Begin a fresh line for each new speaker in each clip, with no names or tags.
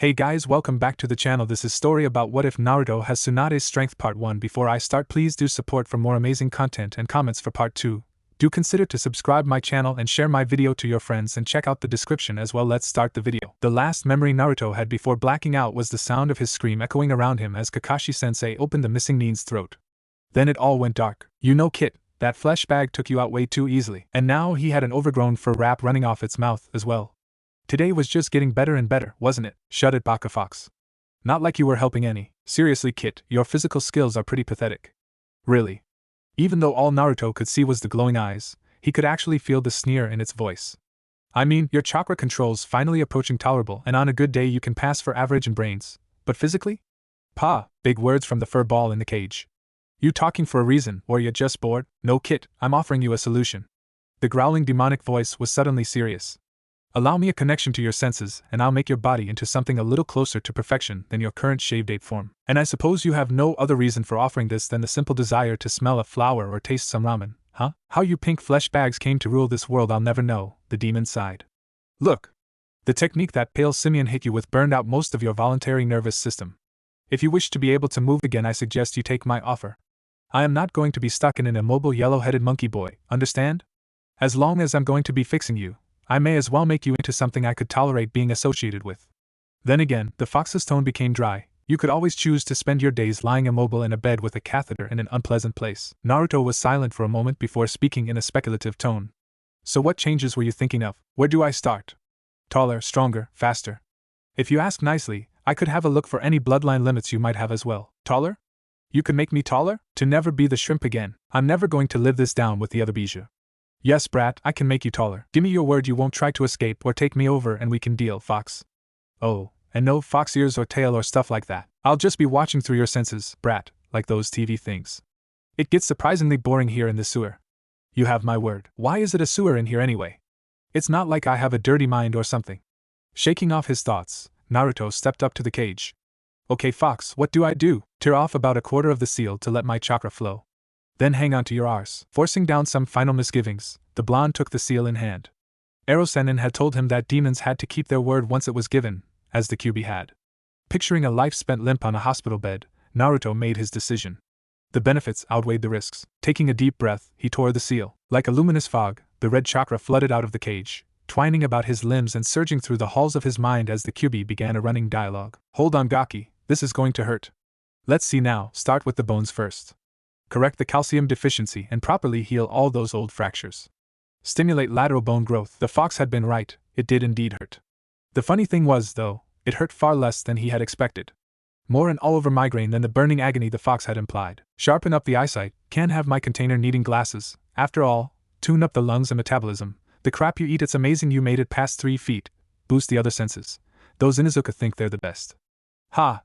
Hey guys, welcome back to the channel. This is story about what if Naruto has Tsunade's strength part 1. Before I start, please do support for more amazing content and comments for part 2. Do consider to subscribe my channel and share my video to your friends and check out the description as well. Let's start the video. The last memory Naruto had before blacking out was the sound of his scream echoing around him as Kakashi-sensei opened the missing Nin's throat. Then it all went dark. You know, Kit, that flesh bag took you out way too easily. And now he had an overgrown fur wrap running off its mouth as well. Today was just getting better and better, wasn't it? Shut it, Baka Fox. Not like you were helping any. Seriously, Kit, your physical skills are pretty pathetic. Really. Even though all Naruto could see was the glowing eyes, he could actually feel the sneer in its voice. I mean, your chakra control's finally approaching tolerable, and on a good day you can pass for average in brains. But physically? Big words from the fur ball in the cage. You talking for a reason, or you just bored? No, Kit, I'm offering you a solution. The growling demonic voice was suddenly serious. Allow me a connection to your senses, and I'll make your body into something a little closer to perfection than your current shaved ape form. And I suppose you have no other reason for offering this than the simple desire to smell a flower or taste some ramen, huh? How you pink flesh bags came to rule this world I'll never know, the demon sighed. Look. The technique that pale simian hit you with burned out most of your voluntary nervous system. If you wish to be able to move again, I suggest you take my offer. I am not going to be stuck in an immobile yellow-headed monkey boy, understand? As long as I'm going to be fixing you, I may as well make you into something I could tolerate being associated with. Then again, the fox's tone became dry. You could always choose to spend your days lying immobile in a bed with a catheter in an unpleasant place. Naruto was silent for a moment before speaking in a speculative tone. So what changes were you thinking of? Where do I start? Taller, stronger, faster. If you ask nicely, I could have a look for any bloodline limits you might have as well. Taller? You could make me taller? To never be the shrimp again. I'm never going to live this down with the other Bijou. Yes, brat, I can make you taller. Give me your word you won't try to escape or take me over and we can deal, Fox. Oh, and no fox ears or tail or stuff like that. I'll just be watching through your senses, brat, like those TV things. It gets surprisingly boring here in the sewer. You have my word. Why is it a sewer in here anyway? It's not like I have a dirty mind or something. Shaking off his thoughts, Naruto stepped up to the cage. Okay, Fox, what do I do? Tear off about a quarter of the seal to let my chakra flow. Then hang on to your arse. Forcing down some final misgivings, the blonde took the seal in hand. Erosenin had told him that demons had to keep their word once it was given, as the Kyuubi had. Picturing a life spent limp on a hospital bed, Naruto made his decision. The benefits outweighed the risks. Taking a deep breath, he tore the seal. Like a luminous fog, the red chakra flooded out of the cage, twining about his limbs and surging through the halls of his mind as the Kyuubi began a running dialogue. Hold on, Gaki, this is going to hurt. Let's see now, start with the bones first. Correct the calcium deficiency and properly heal all those old fractures. Stimulate lateral bone growth. The fox had been right, it did indeed hurt. The funny thing was, though, it hurt far less than he had expected. More an all-over migraine than the burning agony the fox had implied. Sharpen up the eyesight, can't have my container needing glasses. After all, tune up the lungs and metabolism. The crap you eat, it's amazing you made it past 3 feet. Boost the other senses. Those Inuzuka think they're the best.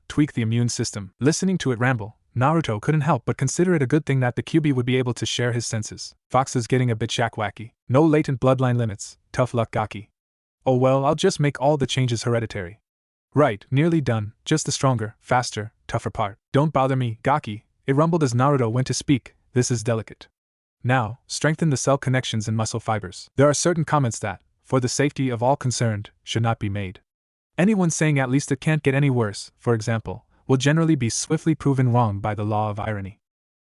Tweak the immune system. Listening to it ramble, Naruto couldn't help but consider it a good thing that the Kyuubi would be able to share his senses. Fox is getting a bit shack-wacky. No latent bloodline limits. Tough luck, Gaki. Oh well, I'll just make all the changes hereditary. Right, nearly done. Just the stronger, faster, tougher part. Don't bother me, Gaki. It rumbled as Naruto went to speak. This is delicate. Now, strengthen the cell connections and muscle fibers. There are certain comments that, for the safety of all concerned, should not be made. Anyone saying at least it can't get any worse, for example, will generally be swiftly proven wrong by the law of irony.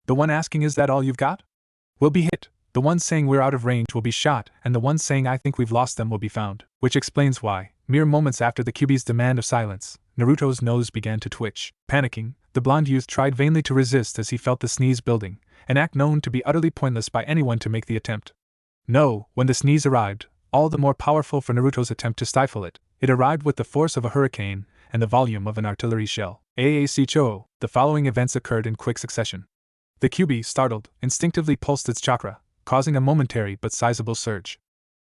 The one asking is that all you've got? Will be hit, the one saying we're out of range will be shot, and the one saying I think we've lost them will be found. Which explains why, mere moments after the Kyuubi's demand of silence, Naruto's nose began to twitch. Panicking, the blonde youth tried vainly to resist as he felt the sneeze building, an act known to be utterly pointless by anyone to make the attempt. No, when the sneeze arrived, all the more powerful for Naruto's attempt to stifle it, it arrived with the force of a hurricane and the volume of an artillery shell. Cho, the following events occurred in quick succession. The Kyuubi, startled, instinctively pulsed its chakra, causing a momentary but sizable surge.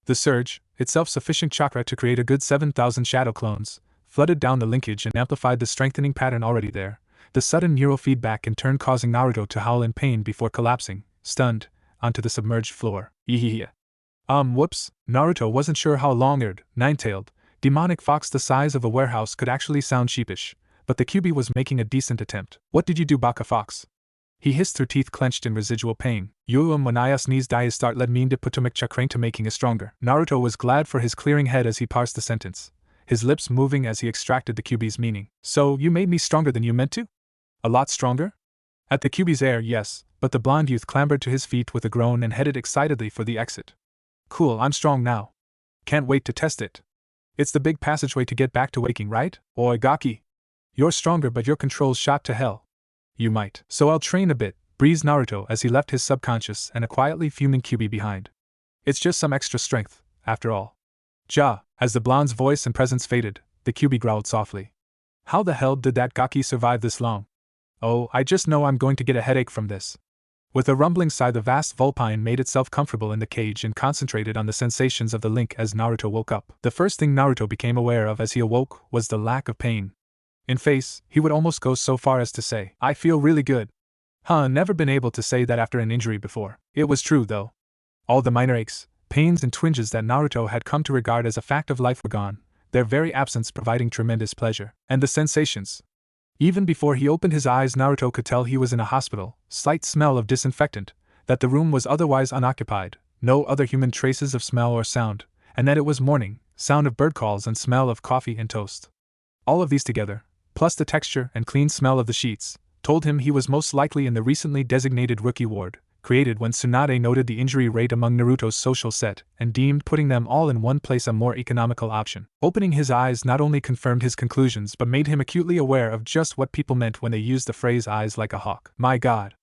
The surge, itself sufficient chakra to create a good 7,000 shadow clones, flooded down the linkage and amplified the strengthening pattern already there, the sudden neural feedback in turn causing Naruto to howl in pain before collapsing, stunned, onto the submerged floor. Whoops, Naruto wasn't sure how long-eared, nine-tailed, demonic fox the size of a warehouse could actually sound sheepish, but the Kyuubi was making a decent attempt. What did you do, Baka Fox? He hissed through teeth clenched in residual pain. When I sneezed I start led mean to putomic chakrang to making it stronger. Naruto was glad for his clearing head as he parsed the sentence. his lips moving as he extracted the QB's meaning. So, you made me stronger than you meant to? A lot stronger? At the QB's air, yes, but the blonde youth clambered to his feet with a groan and headed excitedly for the exit. Cool, I'm strong now. Can't wait to test it. It's the big passageway to get back to waking, right? Oi, Gaki. You're stronger, but your control's shot to hell. You might. So I'll train a bit, breezed Naruto as he left his subconscious and a quietly fuming QB behind. It's just some extra strength, after all. Ja, as the blonde's voice and presence faded, the QB growled softly. How the hell did that Gaki survive this long? Oh, I just know I'm going to get a headache from this. With a rumbling sigh, the vast vulpine made itself comfortable in the cage and concentrated on the sensations of the link as Naruto woke up. The first thing Naruto became aware of as he awoke was the lack of pain. In face, he would almost go so far as to say, I feel really good. Never been able to say that after an injury before. It was true, though. All the minor aches, pains and twinges that Naruto had come to regard as a fact of life were gone, their very absence providing tremendous pleasure. And the sensations. Even before he opened his eyes, Naruto could tell he was in a hospital, slight smell of disinfectant, that the room was otherwise unoccupied, no other human traces of smell or sound, and that it was morning, sound of bird calls and smell of coffee and toast. All of these together, plus the texture and clean smell of the sheets, told him he was most likely in the recently designated rookie ward, created when Tsunade noted the injury rate among Naruto's social set and deemed putting them all in one place a more economical option. Opening his eyes not only confirmed his conclusions but made him acutely aware of just what people meant when they used the phrase eyes like a hawk. My God.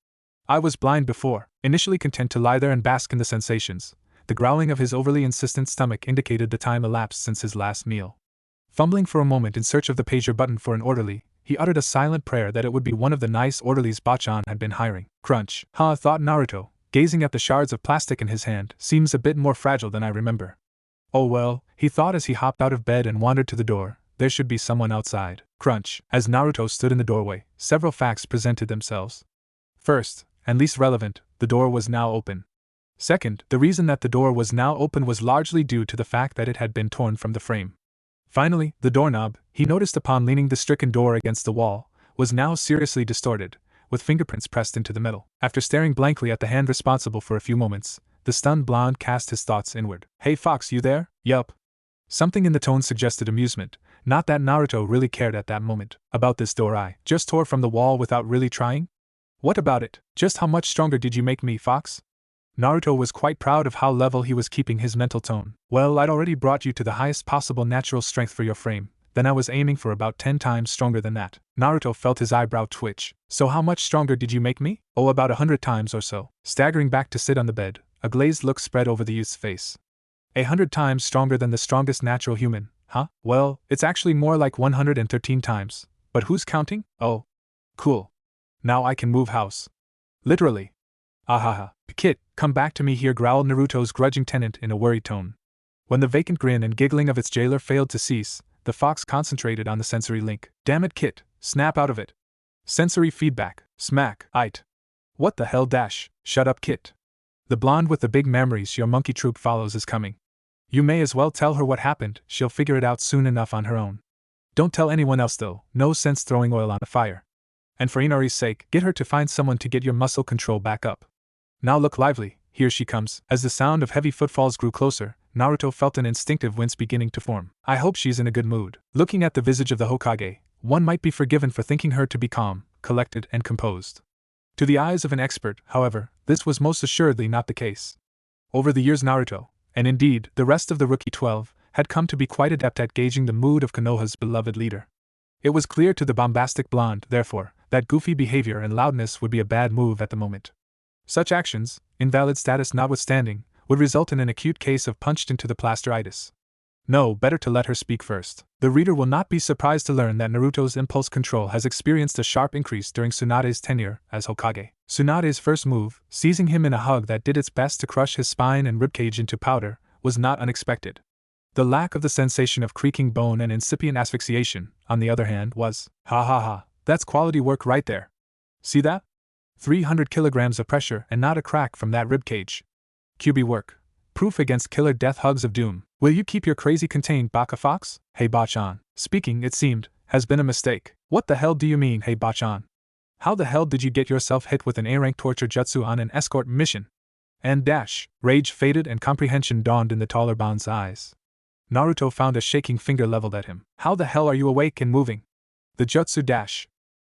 I was blind before, initially content to lie there and bask in the sensations. The growling of his overly insistent stomach indicated the time elapsed since his last meal. Fumbling for a moment in search of the pager button for an orderly, he uttered a silent prayer that it would be one of the nice orderlies Bachan had been hiring. Crunch. Thought Naruto, gazing at the shards of plastic in his hand. Seems a bit more fragile than I remember. Oh well, he thought as he hopped out of bed and wandered to the door. There should be someone outside. Crunch. As Naruto stood in the doorway, several facts presented themselves. First, and least relevant, the door was now open. Second, the reason that the door was now open was largely due to the fact that it had been torn from the frame. Finally, the doorknob, he noticed upon leaning the stricken door against the wall, was now seriously distorted, with fingerprints pressed into the metal. After staring blankly at the hand responsible for a few moments, the stunned blonde cast his thoughts inward. Hey Fox, you there? Yup. Something in the tone suggested amusement, not that Naruto really cared at that moment. About this door I just tore from the wall without really trying? What about it? Just how much stronger did you make me, Fox? Naruto was quite proud of how level he was keeping his mental tone. Well, I'd already brought you to the highest possible natural strength for your frame, then I was aiming for about 10 times stronger than that. Naruto felt his eyebrow twitch. So how much stronger did you make me? Oh, about 100 times or so. Staggering back to sit on the bed, a glazed look spread over the youth's face. 100 times stronger than the strongest natural human, huh? Well, it's actually more like 113 times. But who's counting? Oh. Cool. Now I can move house. Literally. Ahaha. Kit, come back to me here, growled Naruto's grudging tenant in a worried tone. When the vacant grin and giggling of its jailer failed to cease, the fox concentrated on the sensory link. Damn it, Kit, snap out of it. Sensory feedback. Smack. Ite. What the hell dash? Shut up, Kit. The blonde with the big memories your monkey troop follows is coming. You may as well tell her what happened, she'll figure it out soon enough on her own. Don't tell anyone else though, no sense throwing oil on a fire. And for Inari's sake, get her to find someone to get your muscle control back up. Now look lively, here she comes. As the sound of heavy footfalls grew closer, Naruto felt an instinctive wince beginning to form. I hope she's in a good mood. Looking at the visage of the Hokage, one might be forgiven for thinking her to be calm, collected, and composed. To the eyes of an expert, however, this was most assuredly not the case. Over the years Naruto, and indeed the rest of the Rookie 12, had come to be quite adept at gauging the mood of Konoha's beloved leader. It was clear to the bombastic blonde, therefore, that goofy behavior and loudness would be a bad move at the moment. Such actions, invalid status notwithstanding, would result in an acute case of punched into the plasteritis. No, better to let her speak first. The reader will not be surprised to learn that Naruto's impulse control has experienced a sharp increase during Tsunade's tenure as Hokage. Tsunade's first move, seizing him in a hug that did its best to crush his spine and ribcage into powder, was not unexpected. The lack of the sensation of creaking bone and incipient asphyxiation, on the other hand, was, that's quality work right there. See that? 300 kilograms of pressure and not a crack from that ribcage. QB work. Proof against killer death hugs of doom. Will you keep your crazy contained, Baka Fox? Hey Bachan. Speaking, it seemed, has been a mistake. What the hell do you mean, hey Bachan? How the hell did you get yourself hit with an A-rank torture jutsu on an escort mission? And dash. Rage faded and comprehension dawned in the taller Bon's eyes. Naruto found a shaking finger leveled at him. How the hell are you awake and moving? The jutsu dash.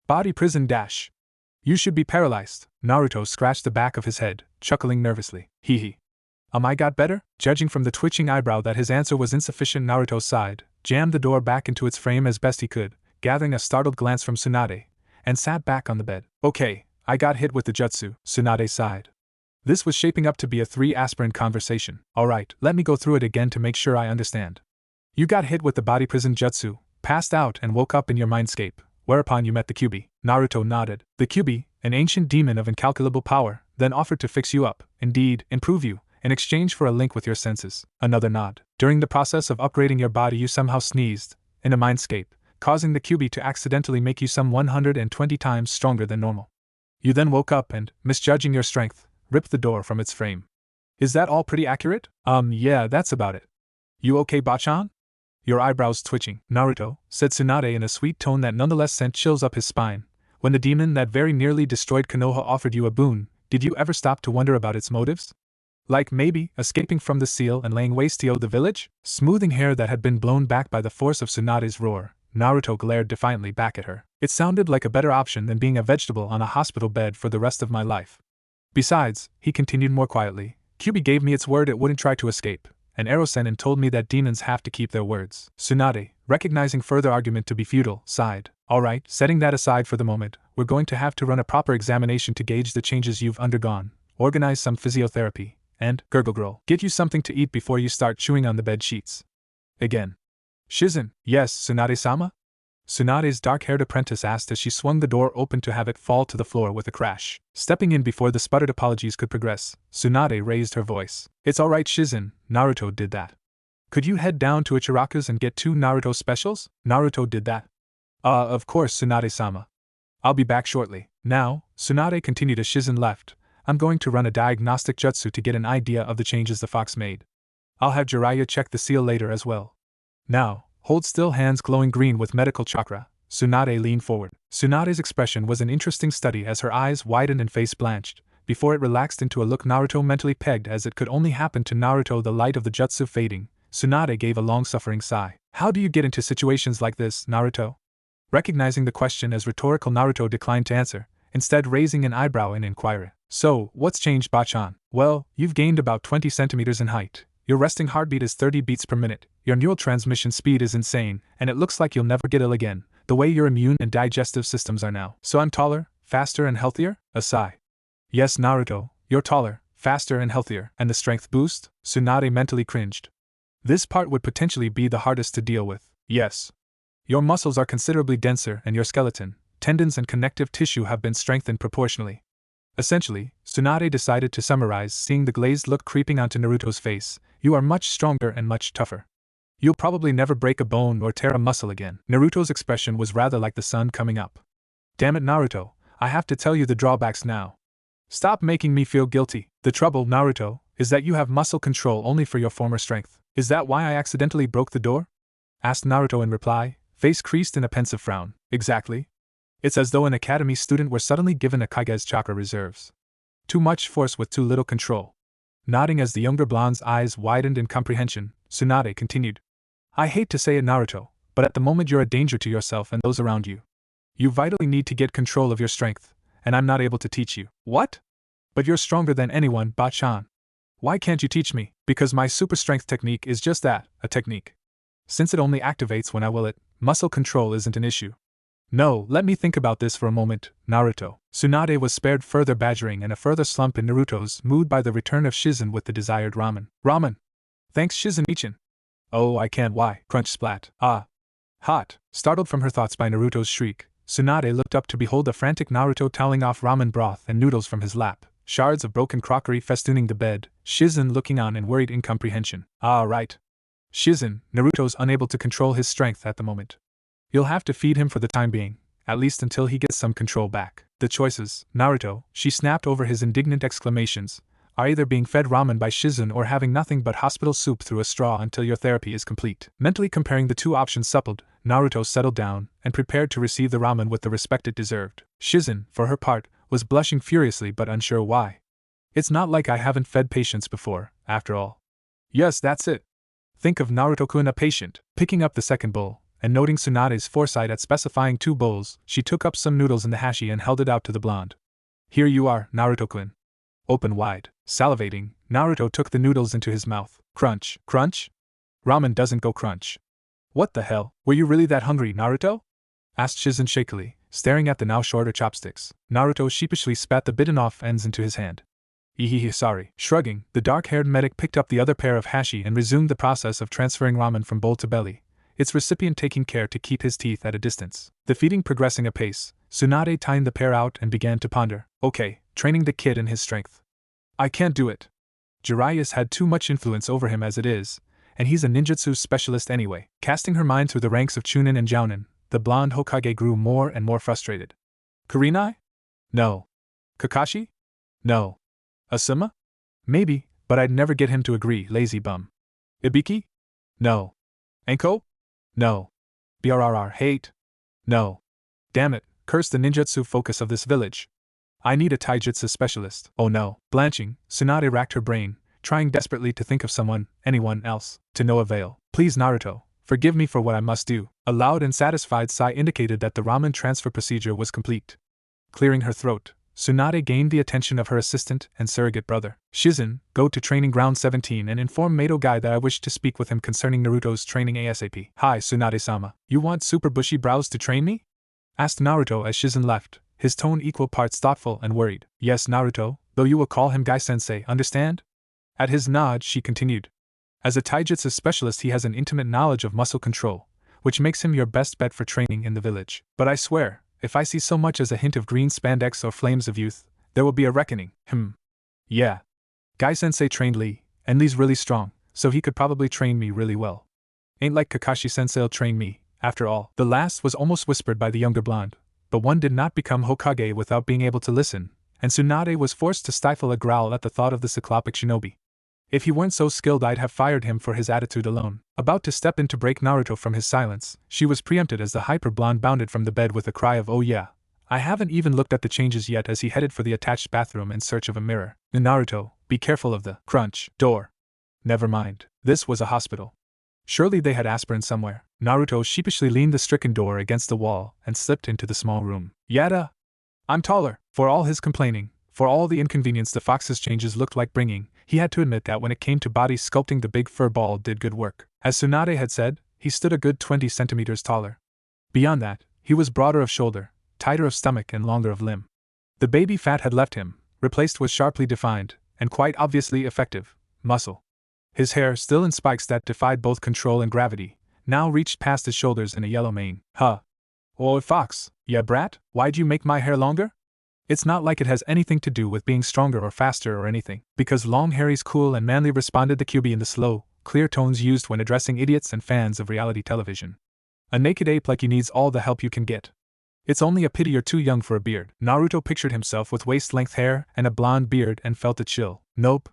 Body prison dash. You should be paralyzed. Naruto scratched the back of his head, chuckling nervously. Hee hee. I got better? Judging from the twitching eyebrow that his answer was insufficient, Naruto sighed, jammed the door back into its frame as best he could, gathering a startled glance from Tsunade, and sat back on the bed. Okay, I got hit with the jutsu, Tsunade sighed. This was shaping up to be a 3-aspirant conversation. Alright, let me go through it again to make sure I understand. You got hit with the body prison jutsu, passed out and woke up in your mindscape, whereupon you met the Kyuubi. Naruto nodded. The Kyuubi, an ancient demon of incalculable power, then offered to fix you up, indeed, improve you, in exchange for a link with your senses. Another nod. During the process of upgrading your body you somehow sneezed, in a mindscape, causing the Kyuubi to accidentally make you some 120 times stronger than normal. You then woke up and, misjudging your strength, ripped the door from its frame. Is that all pretty accurate? Yeah, that's about it. You okay, Bachan? Your eyebrows twitching, Naruto, said Tsunade in a sweet tone that nonetheless sent chills up his spine. When the demon that very nearly destroyed Konoha offered you a boon, did you ever stop to wonder about its motives? Like maybe, escaping from the seal and laying waste to the village? Smoothing hair that had been blown back by the force of Tsunade's roar, Naruto glared defiantly back at her. It sounded like a better option than being a vegetable on a hospital bed for the rest of my life. Besides, he continued more quietly, Kyuubi gave me its word it wouldn't try to escape, and Ero-sennin told me that demons have to keep their words. Tsunade, recognizing further argument to be futile, sighed. Alright, setting that aside for the moment, we're going to have to run a proper examination to gauge the changes you've undergone, organize some physiotherapy, and, gurgle, get you something to eat before you start chewing on the bed sheets. Again. Shizen, yes, Tsunade-sama? Tsunade's dark-haired apprentice asked as she swung the door open to have it fall to the floor with a crash. Stepping in before the sputtered apologies could progress, Tsunade raised her voice. It's alright, Shizen, Naruto did that. Could you head down to Ichiraku's and get 2 Naruto specials? Naruto did that. Of course, Tsunade-sama. I'll be back shortly. Now, Tsunade continued as Shizen left, I'm going to run a diagnostic jutsu to get an idea of the changes the fox made. I'll have Jiraiya check the seal later as well. Now, hold still, hands glowing green with medical chakra, Tsunade leaned forward. Tsunade's expression was an interesting study as her eyes widened and face blanched, before it relaxed into a look Naruto mentally pegged as it could only happen to Naruto. The light of the jutsu fading, Tsunade gave a long-suffering sigh. How do you get into situations like this, Naruto? Recognizing the question as rhetorical, Naruto declined to answer, instead raising an eyebrow in inquiry. So, what's changed, Bachan? Well, you've gained about 20 centimeters in height. Your resting heartbeat is 30 beats per minute, your neural transmission speed is insane, and it looks like you'll never get ill again, the way your immune and digestive systems are now. So I'm taller, faster and healthier? A sigh. Yes, Naruto, you're taller, faster and healthier. And the strength boost? Tsunade mentally cringed. This part would potentially be the hardest to deal with. Yes. Your muscles are considerably denser and your skeleton, tendons and connective tissue have been strengthened proportionally. Essentially, Tsunade decided to summarize, seeing the glazed look creeping onto Naruto's face. You are much stronger and much tougher. You'll probably never break a bone or tear a muscle again. Naruto's expression was rather like the sun coming up. Damn it, Naruto, I have to tell you the drawbacks now. Stop making me feel guilty. The trouble, Naruto, is that you have muscle control only for your former strength. Is that why I accidentally broke the door? Asked Naruto in reply, face creased in a pensive frown. Exactly. It's as though an academy student were suddenly given a Kage's chakra reserves. Too much force with too little control. Nodding as the younger blonde's eyes widened in comprehension, Tsunade continued. I hate to say it, Naruto, but at the moment you're a danger to yourself and those around you. You vitally need to get control of your strength, and I'm not able to teach you. What? But you're stronger than anyone, Bachan. Why can't you teach me? Because my super strength technique is just that, a technique. Since it only activates when I will it, muscle control isn't an issue. No, let me think about this for a moment, Naruto. Tsunade was spared further badgering and a further slump in Naruto's mood by the return of Shizen with the desired ramen. Ramen! Thanks, Shizen-michin. Oh, I can't, why? Crunch splat. Ah. Hot. Startled from her thoughts by Naruto's shriek, Tsunade looked up to behold the frantic Naruto toweling off ramen broth and noodles from his lap, shards of broken crockery festooning the bed, Shizen looking on in worried incomprehension. Ah, right. Shizen, Naruto's unable to control his strength at the moment. You'll have to feed him for the time being, at least until he gets some control back. The choices, Naruto, she snapped over his indignant exclamations, are either being fed ramen by Shizen or having nothing but hospital soup through a straw until your therapy is complete. Mentally comparing the two options suppled, Naruto settled down and prepared to receive the ramen with the respect it deserved. Shizen, for her part, was blushing furiously but unsure why. It's not like I haven't fed patients before, after all. Yes, that's it. Think of Naruto-kun a patient. Picking up the second bowl, and noting Tsunade's foresight at specifying 2 bowls, she took up some noodles in the hashi and held it out to the blonde. Here you are, Naruto-kun. Open wide. Salivating, Naruto took the noodles into his mouth. Crunch, crunch? Ramen doesn't go crunch. What the hell, were you really that hungry, Naruto? Asked Shizen shakily, staring at the now shorter chopsticks. Naruto sheepishly spat the bitten off ends into his hand. Sorry. Shrugging, the dark-haired medic picked up the other pair of hashi and resumed the process of transferring ramen from bowl to belly, its recipient taking care to keep his teeth at a distance. The feeding progressing apace, Tsunade timed the pair out and began to ponder. Okay, training the kid in his strength. I can't do it. Jiraiya's had too much influence over him as it is, and he's a ninjutsu specialist anyway. Casting her mind through the ranks of Chunin and Jounin, the blonde Hokage grew more and more frustrated. Kurenai? No. Kakashi? No. Asuma? Maybe, but I'd never get him to agree, lazy bum. Ibiki? No. Enko? No. BRRR, hate? No. Damn it, curse the ninjutsu focus of this village. I need a taijutsu specialist. Oh no. Blanching, Tsunade racked her brain, trying desperately to think of someone, anyone else, to no avail. Please Naruto, forgive me for what I must do. A loud and satisfied sigh indicated that the ramen transfer procedure was complete. Clearing her throat, Tsunade gained the attention of her assistant and surrogate brother. Shizen, go to Training Ground 17 and inform Mato Guy that I wish to speak with him concerning Naruto's training ASAP. Hi Tsunade-sama, you want Super Bushy Brows to train me? Asked Naruto as Shizen left, his tone equal parts thoughtful and worried. Yes Naruto, though you will call him Guy-sensei, understand? At his nod she continued. As a taijutsu specialist he has an intimate knowledge of muscle control, which makes him your best bet for training in the village. But I swear, if I see so much as a hint of green spandex or flames of youth, there will be a reckoning. Yeah. Guy-sensei trained Lee, and Lee's really strong, so he could probably train me really well. Ain't like Kakashi-sensei'll train me, after all. The last was almost whispered by the younger blonde, but one did not become Hokage without being able to listen, and Tsunade was forced to stifle a growl at the thought of the cyclopic shinobi. If he weren't so skilled I'd have fired him for his attitude alone. About to step in to break Naruto from his silence, she was preempted as the hyper-blonde bounded from the bed with a cry of oh yeah. I haven't even looked at the changes yet as he headed for the attached bathroom in search of a mirror. Naruto, be careful of the crunch door. Never mind, this was a hospital. Surely they had aspirin somewhere. Naruto sheepishly leaned the stricken door against the wall and slipped into the small room. Yada! I'm taller. For all his complaining, for all the inconvenience the fox's changes looked like bringing, he had to admit that when it came to body sculpting the big fur ball did good work. As Tsunade had said, he stood a good 20 centimeters taller. Beyond that, he was broader of shoulder, tighter of stomach and longer of limb. The baby fat had left him, replaced with sharply defined, and quite obviously effective, muscle. His hair, still in spikes that defied both control and gravity, now reached past his shoulders in a yellow mane. Huh. Oh, fox, yeah brat, why'd you make my hair longer? It's not like it has anything to do with being stronger or faster or anything, because long Harry's cool and manly responded the QB in the slow, clear tones used when addressing idiots and fans of reality television. A naked ape like you needs all the help you can get. It's only a pity you're too young for a beard. Naruto pictured himself with waist-length hair and a blonde beard and felt a chill. Nope,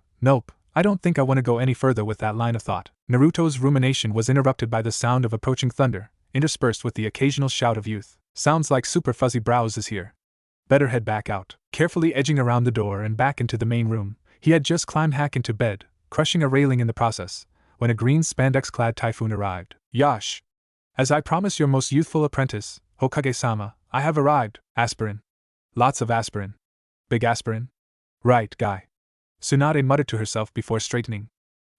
I don't think I want to go any further with that line of thought. Naruto's rumination was interrupted by the sound of approaching thunder, interspersed with the occasional shout of youth. Sounds like Super Fuzzy Brows is here. Better head back out. Carefully edging around the door and back into the main room, he had just climbed hack into bed, crushing a railing in the process, when a green spandex-clad typhoon arrived. Yash! As I promised your most youthful apprentice, Hokage-sama, I have arrived. Aspirin. Lots of aspirin. Big aspirin? Right, guy. Tsunade muttered to herself before straightening.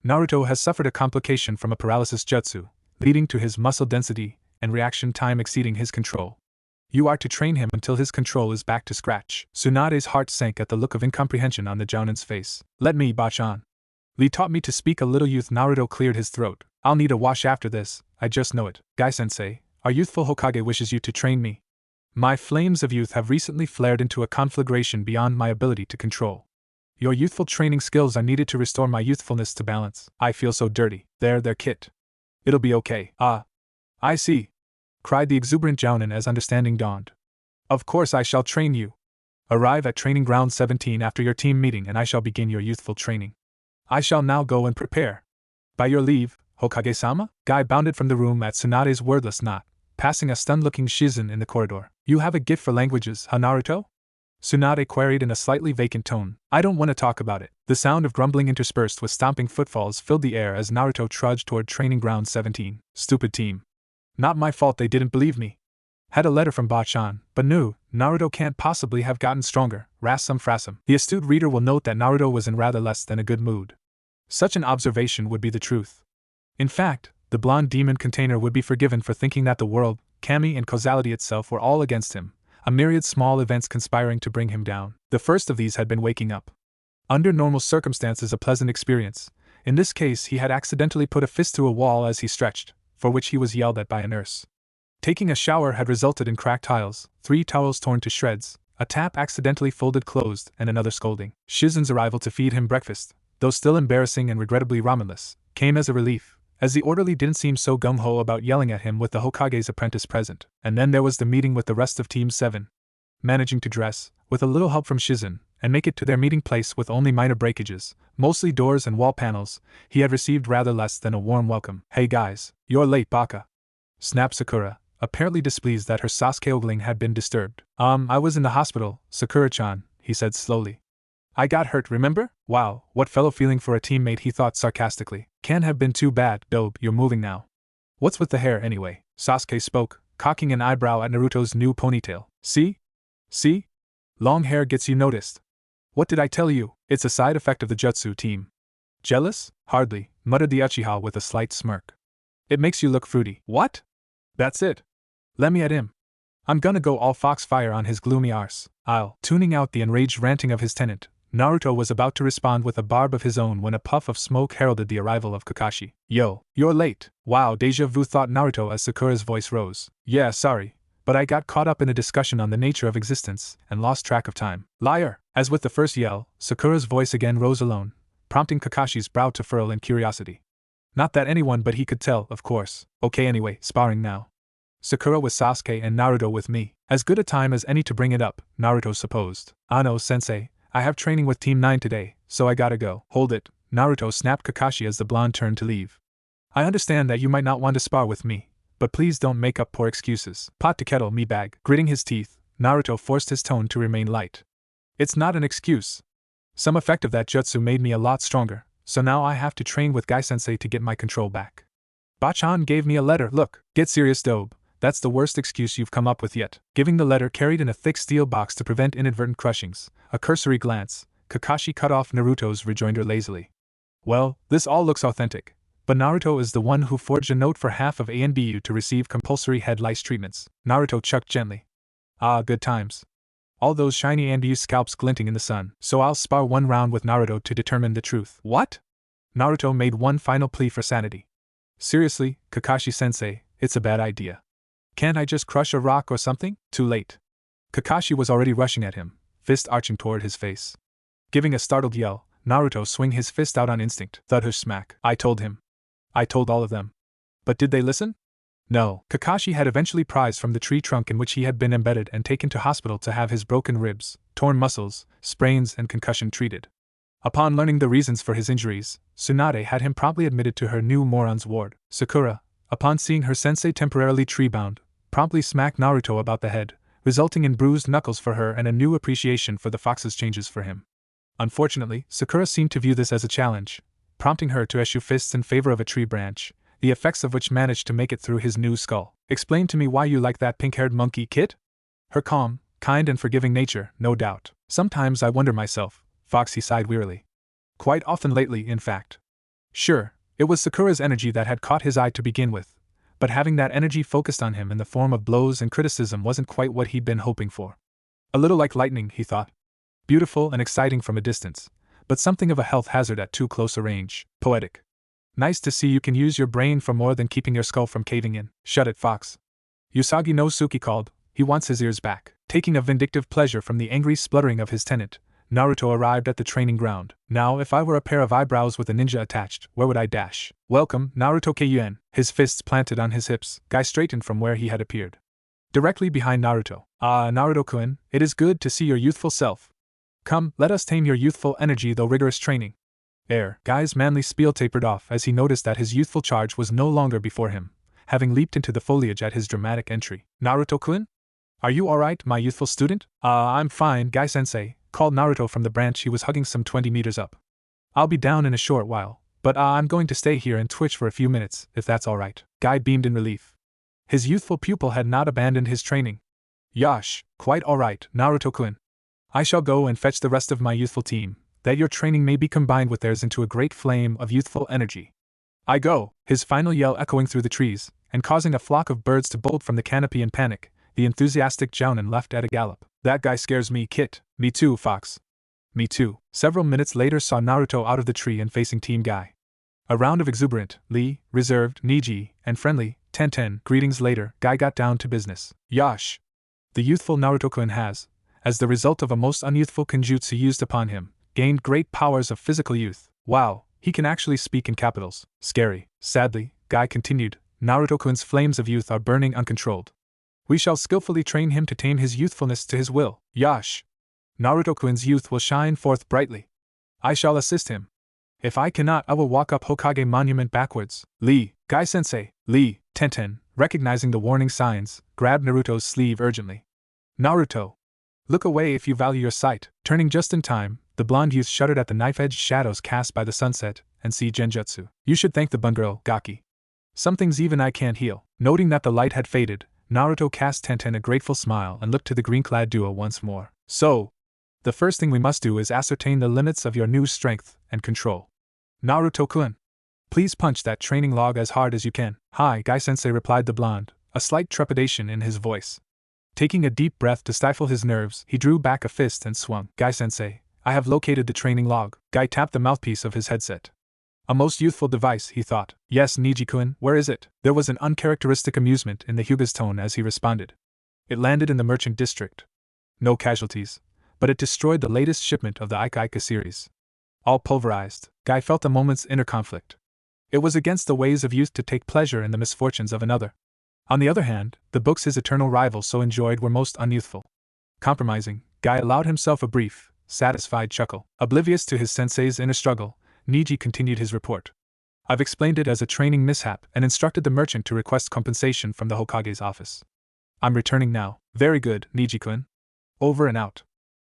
Naruto has suffered a complication from a paralysis jutsu, leading to his muscle density and reaction time exceeding his control. You are to train him until his control is back to scratch. Tsunade's heart sank at the look of incomprehension on the Jounin's face. Let me, Bachan. Lee taught me to speak a little youth. Naruto cleared his throat. I'll need a wash after this, I just know it. Guy-sensei, our youthful Hokage wishes you to train me. My flames of youth have recently flared into a conflagration beyond my ability to control. Your youthful training skills are needed to restore my youthfulness to balance. I feel so dirty. There, Kit. It'll be okay. Ah. I see, cried the exuberant Jounin as understanding dawned. Of course I shall train you. Arrive at Training Ground 17 after your team meeting and I shall begin your youthful training. I shall now go and prepare. By your leave, Hokage-sama? Guy bounded from the room at Tsunade's wordless nod, passing a stunned-looking Shizen in the corridor. You have a gift for languages, huh Naruto? Tsunade queried in a slightly vacant tone. I don't want to talk about it. The sound of grumbling interspersed with stomping footfalls filled the air as Naruto trudged toward training ground 17. Stupid team. Not my fault they didn't believe me. Had a letter from Bachan, but knew, Naruto can't possibly have gotten stronger, rassum frassum. The astute reader will note that Naruto was in rather less than a good mood. Such an observation would be the truth. In fact, the blonde demon container would be forgiven for thinking that the world, Kami and causality itself were all against him, a myriad small events conspiring to bring him down. The first of these had been waking up. Under normal circumstances a pleasant experience. In this case he had accidentally put a fist through a wall as he stretched, for which he was yelled at by a nurse. Taking a shower had resulted in cracked tiles, 3 towels torn to shreds, a tap accidentally folded closed, and another scolding. Shizen's arrival to feed him breakfast, though still embarrassing and regrettably ramenless, came as a relief, as the orderly didn't seem so gung-ho about yelling at him with the Hokage's apprentice present. And then there was the meeting with the rest of Team 7. Managing to dress, with a little help from Shizen, and make it to their meeting place with only minor breakages, mostly doors and wall panels, he had received rather less than a warm welcome. Hey guys, you're late, baka, snapped Sakura, apparently displeased that her Sasuke ogling had been disturbed. I was in the hospital, Sakura-chan, he said slowly. I got hurt, remember? Wow, what fellow feeling for a teammate, he thought sarcastically. Can't have been too bad, Dobe, you're moving now. What's with the hair anyway? Sasuke spoke, cocking an eyebrow at Naruto's new ponytail. See? See? Long hair gets you noticed. What did I tell you? It's a side effect of the jutsu team. Jealous? Hardly, muttered the Uchiha with a slight smirk. It makes you look fruity. What? That's it. Let me at him. I'm gonna go all foxfire on his gloomy arse. Tuning out the enraged ranting of his tenant, Naruto was about to respond with a barb of his own when a puff of smoke heralded the arrival of Kakashi. Yo, you're late. Wow, deja vu, thought Naruto as Sakura's voice rose. Yeah, sorry, but I got caught up in a discussion on the nature of existence and lost track of time. Liar! As with the first yell, Sakura's voice again rose alone, prompting Kakashi's brow to furl in curiosity. Not that anyone but he could tell, of course. Okay, anyway, sparring now. Sakura with Sasuke and Naruto with me. As good a time as any to bring it up, Naruto supposed. Ano-sensei, I have training with Team 9 today, so I gotta go. Hold it, Naruto snapped Kakashi as the blonde turned to leave. I understand that you might not want to spar with me, but please don't make up poor excuses. Pot to kettle, me bag. Gritting his teeth, Naruto forced his tone to remain light. It's not an excuse. Some effect of that jutsu made me a lot stronger, so now I have to train with Gai-sensei to get my control back. Bachan gave me a letter. Look, get serious, Dobe. That's the worst excuse you've come up with yet. Giving the letter carried in a thick steel box to prevent inadvertent crushings, a cursory glance, Kakashi cut off Naruto's rejoinder lazily. Well, this all looks authentic, but Naruto is the one who forged a note for half of ANBU to receive compulsory head lice treatments. Naruto chucked gently. Ah, good times. All those shiny ANBU scalps glinting in the sun. So I'll spar one round with Naruto to determine the truth. What? Naruto made one final plea for sanity. Seriously, Kakashi-sensei, it's a bad idea. Can't I just crush a rock or something? Too late. Kakashi was already rushing at him, fist arching toward his face. Giving a startled yell, Naruto swung his fist out on instinct. Thud smack. I told him. I told all of them. But did they listen? No. Kakashi had eventually prized from the tree trunk in which he had been embedded and taken to hospital to have his broken ribs, torn muscles, sprains, and concussion treated. Upon learning the reasons for his injuries, Tsunade had him promptly admitted to her new moron's ward. Sakura, upon seeing her sensei temporarily tree-bound, promptly smacked Naruto about the head, resulting in bruised knuckles for her and a new appreciation for the fox's changes for him. Unfortunately, Sakura seemed to view this as a challenge, prompting her to issue fists in favor of a tree branch, the effects of which managed to make it through his new skull. Explain to me why you like that pink-haired monkey, kid? Her calm, kind and forgiving nature, no doubt. Sometimes I wonder myself, Foxy sighed wearily. Quite often lately, in fact. Sure, it was Sakura's energy that had caught his eye to begin with, but having that energy focused on him in the form of blows and criticism wasn't quite what he'd been hoping for. A little like lightning, he thought. Beautiful and exciting from a distance, but something of a health hazard at too close a range. Poetic. Nice to see you can use your brain for more than keeping your skull from caving in. Shut it, Fox. Usagi no Suki called. He wants his ears back. Taking a vindictive pleasure from the angry spluttering of his tenant, Naruto arrived at the training ground. Now, if I were a pair of eyebrows with a ninja attached, where would I dash? Welcome, Naruto Keiyuen. His fists planted on his hips, Guy straightened from where he had appeared. Directly behind Naruto. Ah, Naruto-kun, it is good to see your youthful self. Come, let us tame your youthful energy though rigorous training. Guy's manly spiel tapered off as he noticed that his youthful charge was no longer before him, having leaped into the foliage at his dramatic entry. Naruto-kun? Are you alright, my youthful student? I'm fine, Guy-sensei, called Naruto from the branch he was hugging some 20 meters up. I'll be down in a short while, but I'm going to stay here and twitch for a few minutes, if that's alright. Guy beamed in relief. His youthful pupil had not abandoned his training. Yash, quite alright, Naruto-kun. I shall go and fetch the rest of my youthful team, that your training may be combined with theirs into a great flame of youthful energy. I go, his final yell echoing through the trees, and causing a flock of birds to bolt from the canopy in panic. The enthusiastic Jounin left at a gallop. That guy scares me, Kit. Me too, Fox. Me too. Several minutes later saw Naruto out of the tree and facing Team Guy. A round of exuberant, reserved, Neji, and friendly, Tenten greetings later, Guy got down to business. Yash. The youthful Naruto-kun has, as the result of a most unyouthful kenjutsu used upon him, gained great powers of physical youth. Wow, he can actually speak in capitals. Scary. Sadly, Guy continued, Naruto-kun's flames of youth are burning uncontrolled. We shall skillfully train him to tame his youthfulness to his will. Yash. Naruto-kun's youth will shine forth brightly. I shall assist him. If I cannot, I will walk up Hokage Monument backwards. Guy-sensei, Tenten, recognizing the warning signs, grabbed Naruto's sleeve urgently. Naruto. Look away if you value your sight. Turning just in time, the blonde youth shuddered at the knife-edged shadows cast by the sunset, and see genjutsu. You should thank the bun girl, Gaki. Some things even I can't heal. Noting that the light had faded, Naruto cast Tenten a grateful smile and looked to the green-clad duo once more. So, the first thing we must do is ascertain the limits of your new strength and control. Naruto-kun, please punch that training log as hard as you can. Hi, Guy-sensei, replied the blonde, a slight trepidation in his voice. Taking a deep breath to stifle his nerves, he drew back a fist and swung. Guy-sensei, I have located the training log. Guy tapped the mouthpiece of his headset. A most youthful device, he thought. Yes, Neji-kun, where is it? There was an uncharacteristic amusement in the Hyuga's tone as he responded. It landed in the merchant district. No casualties, but it destroyed the latest shipment of the Ika Ika series. All pulverized, Guy felt a moment's inner conflict. It was against the ways of youth to take pleasure in the misfortunes of another. On the other hand, the books his eternal rivals so enjoyed were most unyouthful. Compromising, Guy allowed himself a brief, satisfied chuckle. Oblivious to his sensei's inner struggle, Neji continued his report. I've explained it as a training mishap and instructed the merchant to request compensation from the Hokage's office. I'm returning now. Very good, Neji-kun. Over and out.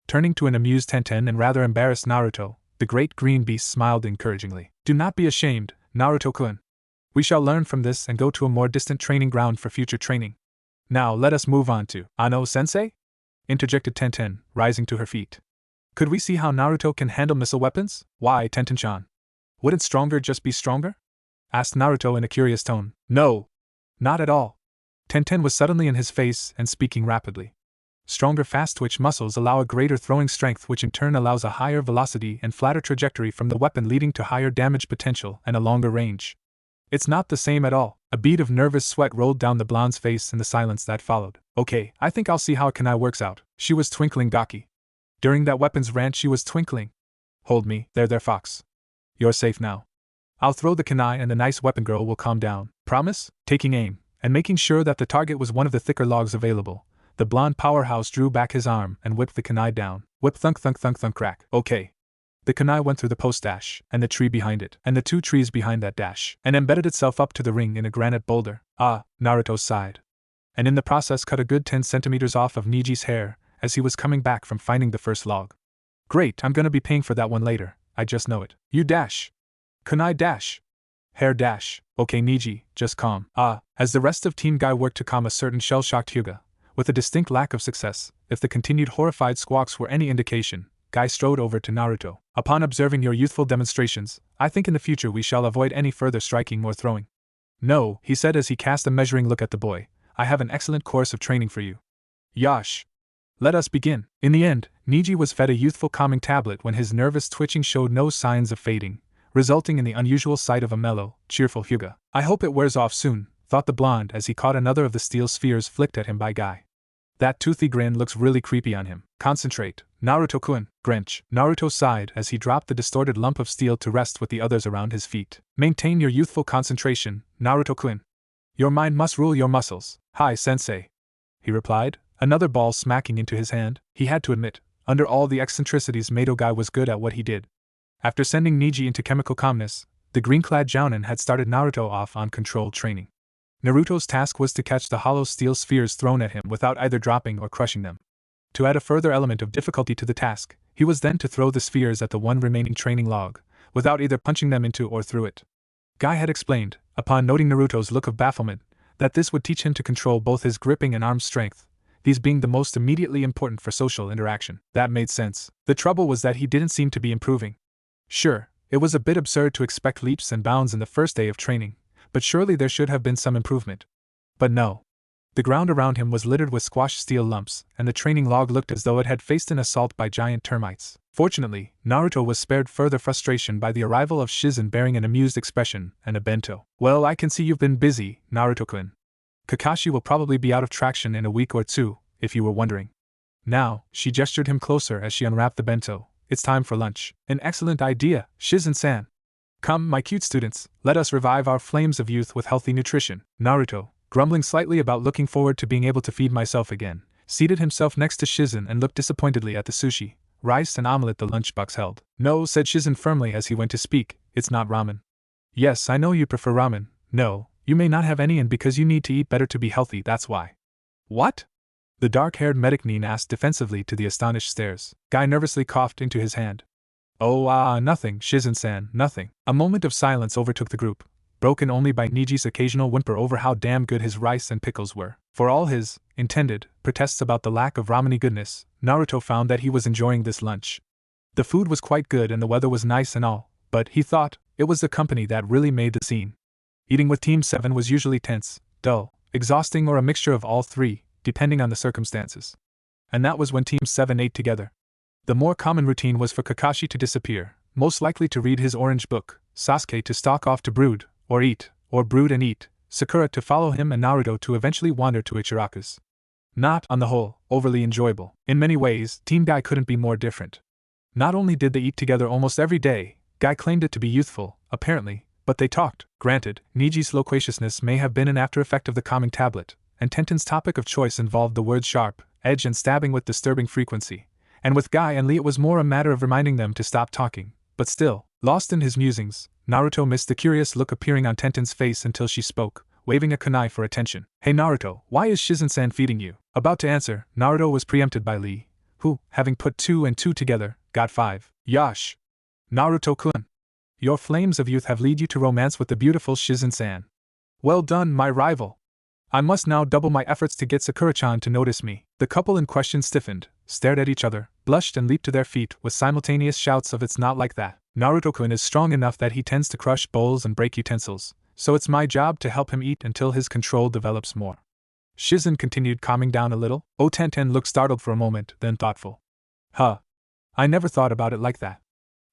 Turning to an amused Tenten and rather embarrassed Naruto, the great green beast smiled encouragingly. Do not be ashamed, Naruto-kun. We shall learn from this and go to a more distant training ground for future training. Now let us move on to Ano-sensei? Interjected Tenten, rising to her feet. Could we see how Naruto can handle missile weapons? Why, Tenten-chan? Wouldn't stronger just be stronger? Asked Naruto in a curious tone. No. Not at all. Tenten was suddenly in his face and speaking rapidly. Stronger fast-twitch muscles allow a greater throwing strength, which in turn allows a higher velocity and flatter trajectory from the weapon, leading to higher damage potential and a longer range. It's not the same at all. A bead of nervous sweat rolled down the blonde's face in the silence that followed. Okay, I think I'll see how Kunai works out. She was twinkling, Gaki. During that weapons rant she was twinkling. Hold me, there, Fox. You're safe now. I'll throw the kunai and the nice weapon girl will calm down. Promise? Taking aim, and making sure that the target was one of the thicker logs available, the blonde powerhouse drew back his arm and whipped the kunai down. Whip thunk thunk thunk thunk crack. Okay. The kunai went through the post dash, and the tree behind it, and the two trees behind that dash, and embedded itself up to the ring in a granite boulder. Ah, Naruto sighed. And in the process cut a good 10 centimeters off of Neji's hair, as he was coming back from finding the first log. Great, I'm gonna be paying for that one later, I just know it. You dash. Kunai dash. Hair dash. Okay Neji, just calm. As the rest of Team Guy worked to calm a certain shell-shocked Hyuga, with a distinct lack of success, if the continued horrified squawks were any indication, Guy strode over to Naruto. Upon observing your youthful demonstrations, I think in the future we shall avoid any further striking or throwing. No, he said as he cast a measuring look at the boy, I have an excellent course of training for you. Yash. Let us begin. In the end, Neji was fed a youthful calming tablet when his nervous twitching showed no signs of fading, resulting in the unusual sight of a mellow, cheerful Hyuga. I hope it wears off soon, thought the blonde as he caught another of the steel spheres flicked at him by Guy. That toothy grin looks really creepy on him. Concentrate, Naruto-kun. Grench. Naruto sighed as he dropped the distorted lump of steel to rest with the others around his feet. Maintain your youthful concentration, Naruto-kun. Your mind must rule your muscles. Hi, sensei. He replied, another ball smacking into his hand. He had to admit, under all the eccentricities Mato Guy was good at what he did. After sending Neji into chemical calmness, the green-clad Jounin had started Naruto off on controlled training. Naruto's task was to catch the hollow steel spheres thrown at him without either dropping or crushing them. To add a further element of difficulty to the task, he was then to throw the spheres at the one remaining training log, without either punching them into or through it. Guy had explained, upon noting Naruto's look of bafflement, that this would teach him to control both his gripping and arm strength, these being the most immediately important for social interaction. That made sense. The trouble was that he didn't seem to be improving. Sure, it was a bit absurd to expect leaps and bounds in the first day of training, but surely there should have been some improvement. But no. The ground around him was littered with squashed steel lumps, and the training log looked as though it had faced an assault by giant termites. Fortunately, Naruto was spared further frustration by the arrival of Shizen bearing an amused expression and a bento. Well, I can see you've been busy, Naruto-kun. Kakashi will probably be out of traction in a week or two, if you were wondering. Now, she gestured him closer as she unwrapped the bento. It's time for lunch. An excellent idea, Shizen-san. Come, my cute students, let us revive our flames of youth with healthy nutrition. Naruto, grumbling slightly about looking forward to being able to feed myself again, seated himself next to Shizen and looked disappointedly at the sushi, rice and omelette the lunchbox held. No, said Shizen firmly as he went to speak, it's not ramen. Yes, I know you prefer ramen. No, you may not have any, and because you need to eat better to be healthy, that's why. What? The dark-haired medicine asked defensively to the astonished stares. Guy nervously coughed into his hand. Oh, nothing, Shizen-san, nothing. A moment of silence overtook the group, broken only by Neji's occasional whimper over how damn good his rice and pickles were. For all his intended protests about the lack of ramen-y goodness, Naruto found that he was enjoying this lunch. The food was quite good and the weather was nice and all, but, he thought, it was the company that really made the scene. Eating with Team 7 was usually tense, dull, exhausting, or a mixture of all three, depending on the circumstances. And that was when Team 7 ate together. The more common routine was for Kakashi to disappear, most likely to read his orange book, Sasuke to stalk off to brood, or eat, or brood and eat, Sakura to follow him, and Naruto to eventually wander to Ichiraku's. Not, on the whole, overly enjoyable. In many ways, Team Guy couldn't be more different. Not only did they eat together almost every day, Guy claimed it to be youthful, apparently, but they talked. Granted, Neji's loquaciousness may have been an after effect of the calming tablet, and Tenten's topic of choice involved the words sharp, edge, and stabbing with disturbing frequency. And with Guy and Lee it was more a matter of reminding them to stop talking. But still, lost in his musings, Naruto missed the curious look appearing on Tenten's face until she spoke, waving a kunai for attention. Hey Naruto, why is Shizen-san feeding you? About to answer, Naruto was preempted by Lee, who, having put 2 and 2 together, got 5. Yash! Naruto-kun! Your flames of youth have led you to romance with the beautiful Shizen-san. Well done, my rival! I must now double my efforts to get Sakura-chan to notice me. The couple in question stiffened, stared at each other, blushed and leaped to their feet with simultaneous shouts of "It's not like that. Naruto-kun is strong enough that he tends to crush bowls and break utensils, so it's my job to help him eat until his control develops more." Shizen continued, calming down a little. Tenten looked startled for a moment, then thoughtful. Huh. I never thought about it like that.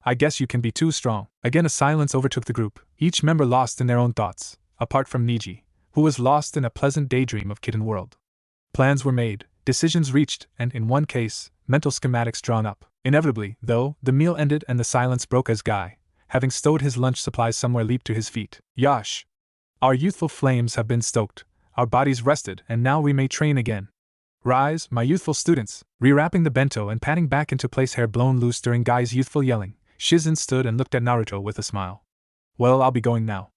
I guess you can be too strong. Again a silence overtook the group, each member lost in their own thoughts, apart from Neji, who was lost in a pleasant daydream of kitten world. Plans were made, decisions reached, and, in one case, mental schematics drawn up. Inevitably, though, the meal ended and the silence broke as Guy, having stowed his lunch supplies somewhere, leaped to his feet. Yash! Our youthful flames have been stoked, our bodies rested, and now we may train again. Rise, my youthful students! Rewrapping the bento and patting back into place, hair blown loose during Guy's youthful yelling, Shizen stood and looked at Naruto with a smile. Well, I'll be going now.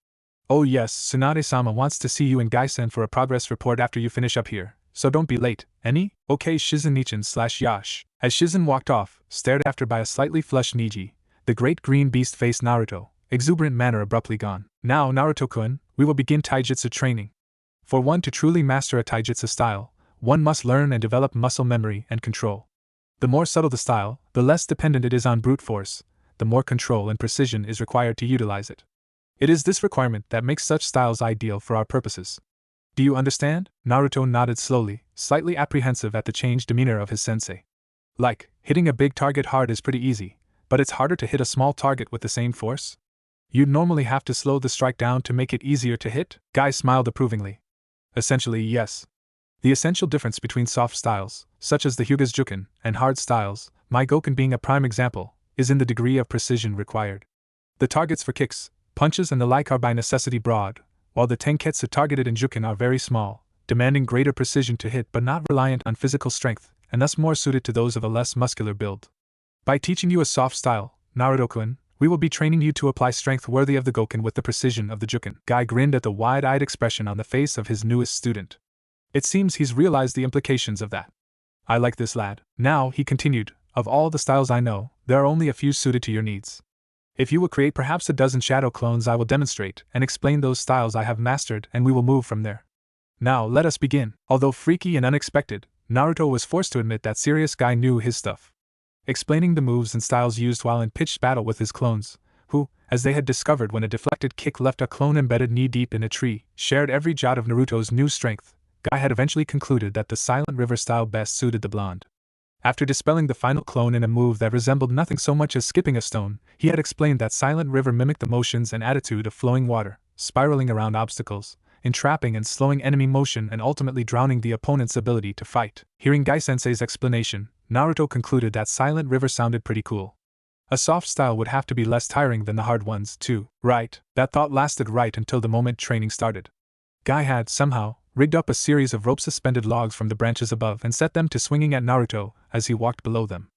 Oh yes, Tsunade-sama wants to see you and Guy-sen for a progress report after you finish up here, so don't be late. Any? Okay, Shizen-nichan/Yash. As Shizen walked off, stared after by a slightly flushed Neji, the great green beast faced Naruto, exuberant manner abruptly gone. Now, Naruto-kun, we will begin taijutsu training. For one to truly master a taijutsu style, one must learn and develop muscle memory and control. The more subtle the style, the less dependent it is on brute force, the more control and precision is required to utilize it. It is this requirement that makes such styles ideal for our purposes. Do you understand? Naruto nodded slowly, slightly apprehensive at the changed demeanor of his sensei. Like, hitting a big target hard is pretty easy, but it's harder to hit a small target with the same force? You'd normally have to slow the strike down to make it easier to hit? Guy smiled approvingly. Essentially, yes. The essential difference between soft styles, such as the Hyuga's Juken, and hard styles, my Goken being a prime example, is in the degree of precision required. The targets for kicks, punches and the like are by necessity broad, while the tenketsu targeted in Juken are very small, demanding greater precision to hit but not reliant on physical strength, and thus more suited to those of a less muscular build. By teaching you a soft style, Naruto-kun, We will be training you to apply strength worthy of the Goken with the precision of the Juken. Guy grinned at the wide-eyed expression on the face of his newest student. It seems he's realized the implications of that. I like this lad. Now, he continued, of all the styles I know, there are only a few suited to your needs. If you will create perhaps a dozen shadow clones, I will demonstrate and explain those styles I have mastered, and we will move from there. Now, let us begin. Although freaky and unexpected, Naruto was forced to admit that serious Guy knew his stuff. Explaining the moves and styles used while in pitched battle with his clones, who, as they had discovered when a deflected kick left a clone embedded knee-deep in a tree, shared every jot of Naruto's new strength, Guy had eventually concluded that the Silent River style best suited the blonde. After dispelling the final clone in a move that resembled nothing so much as skipping a stone, he had explained that Silent River mimicked the motions and attitude of flowing water, spiraling around obstacles, entrapping and slowing enemy motion and ultimately drowning the opponent's ability to fight. Hearing Gai-sensei's explanation, Naruto concluded that Silent River sounded pretty cool. A soft style would have to be less tiring than the hard ones, too. Right, that thought lasted right until the moment training started. Guy had, somehow, rigged up a series of rope-suspended logs from the branches above and set them to swinging at Naruto as he walked below them.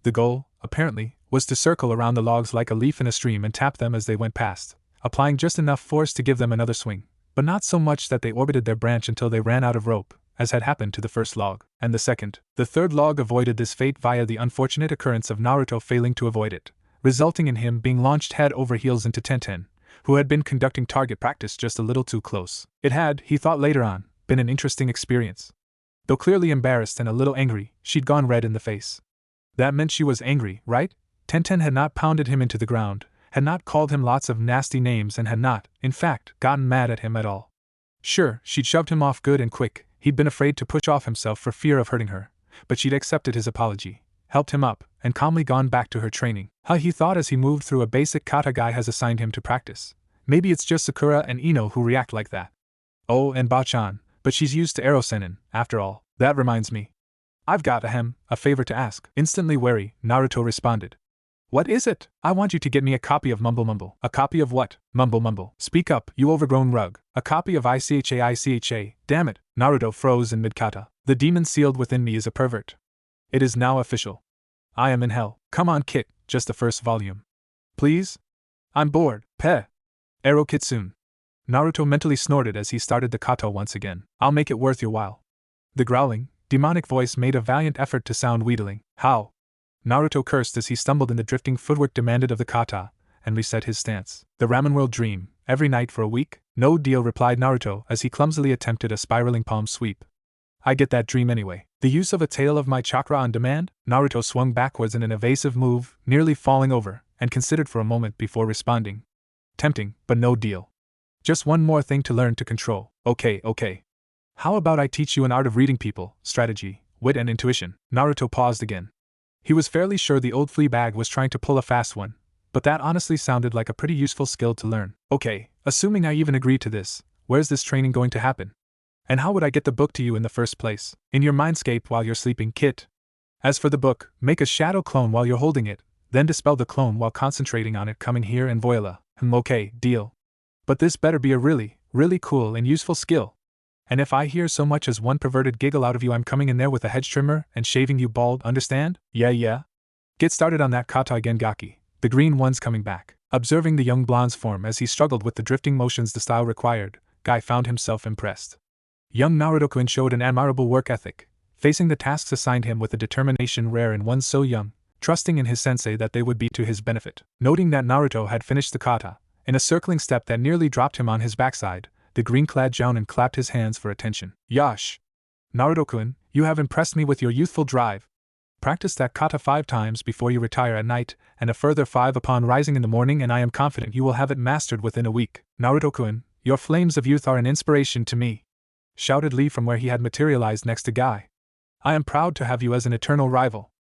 The goal, apparently, was to circle around the logs like a leaf in a stream and tap them as they went past, applying just enough force to give them another swing, but not so much that they orbited their branch until they ran out of rope, as had happened to the first log, and the second. The third log avoided this fate via the unfortunate occurrence of Naruto failing to avoid it, resulting in him being launched head over heels into Tenten, who had been conducting target practice just a little too close. It had, he thought later on, been an interesting experience. Though clearly embarrassed and a little angry, she'd gone red in the face. That meant she was angry, right? Tenten had not pounded him into the ground, had not called him lots of nasty names, and had not, in fact, gotten mad at him at all. Sure, she'd shoved him off good and quick, he'd been afraid to push off himself for fear of hurting her, but she'd accepted his apology, helped him up, and calmly gone back to her training. How he thought as he moved through a basic kata Guy has assigned him to practice. Maybe it's just Sakura and Ino who react like that. Oh, and Bachan, but she's used to Arrow Sennin, after all. That reminds me. I've got a favor to ask. Instantly wary, Naruto responded. What is it? I want you to get me a copy of Mumble Mumble. A copy of what? Mumble Mumble. Speak up, you overgrown rug. A copy of ICHA. Damn it. Naruto froze in mid-kata. The demon sealed within me is a pervert. It is now official. I am in hell. Come on, Kit, just the first volume. Please? I'm bored. Peh. Arrow Kitsune. Naruto mentally snorted as he started the kata once again. I'll make it worth your while. The growling, demonic voice made a valiant effort to sound wheedling. How? Naruto cursed as he stumbled in the drifting footwork demanded of the kata, and reset his stance. The ramen world dream, every night for a week? No deal, replied Naruto as he clumsily attempted a spiraling palm sweep. I get that dream anyway. The use of a tail of my chakra on demand? Naruto swung backwards in an evasive move, nearly falling over, and considered for a moment before responding. Tempting, but no deal. Just one more thing to learn to control. Okay. How about I teach you an art of reading people, strategy, wit and intuition? Naruto paused again. He was fairly sure the old flea bag was trying to pull a fast one, but that honestly sounded like a pretty useful skill to learn. Okay, assuming I even agree to this, where's this training going to happen? And how would I get the book to you in the first place? In your mindscape while you're sleeping, Kit. As for the book, make a shadow clone while you're holding it, then dispel the clone while concentrating on it coming here and voila. Okay, deal. But this better be a really cool and useful skill. And if I hear so much as one perverted giggle out of you, I'm coming in there with a hedge trimmer and shaving you bald, understand? Yeah. Get started on that kata again, Gaki. The green one's coming back. Observing the young blonde's form as he struggled with the drifting motions the style required, Guy found himself impressed. Young Naruto-kun showed an admirable work ethic, facing the tasks assigned him with a determination rare in one so young, trusting in his sensei that they would be to his benefit. Noting that Naruto had finished the kata, in a circling step that nearly dropped him on his backside, the green-clad jounin clapped his hands for attention. Yash! Naruto-kun, you have impressed me with your youthful drive. Practice that kata 5 times before you retire at night, and a further 5 upon rising in the morning, and I am confident you will have it mastered within a week. Naruto-kun, your flames of youth are an inspiration to me, shouted Lee from where he had materialized next to Guy. I am proud to have you as an eternal rival.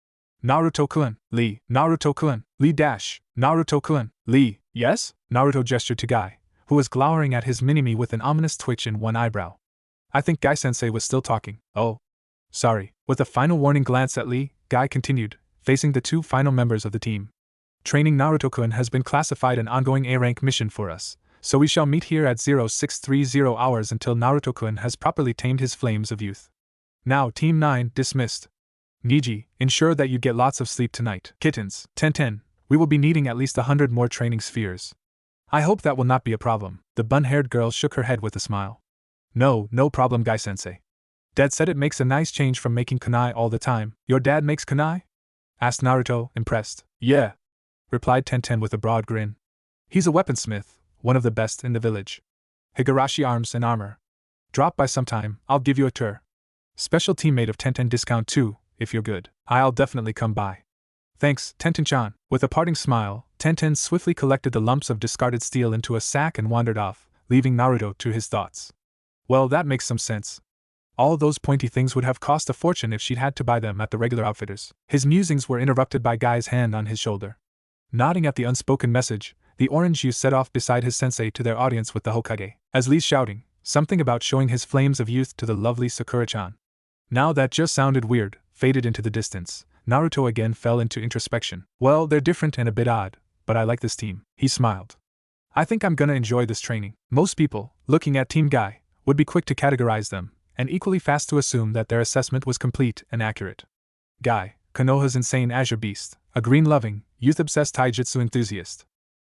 Naruto-kun, Lee, Naruto-kun, Lee dash, Naruto-kun, Lee, yes? Naruto gestured to Guy, who was glowering at his mini-me with an ominous twitch in one eyebrow. I think Guy-sensei was still talking. Oh. Sorry. With a final warning glance at Lee, Guy continued, facing the 2 final members of the team. Training Naruto-kun has been classified an ongoing A-rank mission for us, so we shall meet here at 0630 hours until Naruto-kun has properly tamed his flames of youth. Now Team 9 dismissed. Neji, ensure that you get lots of sleep tonight. Kittens, Tenten, We will be needing at least 100 more training spheres. I hope that will not be a problem. The bun-haired girl shook her head with a smile. No problem, Guy-sensei. Dad said it makes a nice change from making kunai all the time. Your dad makes kunai? Asked Naruto, impressed. Yeah, replied Tenten with a broad grin. He's a weaponsmith, one of the best in the village. Higurashi arms and armor. Drop by sometime, I'll give you a tour. Special teammate of Tenten discount too, if you're good. I'll definitely come by. Thanks, Tenten-chan. With a parting smile, Tenten swiftly collected the lumps of discarded steel into a sack and wandered off, leaving Naruto to his thoughts. Well, that makes some sense. All those pointy things would have cost a fortune if she'd had to buy them at the regular outfitters. His musings were interrupted by Guy's hand on his shoulder. Nodding at the unspoken message, the orange youth set off beside his sensei to their audience with the Hokage, as Lee's shouting, something about showing his flames of youth to the lovely Sakura-chan. Now that just sounded weird, faded into the distance. Naruto again fell into introspection. Well, they're different and a bit odd, but I like this team. He smiled. I think I'm gonna enjoy this training. Most people, looking at Team Guy, would be quick to categorize them, and equally fast to assume that their assessment was complete and accurate. Guy, Konoha's insane azure beast, a green-loving, youth-obsessed taijutsu enthusiast.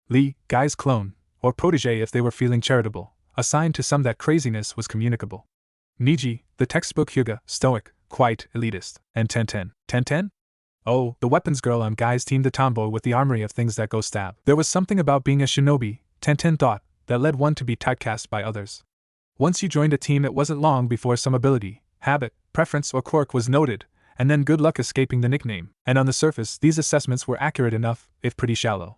Lee, Guy's clone, or protege if they were feeling charitable, assigned to some that craziness was communicable. Neji, the textbook Hyuga, stoic, quite elitist. And Tenten. Tenten? Oh, the weapons girl on Guy's team, the tomboy with the armory of things that go stab. There was something about being a shinobi, Tenten thought, that led one to be typecast by others. Once you joined a team, it wasn't long before some ability, habit, preference, or quirk was noted, and then good luck escaping the nickname. And on the surface, these assessments were accurate enough, if pretty shallow.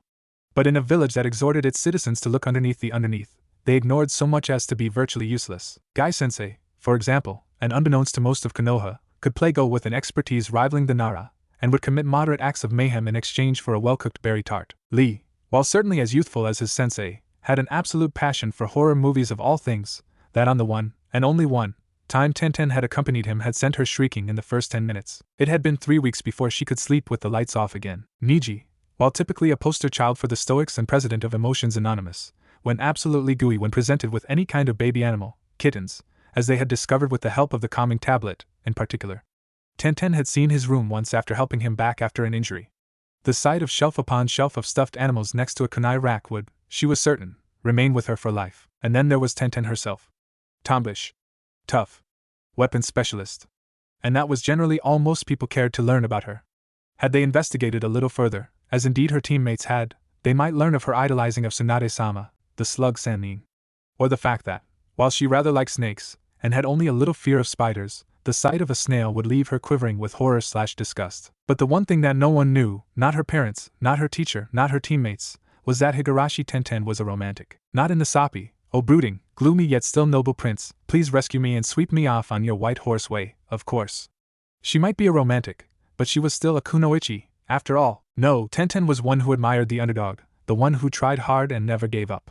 But in a village that exhorted its citizens to look underneath the underneath, they ignored so much as to be virtually useless. Guy-sensei, for example, and unbeknownst to most of Konoha, could play Go with an expertise rivaling the Nara, and would commit moderate acts of mayhem in exchange for a well-cooked berry tart. Lee, while certainly as youthful as his sensei, had an absolute passion for horror movies of all things, that on the one, and only one, time Tenten had accompanied him had sent her shrieking in the first 10 minutes. It had been 3 weeks before she could sleep with the lights off again. Neji, while typically a poster child for the Stoics and president of Emotions Anonymous, went absolutely gooey when presented with any kind of baby animal, kittens, as they had discovered with the help of the calming tablet, in particular. Tenten had seen his room once after helping him back after an injury. The sight of shelf upon shelf of stuffed animals next to a kunai rack would, she was certain, remain with her for life. And then there was Tenten herself. Tomboyish. Tough. Weapons specialist. And that was generally all most people cared to learn about her. Had they investigated a little further, as indeed her teammates had, they might learn of her idolizing of Tsunade-sama, the slug Sannin. Or the fact that, while she rather liked snakes, and had only a little fear of spiders, the sight of a snail would leave her quivering with horror/disgust. But the one thing that no one knew, not her parents, not her teacher, not her teammates, was that Higurashi Tenten was a romantic. Not in the sappy, oh brooding, gloomy yet still noble prince, please rescue me and sweep me off on your white horse way, of course. She might be a romantic, but she was still a Kunoichi, after all. No, Tenten was one who admired the underdog, the one who tried hard and never gave up.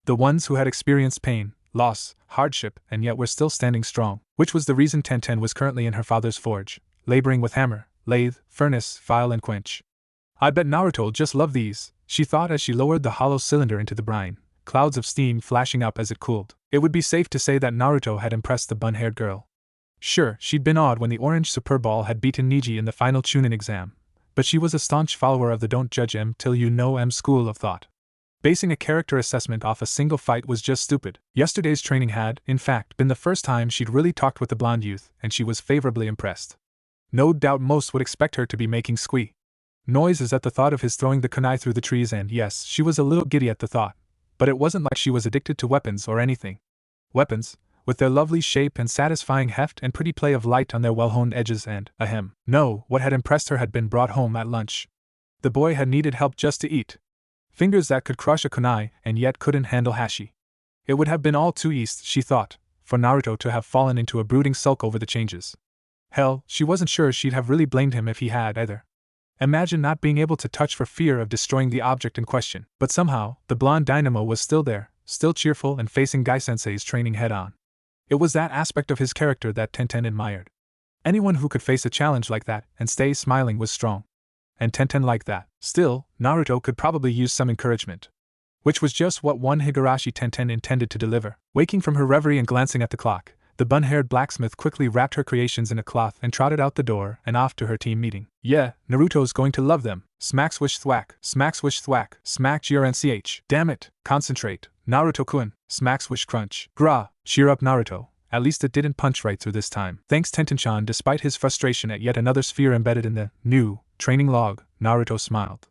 The ones who had experienced pain, loss, hardship, and yet were still standing strong, which was the reason Tenten was currently in her father's forge, laboring with hammer, lathe, furnace, file and quench. I bet Naruto'll just love these, she thought as she lowered the hollow cylinder into the brine, clouds of steam flashing up as it cooled. It would be safe to say that Naruto had impressed the bun-haired girl. Sure, she'd been awed when the orange super ball had beaten Neji in the final Chunin exam, but she was a staunch follower of the don't judge em till you know em school of thought. Basing a character assessment off a single fight was just stupid. Yesterday's training had, in fact, been the first time she'd really talked with the blonde youth, and she was favorably impressed. No doubt most would expect her to be making squee noises at the thought of his throwing the kunai through the trees, and yes, she was a little giddy at the thought, but it wasn't like she was addicted to weapons or anything. Weapons, with their lovely shape and satisfying heft and pretty play of light on their well-honed edges and, ahem. No, what had impressed her had been brought home at lunch. The boy had needed help just to eat. Fingers that could crush a kunai and yet couldn't handle hashi. It would have been all too easy, she thought, for Naruto to have fallen into a brooding sulk over the changes. Hell, she wasn't sure she'd have really blamed him if he had either. Imagine not being able to touch for fear of destroying the object in question. But somehow, the blonde dynamo was still there, still cheerful and facing Guy-sensei's training head-on. It was that aspect of his character that Tenten admired. Anyone who could face a challenge like that and stay smiling was strong. And Tenten liked that. Still, Naruto could probably use some encouragement. Which was just what one Higurashi Tenten intended to deliver. Waking from her reverie and glancing at the clock, The bun-haired blacksmith quickly wrapped her creations in a cloth and trotted out the door and off to her team meeting. Yeah, Naruto's going to love them. Smack swish thwack, smack swish thwack, smack grnch. Damn it, concentrate, Naruto-kun, smack swish crunch. Gra, cheer up Naruto. At least it didn't punch right through this time. Thanks Tenten-chan. Despite his frustration at yet another sphere embedded in the new training log, Naruto smiled.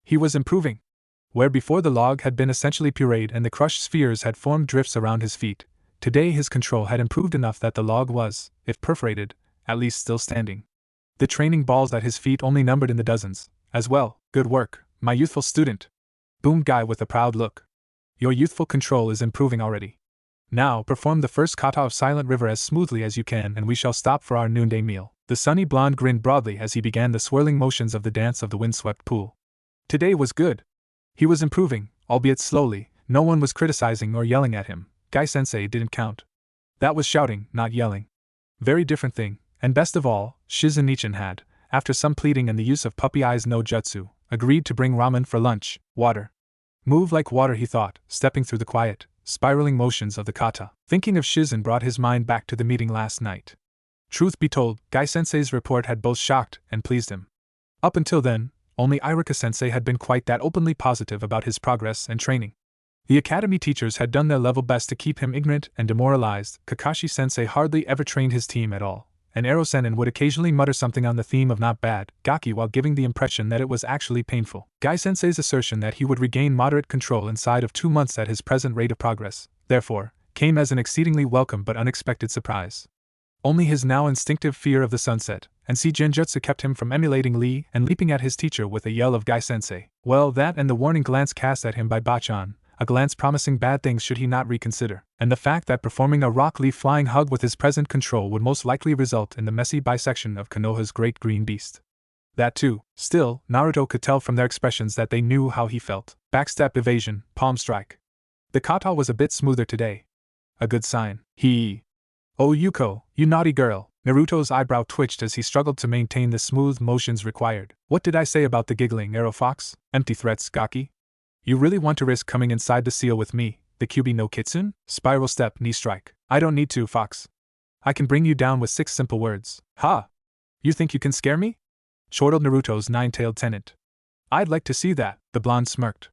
He was improving. Where before the log had been essentially pureed and the crushed spheres had formed drifts around his feet, today his control had improved enough that the log was, if perforated, at least still standing. The training balls at his feet only numbered in the dozens. As well, good work, my youthful student, boomed Guy with a proud look. Your youthful control is improving already. Now perform the first kata of Silent River as smoothly as you can and we shall stop for our noonday meal. The sunny blonde grinned broadly as he began the swirling motions of the dance of the windswept pool. Today was good. He was improving, albeit slowly. No one was criticizing or yelling at him. Guy-sensei didn't count. That was shouting, not yelling. Very different thing, and best of all, Shizen-nichan had, after some pleading and the use of puppy eyes no jutsu, agreed to bring ramen for lunch. Water. Move like water, he thought, stepping through the quiet, spiraling motions of the kata. Thinking of Shizen brought his mind back to the meeting last night. Truth be told, Guy-sensei's report had both shocked and pleased him. Up until then, only Iruka-sensei had been quite that openly positive about his progress and training. The academy teachers had done their level best to keep him ignorant and demoralized. Kakashi-sensei hardly ever trained his team at all, and Ero-senin would occasionally mutter something on the theme of not bad, gaki, while giving the impression that it was actually painful. Guy-sensei's assertion that he would regain moderate control inside of 2 months at his present rate of progress, therefore, came as an exceedingly welcome but unexpected surprise. Only his now instinctive fear of the sunset and sea genjutsu kept him from emulating Lee and leaping at his teacher with a yell of Guy-sensei. Well, that and the warning glance cast at him by Bachan, a glance promising bad things should he not reconsider, and the fact that performing a rock leaf flying hug with his present control would most likely result in the messy bisection of Konoha's great green beast. That too. Still, Naruto could tell from their expressions that they knew how he felt. Backstep evasion, palm strike. The kata was a bit smoother today. A good sign. Oh Yuko, you naughty girl. Naruto's eyebrow twitched as he struggled to maintain the smooth motions required. What did I say about the giggling arrow fox? Empty threats, Gaki? You really want to risk coming inside the seal with me, the Kyubi no Kitsune? Spiral step, knee strike. I don't need to, Fox. I can bring you down with 6 simple words. Ha! You think you can scare me? Chortled Naruto's nine-tailed tenant. I'd like to see that, the blonde smirked.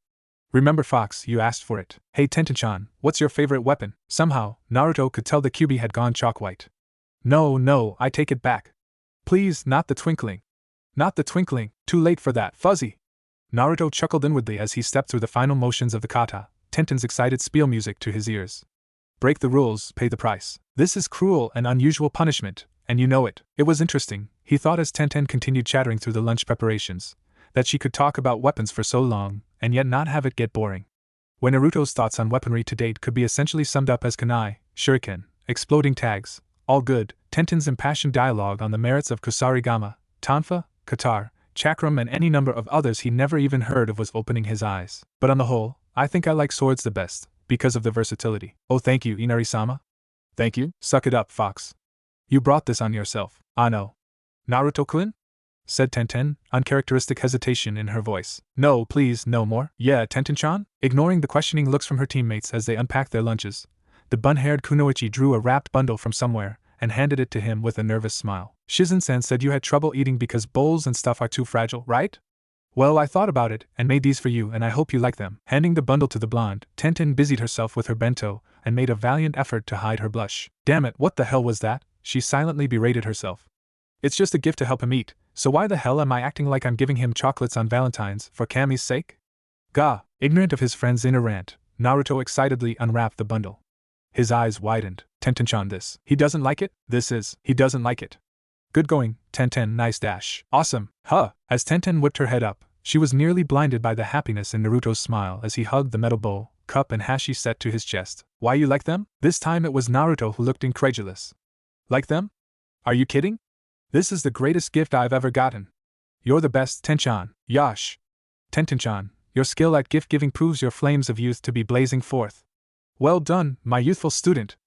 Remember Fox, you asked for it. Hey Tenten-chan, what's your favorite weapon? Somehow, Naruto could tell the Kyubi had gone chalk white. No, I take it back. Please, not the twinkling. Not the twinkling, too late for that, Fuzzy. Naruto chuckled inwardly as he stepped through the final motions of the kata, Tenten's excited spiel music to his ears. Break the rules, pay the price. This is cruel and unusual punishment, and you know it. It was interesting, he thought as Tenten continued chattering through the lunch preparations, that she could talk about weapons for so long, and yet not have it get boring. When Naruto's thoughts on weaponry to date could be essentially summed up as kunai, shuriken, exploding tags, all good, Tenten's impassioned dialogue on the merits of kusarigama, tanfa, katar, chakram and any number of others he never even heard of was opening his eyes. But on the whole, I think I like swords the best, because of the versatility. Oh thank you, Inari-sama. Thank you? Suck it up, Fox. You brought this on yourself. Ah no. Naruto-kun? Said Tenten, uncharacteristic hesitation in her voice. No, please, no more. Yeah, Tenten-chan? Ignoring the questioning looks from her teammates as they unpacked their lunches, the bun-haired Kunoichi drew a wrapped bundle from somewhere and handed it to him with a nervous smile. Shizen-san said you had trouble eating because bowls and stuff are too fragile, right? Well, I thought about it and made these for you and I hope you like them. Handing the bundle to the blonde, Tenten busied herself with her bento and made a valiant effort to hide her blush. Damn it, what the hell was that? She silently berated herself. It's just a gift to help him eat, so why the hell am I acting like I'm giving him chocolates on Valentine's for Kami's sake? Gah! Ignorant of his friend's inner rant, Naruto excitedly unwrapped the bundle. His eyes widened. Tenten-chan, this. He doesn't like it? He doesn't like it. Good going, Tenten, nice dash. Awesome, huh? As Tenten whipped her head up, she was nearly blinded by the happiness in Naruto's smile as he hugged the metal bowl, cup and hashi set to his chest. Why you like them? This time it was Naruto who looked incredulous. Like them? Are you kidding? This is the greatest gift I've ever gotten. You're the best, Ten-chan. Yash. Tenten-chan, your skill at gift-giving proves your flames of youth to be blazing forth. Well done, my youthful student.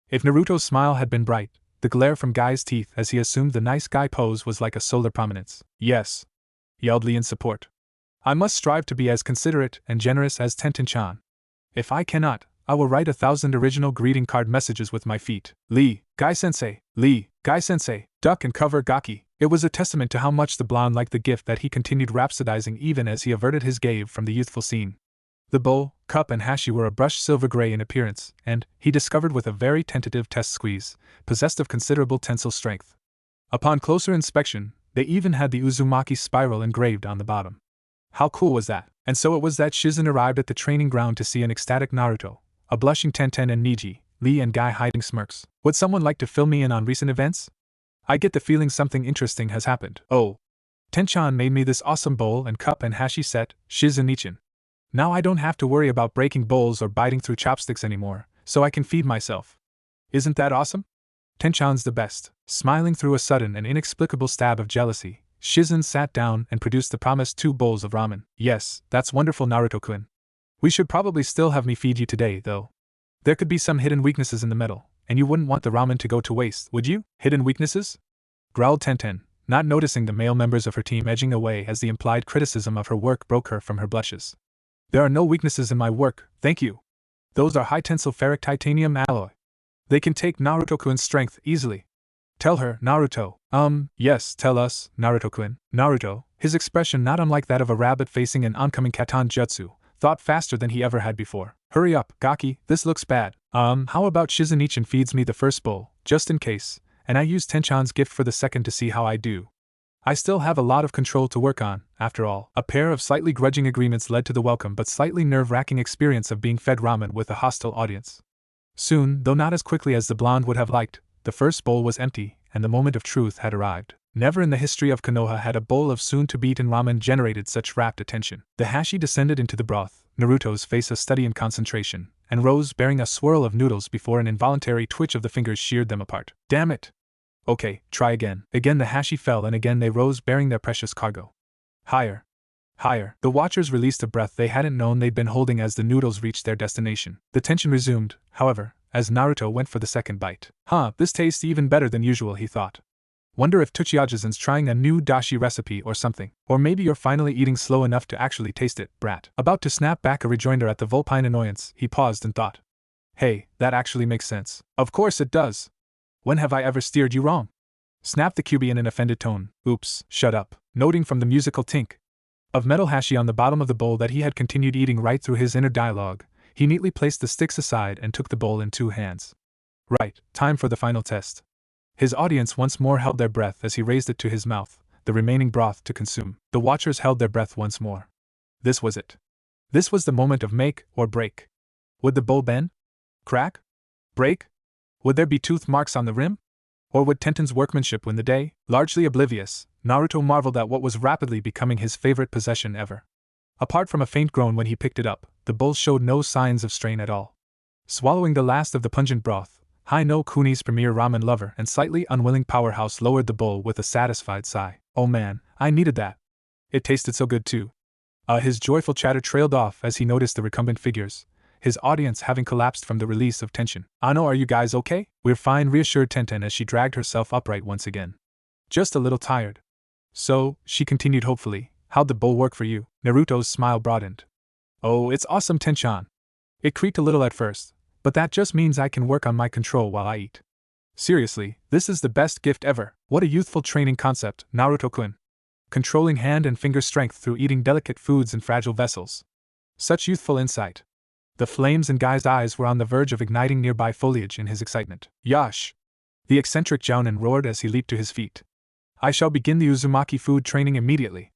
If Naruto's smile had been bright, the glare from Guy's teeth as he assumed the nice guy pose was like a solar prominence. Yes, yelled Lee in support. I must strive to be as considerate and generous as Tenten-chan. If I cannot, I will write 1,000 original greeting card messages with my feet. Lee, Guy-sensei, Lee, Guy-sensei, duck and cover Gaki. It was a testament to how much the blonde liked the gift that he continued rhapsodizing even as he averted his gaze from the youthful scene. The bowl, cup and hashi were a brushed silver gray in appearance, and, he discovered with a very tentative test squeeze, possessed of considerable tensile strength. Upon closer inspection, they even had the Uzumaki spiral engraved on the bottom. How cool was that? And so it was that Shizen arrived at the training ground to see an ecstatic Naruto, a blushing Tenten and Neji, Lee and Guy hiding smirks. Would someone like to fill me in on recent events? I get the feeling something interesting has happened. Oh. Tenchan made me this awesome bowl and cup and hashi set, Shizen-ichin. Now I don't have to worry about breaking bowls or biting through chopsticks anymore, so I can feed myself. Isn't that awesome? Tenchan's the best. Smiling through a sudden and inexplicable stab of jealousy, Shizen sat down and produced the promised 2 bowls of ramen. Yes, that's wonderful, Naruto-kun. We should probably still have me feed you today, though. There could be some hidden weaknesses in the metal, and you wouldn't want the ramen to go to waste, would you? Hidden weaknesses? Growled Tenten, not noticing the male members of her team edging away as the implied criticism of her work broke her from her blushes. There are no weaknesses in my work, thank you. Those are high-tensile ferric titanium alloy. They can take Naruto-kun's strength easily. Tell her, Naruto. Yes, tell us, Naruto-kun. Naruto, his expression not unlike that of a rabbit facing an oncoming katan jutsu, thought faster than he ever had before. Hurry up, Gaki, this looks bad. How about Shizen-ichin feeds me the first bowl, just in case, and I use Tenchan's gift for the second to see how I do. I still have a lot of control to work on, after all. A pair of slightly grudging agreements led to the welcome but slightly nerve-wracking experience of being fed ramen with a hostile audience. Soon, though not as quickly as the blonde would have liked, the first bowl was empty, and the moment of truth had arrived. Never in the history of Konoha had a bowl of soon-to-be-eaten ramen generated such rapt attention. The hashi descended into the broth, Naruto's face a study in concentration, and rose bearing a swirl of noodles before an involuntary twitch of the fingers sheared them apart. Damn it! Okay, try again. Again the hashi fell and again they rose bearing their precious cargo. Higher. Higher. The watchers released a breath they hadn't known they'd been holding as the noodles reached their destination. The tension resumed, however, as Naruto went for the second bite. This tastes even better than usual, he thought. Wonder if Tsuchiyajisan's trying a new dashi recipe or something. Or maybe you're finally eating slow enough to actually taste it, brat. About to snap back a rejoinder at the vulpine annoyance, he paused and thought. Hey, that actually makes sense. Of course it does. When have I ever steered you wrong? Snapped the Kyuubi in an offended tone. Oops, shut up. Noting from the musical tink of metal hashi on the bottom of the bowl that he had continued eating right through his inner dialogue, he neatly placed the sticks aside and took the bowl in 2 hands. Right, time for the final test. His audience once more held their breath as he raised it to his mouth, the remaining broth to consume. The watchers held their breath once more. This was it. This was the moment of make or break. Would the bowl bend? Crack? Break? Would there be tooth marks on the rim? Or would Tenten's workmanship win the day? Largely oblivious, Naruto marveled at what was rapidly becoming his favorite possession ever. Apart from a faint groan when he picked it up, the bowl showed no signs of strain at all. Swallowing the last of the pungent broth, Hi-no Kuni's premier ramen lover and slightly unwilling powerhouse lowered the bowl with a satisfied sigh. Oh man, I needed that. It tasted so good too. His joyful chatter trailed off as he noticed the recumbent figures, his audience having collapsed from the release of tension. Ano, are you guys okay? We're fine, reassured Tenten as she dragged herself upright once again. Just a little tired. So, she continued hopefully, how'd the bowl work for you? Naruto's smile broadened. Oh, it's awesome, Tenchan. It creaked a little at first, but that just means I can work on my control while I eat. Seriously, this is the best gift ever. What a youthful training concept, Naruto-kun. Controlling hand and finger strength through eating delicate foods in fragile vessels. Such youthful insight. The flames in Guy's eyes were on the verge of igniting nearby foliage in his excitement. Yash! The eccentric Jounin roared as he leaped to his feet. I shall begin the Uzumaki food training immediately.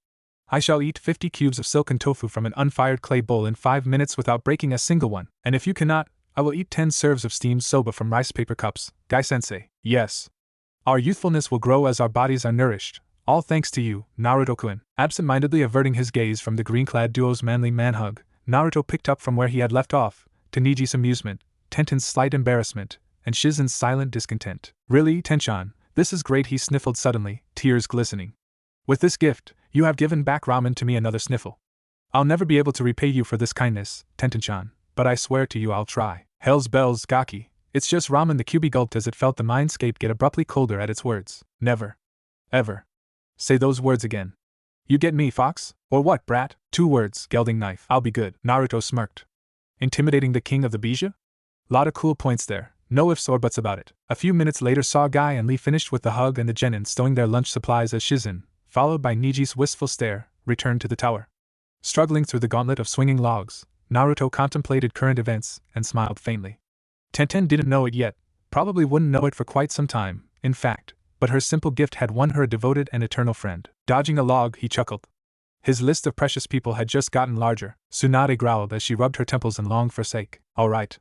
I shall eat 50 cubes of silken tofu from an unfired clay bowl in 5 minutes without breaking a single one, and if you cannot, I will eat 10 serves of steamed soba from rice paper cups, Guy-sensei. Yes. Our youthfulness will grow as our bodies are nourished, all thanks to you, Naruto-kun. Absent-mindedly averting his gaze from the green-clad duo's manly man-hug, Naruto picked up from where he had left off, to Neji's amusement, Tenten's slight embarrassment, and Shizen's silent discontent. Really, Tenchan, this is great, he sniffled suddenly, tears glistening. With this gift, you have given back ramen to me. Another sniffle. I'll never be able to repay you for this kindness, Tenten-chan, but I swear to you I'll try. Hell's bells, Gaki. It's just ramen. The Kyuubi gulped as it felt the mindscape get abruptly colder at its words. Never. Ever. Say those words again. You get me, fox? Or what, brat? 2 words, gelding knife. I'll be good. Naruto smirked. Intimidating the king of the Bija? Lot of cool points there, no ifs or buts about it. A few minutes later saw Guy and Lee finished with the hug and the genin stowing their lunch supplies as Shizen, followed by Neji's wistful stare, returned to the tower. Struggling through the gauntlet of swinging logs, Naruto contemplated current events and smiled faintly. Tenten didn't know it yet, probably wouldn't know it for quite some time, in fact, but her simple gift had won her a devoted and eternal friend. Dodging a log, he chuckled. His list of precious people had just gotten larger. Tsunade growled as she rubbed her temples and longed for sake. All right.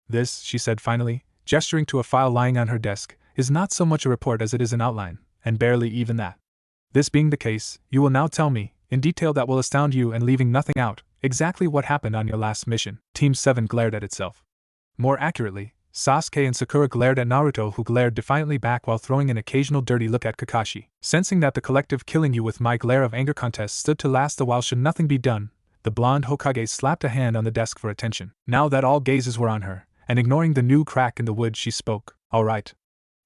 This, she said finally, gesturing to a file lying on her desk, is not so much a report as it is an outline, and barely even that. This being the case, you will now tell me, in detail that will astound you and leaving nothing out, exactly what happened on your last mission. Team 7 glared at itself. More accurately, Sasuke and Sakura glared at Naruto, who glared defiantly back while throwing an occasional dirty look at Kakashi. Sensing that the collective killing you with my glare of anger contest stood to last a while should nothing be done, the blonde Hokage slapped a hand on the desk for attention. Now that all gazes were on her, and ignoring the new crack in the wood, she spoke. All right.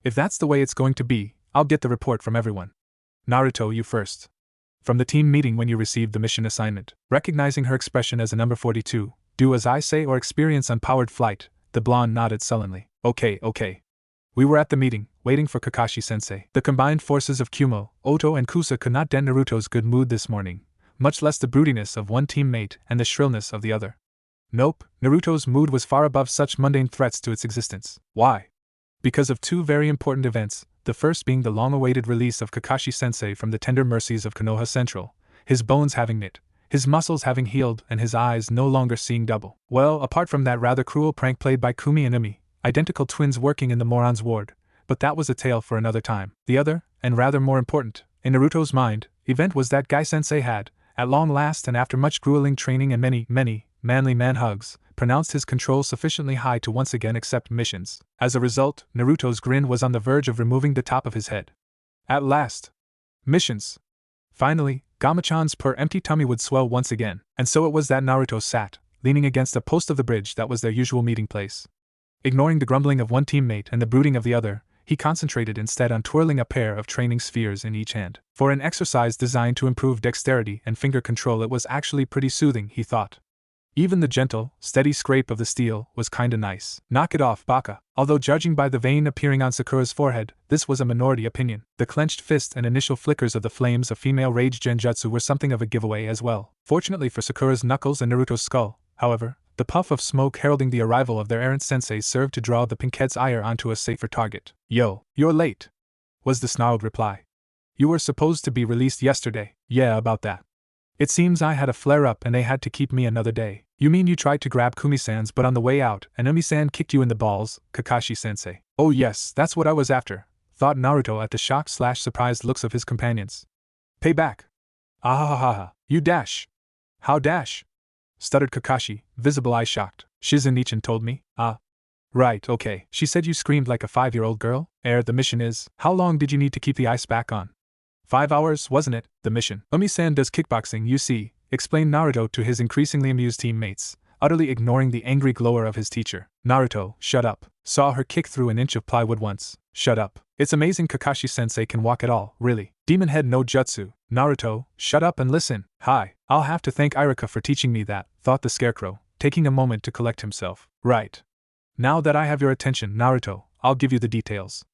If that's the way it's going to be, I'll get the report from everyone. Naruto, you first. From the team meeting when you received the mission assignment. Recognizing her expression as a number 42, do as I say or experience unpowered flight, the blonde nodded sullenly. Okay. We were at the meeting, waiting for Kakashi-sensei. The combined forces of Kumo, Oto and Kusa could not dent Naruto's good mood this morning, much less the broodiness of one teammate and the shrillness of the other. Nope, Naruto's mood was far above such mundane threats to its existence. Why? Because of two very important events, the first being the long-awaited release of Kakashi-sensei from the tender mercies of Konoha Central, his bones having knit, his muscles having healed, and his eyes no longer seeing double. Well, apart from that rather cruel prank played by Kumi and Umi, identical twins working in the Moron's ward, but that was a tale for another time. The other, and rather more important, in Naruto's mind, event was that Guy-sensei had, at long last and after much grueling training and many manly man hugs, pronounced his control sufficiently high to once again accept missions. As a result, Naruto's grin was on the verge of removing the top of his head. At last. Missions. Finally, Gamachan's poor empty tummy would swell once again, and so it was that Naruto sat, leaning against a post of the bridge that was their usual meeting place. Ignoring the grumbling of one teammate and the brooding of the other, he concentrated instead on twirling a pair of training spheres in each hand. For an exercise designed to improve dexterity and finger control, it was actually pretty soothing, he thought. Even the gentle, steady scrape of the steel was kinda nice. Knock it off, Baka. Although judging by the vein appearing on Sakura's forehead, this was a minority opinion. The clenched fist and initial flickers of the flames of female rage genjutsu were something of a giveaway as well. Fortunately for Sakura's knuckles and Naruto's skull, however, the puff of smoke heralding the arrival of their errant sensei served to draw the pinkhead's ire onto a safer target. Yo, you're late, was the snarled reply. You were supposed to be released yesterday. Yeah, about that. It seems I had a flare-up and they had to keep me another day. You mean you tried to grab Kumi-san's but on the way out and Umi-san kicked you in the balls, Kakashi-sensei? Oh yes, that's what I was after, thought Naruto at the shocked/surprised looks of his companions. Pay back. Ahahaha, you dash. How dash? Stuttered Kakashi, visible eye shocked. Shizen-ichan told me. Right, okay. She said you screamed like a 5-year-old girl? The mission is, how long did you need to keep the ice back on? 5 hours, wasn't it, the mission? Umi-san does kickboxing, you see, explained Naruto to his increasingly amused teammates, utterly ignoring the angry glower of his teacher. Naruto, shut up. Saw her kick through an inch of plywood once. Shut up. It's amazing Kakashi-sensei can walk at all, really. Demon head no jutsu. Naruto, shut up and listen. Hi, I'll have to thank Irika for teaching me that, thought the scarecrow, taking a moment to collect himself. Right. Now that I have your attention, Naruto, I'll give you the details.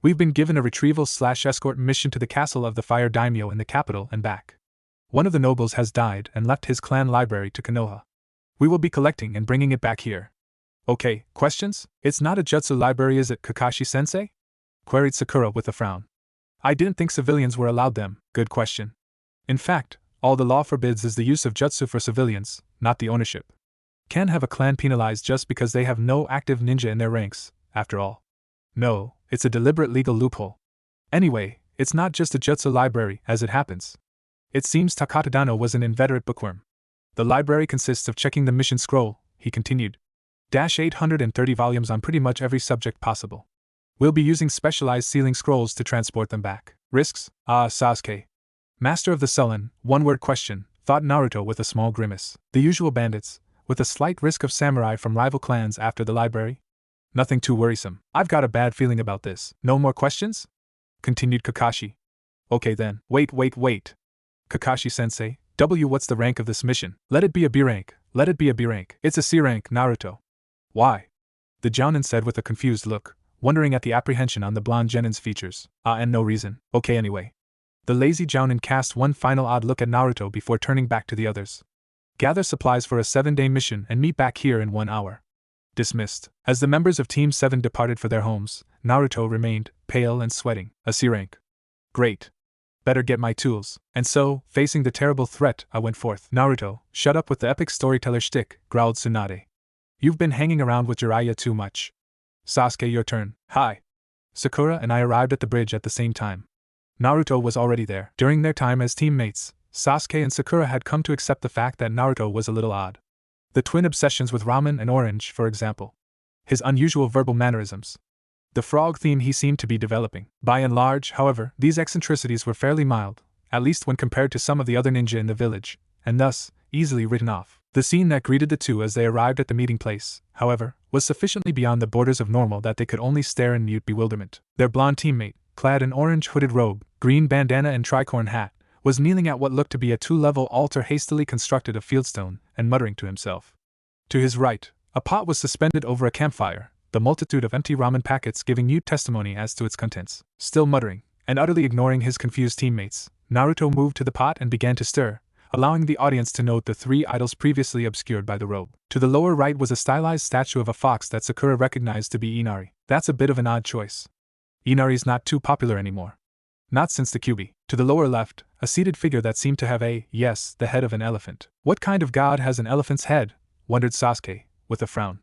We've been given a retrieval/escort mission to the castle of the Fire Daimyo in the capital and back. One of the nobles has died and left his clan library to Konoha. We will be collecting and bringing it back here. Okay, questions? It's not a jutsu library, is it, Kakashi-sensei? Queried Sakura with a frown. I didn't think civilians were allowed them. Good question. In fact, all the law forbids is the use of jutsu for civilians, not the ownership. Can't have a clan penalized just because they have no active ninja in their ranks, after all. No, it's a deliberate legal loophole. Anyway, it's not just a jutsu library, as it happens. It seems Takata Dano was an inveterate bookworm. The library consists of checking the mission scroll, he continued. 830 volumes on pretty much every subject possible. We'll be using specialized sealing scrolls to transport them back. Risks? Sasuke. Master of the Sullen, one-word question, thought Naruto with a small grimace. The usual bandits, with a slight risk of samurai from rival clans after the library? Nothing too worrisome. I've got a bad feeling about this. No more questions? Continued Kakashi. Okay then. Wait. Kakashi-sensei, what's the rank of this mission? Let it be a B rank. Let it be a B rank. It's a C rank, Naruto. Why? the Jounin said with a confused look, wondering at the apprehension on the blonde Genin's features. And no reason. Okay anyway. The lazy Jounin cast one final odd look at Naruto before turning back to the others. Gather supplies for a 7-day mission and meet back here in 1 hour. Dismissed. As the members of Team 7 departed for their homes, Naruto remained, pale and sweating. A C rank. Great. Better get my tools. And so, facing the terrible threat, I went forth. Naruto, shut up with the epic storyteller shtick, growled Tsunade. You've been hanging around with Jiraiya too much. Sasuke, your turn. Hi. Sakura and I arrived at the bridge at the same time. Naruto was already there. During their time as teammates, Sasuke and Sakura had come to accept the fact that Naruto was a little odd. The twin obsessions with ramen and orange, for example. His unusual verbal mannerisms. The frog theme he seemed to be developing. By and large, however, these eccentricities were fairly mild, at least when compared to some of the other ninja in the village, and thus, easily written off. The scene that greeted the two as they arrived at the meeting place, however, was sufficiently beyond the borders of normal that they could only stare in mute bewilderment. Their blonde teammate, clad in orange hooded robe, green bandana and tricorn hat, was kneeling at what looked to be a 2-level altar hastily constructed of fieldstone, and muttering to himself. To his right, a pot was suspended over a campfire, the multitude of empty ramen packets giving mute testimony as to its contents. Still muttering, and utterly ignoring his confused teammates, Naruto moved to the pot and began to stir, allowing the audience to note the 3 idols previously obscured by the robe. To the lower right was a stylized statue of a fox that Sakura recognized to be Inari. That's a bit of an odd choice. Inari's not too popular anymore. Not since the Kyuubi. To the lower left, a seated figure that seemed to have the head of an elephant. What kind of god has an elephant's head? Wondered Sasuke, with a frown.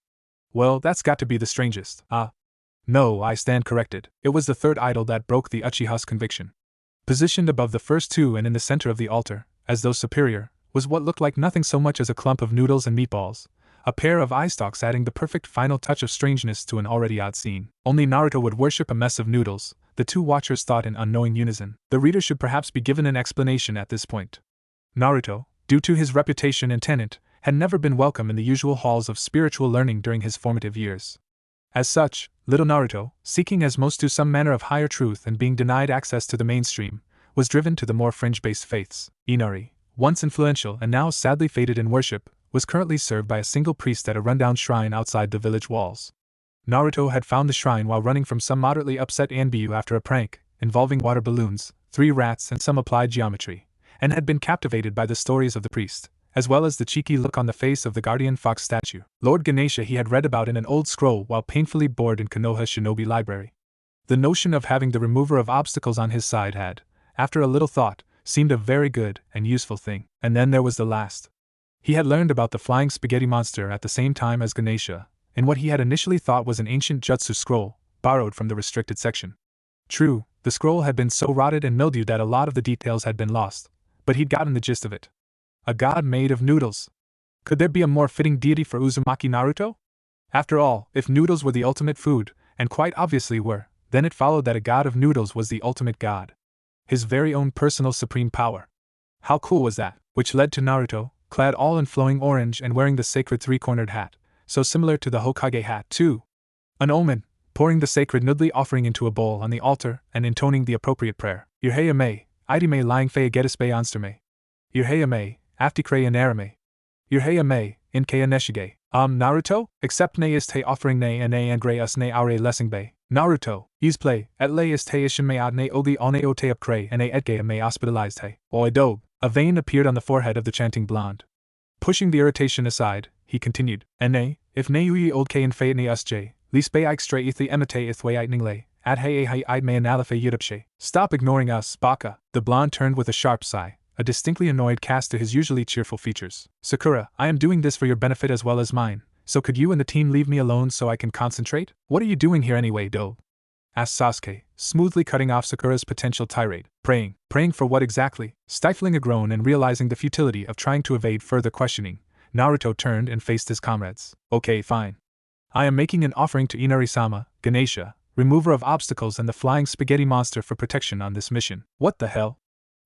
Well, that's got to be the strangest. No, I stand corrected. It was the 3rd idol that broke the Uchiha's conviction. Positioned above the first 2 and in the center of the altar, as though superior, was what looked like nothing so much as a clump of noodles and meatballs, a pair of eye stalks adding the perfect final touch of strangeness to an already odd scene. Only Naruto would worship a mess of noodles, the 2 watchers thought in unknowing unison. The reader should perhaps be given an explanation at this point. Naruto, due to his reputation and tenet, had never been welcome in the usual halls of spiritual learning during his formative years. As such, little Naruto, seeking as most do some manner of higher truth and being denied access to the mainstream, was driven to the more fringe-based faiths. Inari, once influential and now sadly faded in worship, was currently served by a single priest at a rundown shrine outside the village walls. Naruto had found the shrine while running from some moderately upset Anbu after a prank, involving water balloons, 3 rats and some applied geometry, and had been captivated by the stories of the priest, as well as the cheeky look on the face of the guardian fox statue. Lord Ganesha he had read about in an old scroll while painfully bored in Konoha Shinobi Library. The notion of having the remover of obstacles on his side had, after a little thought, seemed a very good and useful thing. And then there was the last. He had learned about the flying spaghetti monster at the same time as Ganesha, in what he had initially thought was an ancient jutsu scroll, borrowed from the restricted section. True, the scroll had been so rotted and mildewed that a lot of the details had been lost, but he'd gotten the gist of it. A god made of noodles. Could there be a more fitting deity for Uzumaki Naruto? After all, if noodles were the ultimate food, and quite obviously were, then it followed that a god of noodles was the ultimate god. His very own personal supreme power. How cool was that? Which led to Naruto, clad all in flowing orange and wearing the sacred 3-cornered hat, so similar to the Hokage hat too. An omen, pouring the sacred noodly offering into a bowl on the altar and intoning the appropriate prayer. Irheya me, idime lying fea getispe ansterme. Irheya me, aftikre inarame. Irheya me, inkea neshige. Naruto, accept ne is te offering ne and gray us ne aure lessingbe. Naruto, play at lay is te ishin me ad ne ogi one o te upcre and a edgea me hospitalized he. Oidob, a vein appeared on the forehead of the chanting blonde. Pushing the irritation aside, he continued, Ene, if ne ui old ke in fe ne usj, lispe eikstre ithi emite ithwe eitningle, ad he id me analife yudupshe. Stop ignoring us, baka. The blonde turned with a sharp sigh, a distinctly annoyed cast to his usually cheerful features. Sakura, I am doing this for your benefit as well as mine, so could you and the team leave me alone so I can concentrate? What are you doing here anyway, do? Asked Sasuke, smoothly cutting off Sakura's potential tirade. Praying. Praying for what exactly? Stifling a groan and realizing the futility of trying to evade further questioning, Naruto turned and faced his comrades. Okay, fine. I am making an offering to Inari-sama, Ganesha, remover of obstacles and the flying spaghetti monster for protection on this mission. What the hell?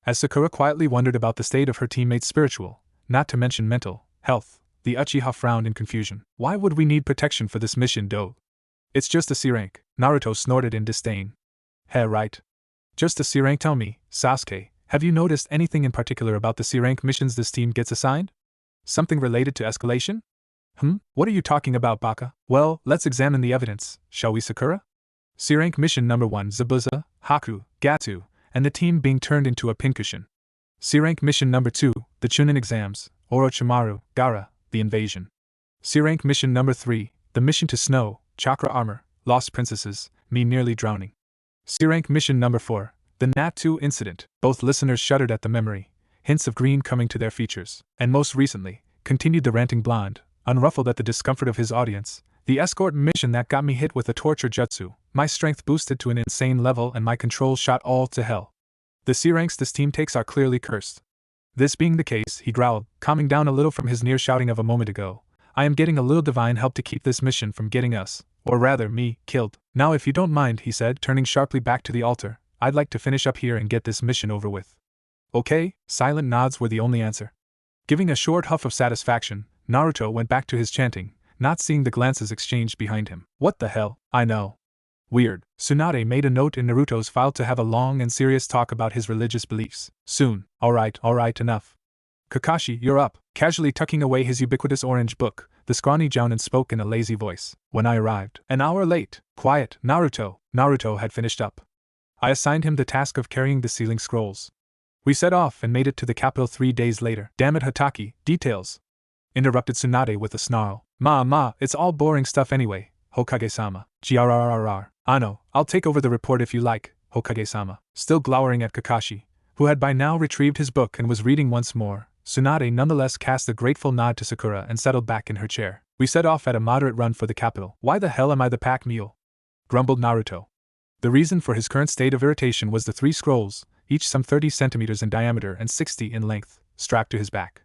As Sakura quietly wondered about the state of her teammates' spiritual, not to mention mental, health, the Uchiha frowned in confusion. Why would we need protection for this mission, do? It's just a C rank, Naruto snorted in disdain. Heh, right. Just a C rank. Tell me, Sasuke, have you noticed anything in particular about the C rank missions this team gets assigned? Something related to escalation? What are you talking about, Baka? Well, let's examine the evidence, shall we, Sakura? C-Rank Mission Number 1 Zabuza, Haku, Gatsu, and the team being turned into a pincushion. C-Rank Mission Number 2 The Chunin Exams, Orochimaru, Gaara, the Invasion. C-Rank Mission Number 3 The Mission to Snow, Chakra Armor, Lost Princesses, me nearly drowning. C-Rank Mission Number 4 The Nat 2 Incident. Both listeners shuddered at the memory, hints of green coming to their features. And most recently, continued the ranting blonde, unruffled at the discomfort of his audience, the escort mission that got me hit with a torture jutsu, my strength boosted to an insane level and my control shot all to hell. The C ranks this team takes are clearly cursed. This being the case, he growled, calming down a little from his near shouting of a moment ago, I am getting a little divine help to keep this mission from getting us, or rather me, killed. Now if you don't mind, he said, turning sharply back to the altar, I'd like to finish up here and get this mission over with. Okay, silent nods were the only answer. Giving a short huff of satisfaction, Naruto went back to his chanting, not seeing the glances exchanged behind him. What the hell? I know. Weird. Tsunade made a note in Naruto's file to have a long and serious talk about his religious beliefs. Soon. Alright, enough. Kakashi, you're up. Casually tucking away his ubiquitous orange book, the scrawny jounin spoke in a lazy voice. When I arrived, an hour late. Quiet, Naruto. Naruto had finished up. I assigned him the task of carrying the sealing scrolls. We set off and made it to the capital 3 days later. Damn it, Hataki, details. Interrupted Tsunade with a snarl. Ma, it's all boring stuff anyway, Hokage-sama. Grrrr. I know, I'll take over the report if you like, Hokage-sama. Still glowering at Kakashi, who had by now retrieved his book and was reading once more, Tsunade nonetheless cast a grateful nod to Sakura and settled back in her chair. We set off at a moderate run for the capital. Why the hell am I the pack mule? Grumbled Naruto. The reason for his current state of irritation was the 3 scrolls, each some 30 centimeters in diameter and 60 in length, strapped to his back.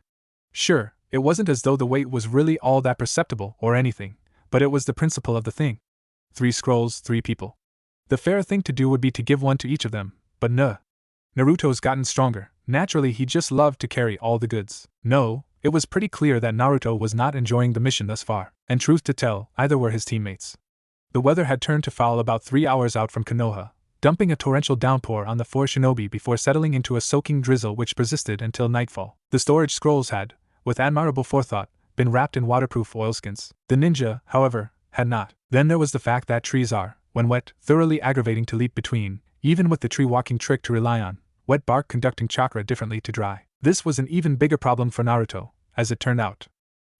Sure, it wasn't as though the weight was really all that perceptible or anything, but it was the principle of the thing. 3 scrolls, 3 people. The fair thing to do would be to give one to each of them, but no. Naruto's gotten stronger, naturally he just loved to carry all the goods. No, it was pretty clear that Naruto was not enjoying the mission thus far, and truth to tell, either were his teammates. The weather had turned to foul about 3 hours out from Konoha, dumping a torrential downpour on the 4 shinobi before settling into a soaking drizzle which persisted until nightfall. The storage scrolls had, with admirable forethought, been wrapped in waterproof oilskins. The ninja, however, had not. Then there was the fact that trees are, when wet, thoroughly aggravating to leap between, even with the tree-walking trick to rely on, wet bark conducting chakra differently to dry. This was an even bigger problem for Naruto, as it turned out.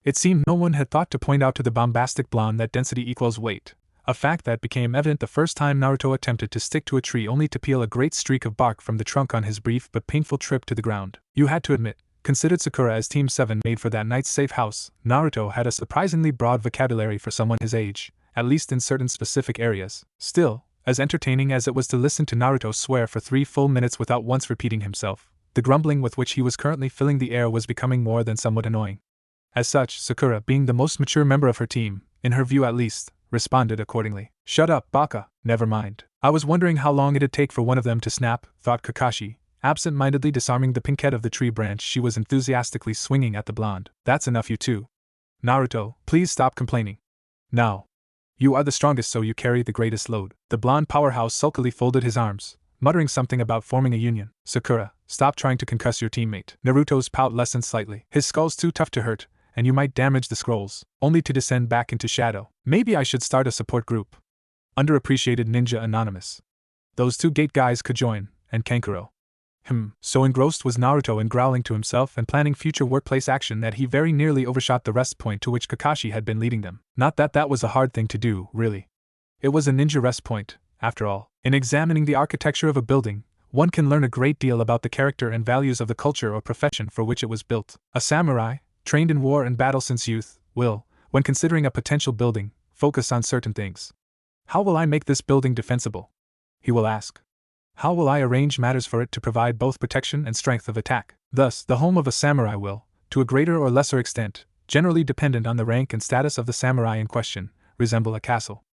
It seemed no one had thought to point out to the bombastic blonde that density equals weight, a fact that became evident the first time Naruto attempted to stick to a tree only to peel a great streak of bark from the trunk on his brief but painful trip to the ground. You had to admit, considered Sakura as Team 7 made for that night's safe house, Naruto had a surprisingly broad vocabulary for someone his age, at least in certain specific areas. Still, as entertaining as it was to listen to Naruto swear for 3 full minutes without once repeating himself, the grumbling with which he was currently filling the air was becoming more than somewhat annoying. As such, Sakura, being the most mature member of her team, in her view at least, responded accordingly. Shut up, Baka. Never mind. I was wondering how long it'd take for one of them to snap, thought Kakashi, absent-mindedly disarming the pinkette of the tree branch she was enthusiastically swinging at the blonde. That's enough, you two. Naruto, please stop complaining. Now. You are the strongest, so you carry the greatest load. The blonde powerhouse sulkily folded his arms, muttering something about forming a union. Sakura, stop trying to concuss your teammate. Naruto's pout lessened slightly. His skull's too tough to hurt, and you might damage the scrolls, only to descend back into shadow. Maybe I should start a support group. Underappreciated Ninja Anonymous. Those 2 gate guys could join, and Kankuro. So engrossed was Naruto in growling to himself and planning future workplace action that he very nearly overshot the rest point to which Kakashi had been leading them. Not that that was a hard thing to do, really. It was a ninja rest point, after all. In examining the architecture of a building, one can learn a great deal about the character and values of the culture or profession for which it was built. A samurai, trained in war and battle since youth, will, when considering a potential building, focus on certain things. How will I make this building defensible? He will ask. How will I arrange matters for it to provide both protection and strength of attack? Thus, the home of a samurai will, to a greater or lesser extent, generally dependent on the rank and status of the samurai in question, resemble a castle.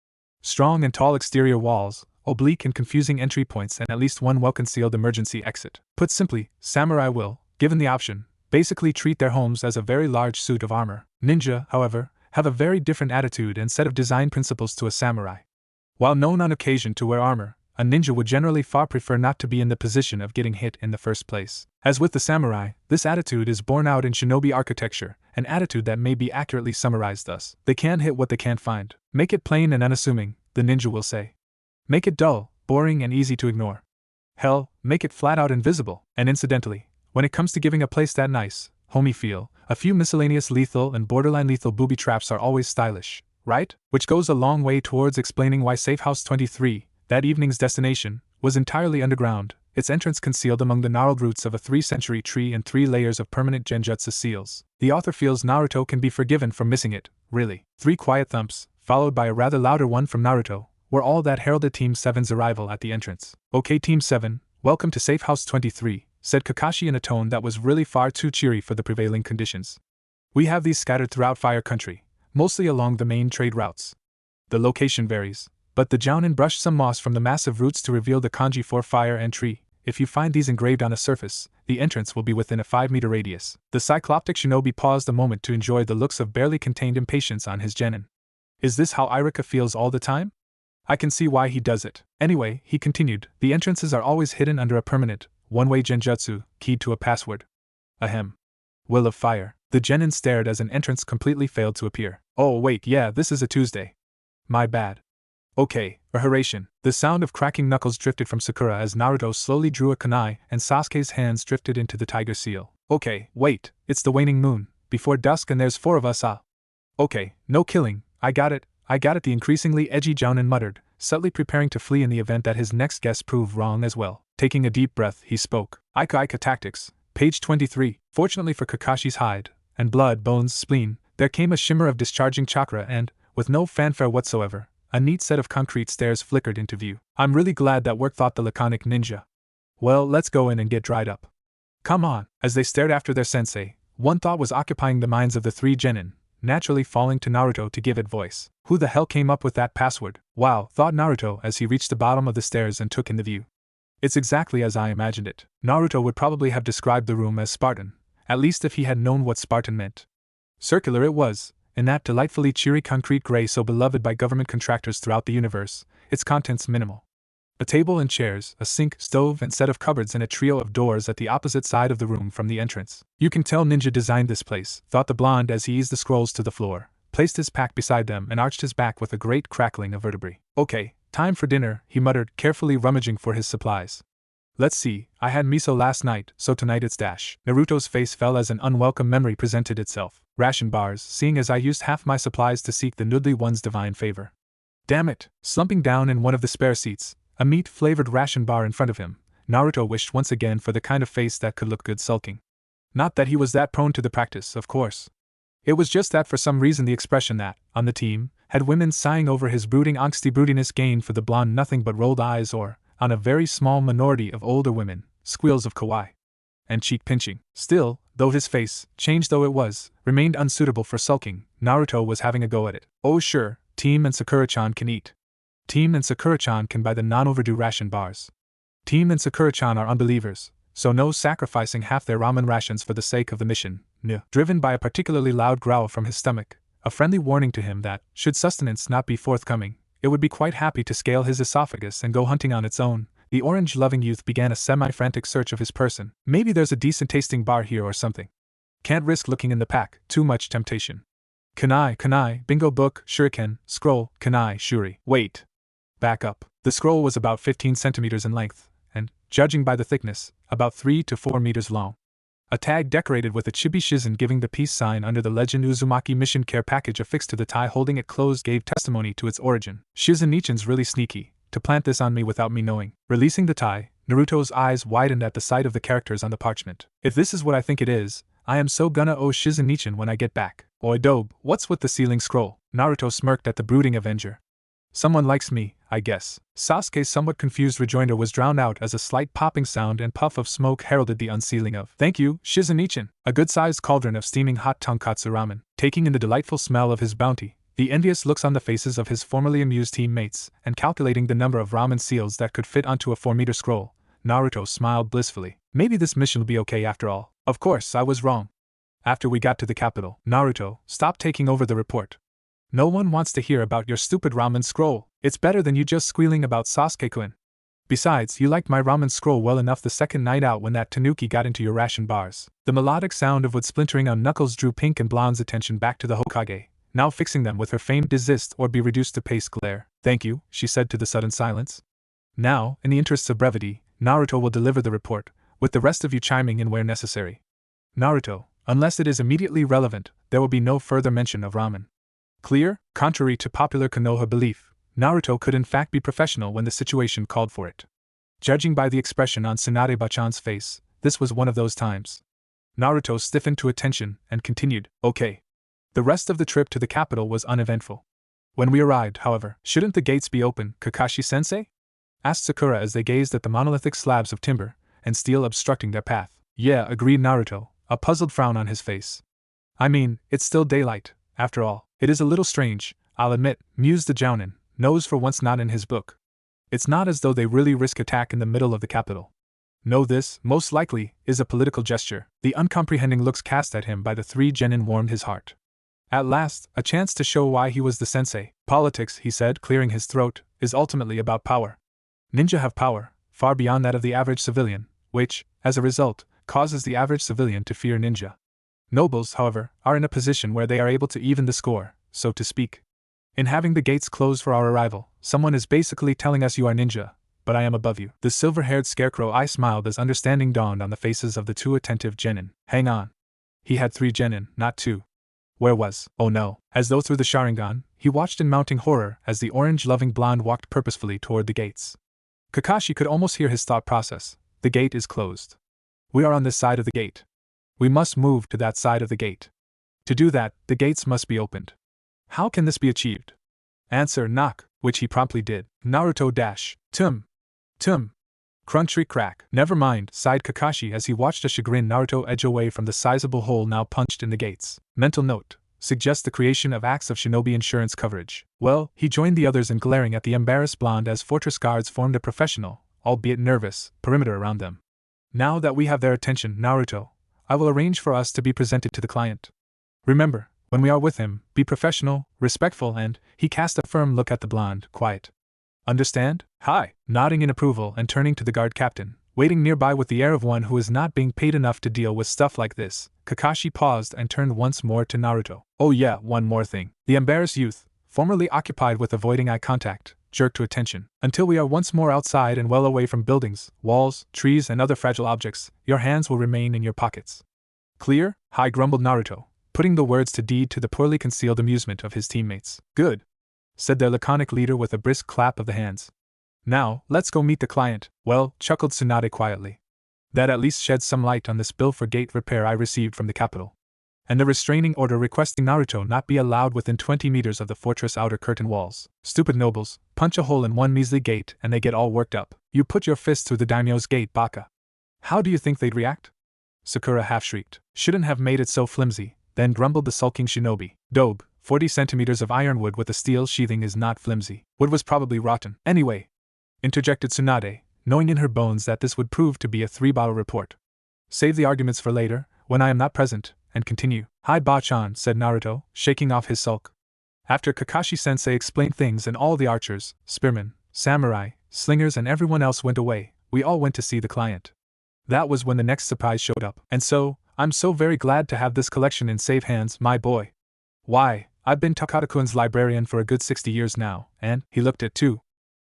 Strong and tall exterior walls, oblique and confusing entry points, and at least one well-concealed emergency exit. Put simply, samurai will, given the option, basically treat their homes as a very large suit of armor. Ninja, however, have a very different attitude and set of design principles to a samurai. While known on occasion to wear armor, a ninja would generally far prefer not to be in the position of getting hit in the first place. As with the samurai, this attitude is borne out in shinobi architecture, an attitude that may be accurately summarized thus: they can't hit what they can't find. Make it plain and unassuming, the ninja will say. Make it dull, boring, and easy to ignore. Hell, make it flat out invisible. And incidentally, when it comes to giving a place that nice, homey feel, a few miscellaneous lethal and borderline lethal booby traps are always stylish, right? Which goes a long way towards explaining why Safe House 23, that evening's destination, was entirely underground, its entrance concealed among the gnarled roots of a 3-century tree and 3 layers of permanent genjutsu seals. The author feels Naruto can be forgiven for missing it, really. 3 quiet thumps, followed by a rather louder one from Naruto, were all that heralded Team 7's arrival at the entrance. Okay, Team 7, welcome to Safe House 23, said Kakashi in a tone that was really far too cheery for the prevailing conditions. We have these scattered throughout Fire Country, mostly along the main trade routes. The location varies, but the Jounin brushed some moss from the massive roots to reveal the kanji for fire and tree. If you find these engraved on a surface, the entrance will be within a 5-meter radius. The cycloptic shinobi paused a moment to enjoy the looks of barely contained impatience on his genin. Is this how Irika feels all the time? I can see why he does it. Anyway, he continued, the entrances are always hidden under a permanent, one-way genjutsu, keyed to a password. Ahem. Will of Fire. The genin stared as an entrance completely failed to appear. Oh wait, yeah, this is a Tuesday. My bad. Okay, a Haration. The sound of cracking knuckles drifted from Sakura as Naruto slowly drew a kunai and Sasuke's hands drifted into the tiger seal. Okay, wait, it's the waning moon, before dusk and there's 4 of us, Okay, no killing, I got it, the increasingly edgy Jounin muttered, subtly preparing to flee in the event that his next guess proved wrong as well. Taking a deep breath, he spoke. Ika Tactics, page 23. Fortunately for Kakashi's hide, and blood, bones, spleen, there came a shimmer of discharging chakra and, with no fanfare whatsoever, a neat set of concrete stairs flickered into view. I'm really glad that worked, thought the laconic ninja. Well, let's go in and get dried up. Come on. As they stared after their sensei, one thought was occupying the minds of the 3 genin, naturally falling to Naruto to give it voice. Who the hell came up with that password? Wow, thought Naruto as he reached the bottom of the stairs and took in the view. It's exactly as I imagined it. Naruto would probably have described the room as Spartan, at least if he had known what Spartan meant. Circular it was, in that delightfully cheery concrete gray so beloved by government contractors throughout the universe, its contents minimal. A table and chairs, a sink, stove, and set of cupboards, and a trio of doors at the opposite side of the room from the entrance. You can tell Ninja designed this place, thought the blonde as he eased the scrolls to the floor, placed his pack beside them, and arched his back with a great crackling of vertebrae. Okay, time for dinner, he muttered, carefully rummaging for his supplies. Let's see, I had miso last night, so tonight it's dash. Naruto's face fell as an unwelcome memory presented itself. Ration bars, seeing as I used half my supplies to seek the noodly one's divine favor. Damn it! Slumping down in one of the spare seats, a meat-flavored ration bar in front of him, Naruto wished once again for the kind of face that could look good sulking. Not that he was that prone to the practice, of course. It was just that for some reason the expression that, on the team, had women sighing over his brooding angsty broodiness gained for the blonde nothing but rolled eyes or, on a very small minority of older women, squeals of kawaii and cheek pinching. Still, though his face, changed though it was, remained unsuitable for sulking, Naruto was having a go at it. Oh sure, Team and Sakura-chan can eat. Team and Sakura-chan can buy the non-overdue ration bars. Team and Sakura-chan are unbelievers, so no sacrificing half their ramen rations for the sake of the mission. Driven by a particularly loud growl from his stomach, a friendly warning to him that, should sustenance not be forthcoming, it would be quite happy to scale his esophagus and go hunting on its own, the orange-loving youth began a semi-frantic search of his person. Maybe there's a decent-tasting bar here or something. Can't risk looking in the pack, too much temptation. Kunai, bingo book, shuriken, scroll, kunai, shuri. Wait. Back up. The scroll was about 15 centimeters in length, and, judging by the thickness, about 3 to 4 meters long. A tag decorated with a chibi shizen giving the peace sign under the legend Uzumaki mission care package affixed to the tie holding it closed gave testimony to its origin. Shizen-nichan's really sneaky, to plant this on me without me knowing. Releasing the tie, Naruto's eyes widened at the sight of the characters on the parchment. If this is what I think it is, I am so gonna owe Shizen-nichan when I get back. Oi dobe, what's with the ceiling scroll? Naruto smirked at the brooding avenger. Someone likes me, I guess. Sasuke's somewhat confused rejoinder was drowned out as a slight popping sound and puff of smoke heralded the unsealing of. Thank you, Shizen-nichan. A good-sized cauldron of steaming hot tonkatsu ramen. Taking in the delightful smell of his bounty, the envious looks on the faces of his formerly amused teammates, and calculating the number of ramen seals that could fit onto a 4-meter scroll, Naruto smiled blissfully. Maybe this mission will be okay after all. Of course, I was wrong. After we got to the capital, Naruto, stop taking over the report. No one wants to hear about your stupid ramen scroll. It's better than you just squealing about Sasuke-kun. Besides, you liked my ramen scroll well enough the second night out when that tanuki got into your ration bars. The melodic sound of wood splintering on knuckles drew Pink and Blonde's attention back to the Hokage, now fixing them with her famed desist or be reduced to paste glare. Thank you, she said to the sudden silence. Now, in the interests of brevity, Naruto will deliver the report, with the rest of you chiming in where necessary. Naruto, unless it is immediately relevant, there will be no further mention of ramen. Clear? Contrary to popular Konoha belief, Naruto could in fact be professional when the situation called for it. Judging by the expression on Tsunade-bachan's face, this was one of those times. Naruto stiffened to attention and continued, okay. The rest of the trip to the capital was uneventful. When we arrived, however, shouldn't the gates be open, Kakashi-sensei? Asked Sakura as they gazed at the monolithic slabs of timber and steel obstructing their path. Yeah, agreed Naruto, a puzzled frown on his face. I mean, it's still daylight, after all. It is a little strange, I'll admit, mused the Jounin, nose for once not in his book. It's not as though they really risk attack in the middle of the capital. No, this, most likely, is a political gesture. The uncomprehending looks cast at him by the three genin warmed his heart. At last, a chance to show why he was the sensei. Politics, he said, clearing his throat, is ultimately about power. Ninja have power, far beyond that of the average civilian, which, as a result, causes the average civilian to fear ninja. Nobles, however, are in a position where they are able to even the score, so to speak. In having the gates closed for our arrival, someone is basically telling us you are ninja, but I am above you. The silver-haired scarecrow eye smiled as understanding dawned on the faces of the two attentive genin. Hang on. He had 3 genin, not 2. Where was? Oh no. As though through the Sharingan, he watched in mounting horror as the orange-loving blonde walked purposefully toward the gates. Kakashi could almost hear his thought process. The gate is closed. We are on this side of the gate. We must move to that side of the gate. To do that, the gates must be opened. How can this be achieved? Answer, knock, which he promptly did. Naruto dash. Tum. Crunchy crack. Never mind, sighed Kakashi as he watched a chagrined Naruto edge away from the sizable hole now punched in the gates. Mental note. Suggests the creation of acts of shinobi insurance coverage. Well, he joined the others in glaring at the embarrassed blonde as fortress guards formed a professional, albeit nervous, perimeter around them. Now that we have their attention, Naruto, I will arrange for us to be presented to the client. Remember, when we are with him, be professional, respectful, and, he cast a firm look at the blonde, quiet. Understand? Hi. Nodding in approval and turning to the guard captain, waiting nearby with the air of one who is not being paid enough to deal with stuff like this, Kakashi paused and turned once more to Naruto. Oh yeah, one more thing. The embarrassed youth, formerly occupied with avoiding eye contact, jerked to attention. Until we are once more outside and well away from buildings, walls, trees, and other fragile objects, your hands will remain in your pockets. Clear? Hi, grumbled Naruto, putting the words to deed to the poorly concealed amusement of his teammates. Good, said their laconic leader with a brisk clap of the hands. Now, let's go meet the client. Well, chuckled Tsunade quietly. That at least sheds some light on this bill for gate repair I received from the capital. And the restraining order requesting Naruto not be allowed within 20 meters of the fortress outer curtain walls. Stupid nobles, punch a hole in one measly gate and they get all worked up. You put your fist through the daimyo's gate, Baka. How do you think they'd react? Sakura half-shrieked. Shouldn't have made it so flimsy, then grumbled the sulking shinobi. Dobe, 40 centimeters of ironwood with a steel sheathing is not flimsy. Wood was probably rotten. Anyway, interjected Tsunade, knowing in her bones that this would prove to be a 3-bottle report. Save the arguments for later, when I am not present, and continue. Hi Ba-chan, said Naruto, shaking off his sulk. After Kakashi-sensei explained things and all the archers, spearmen, samurai, slingers and everyone else went away, we all went to see the client. That was when the next surprise showed up. And so, I'm so very glad to have this collection in safe hands, my boy. Why, I've been Takata-kun's librarian for a good 60 years now, and, he looked at too.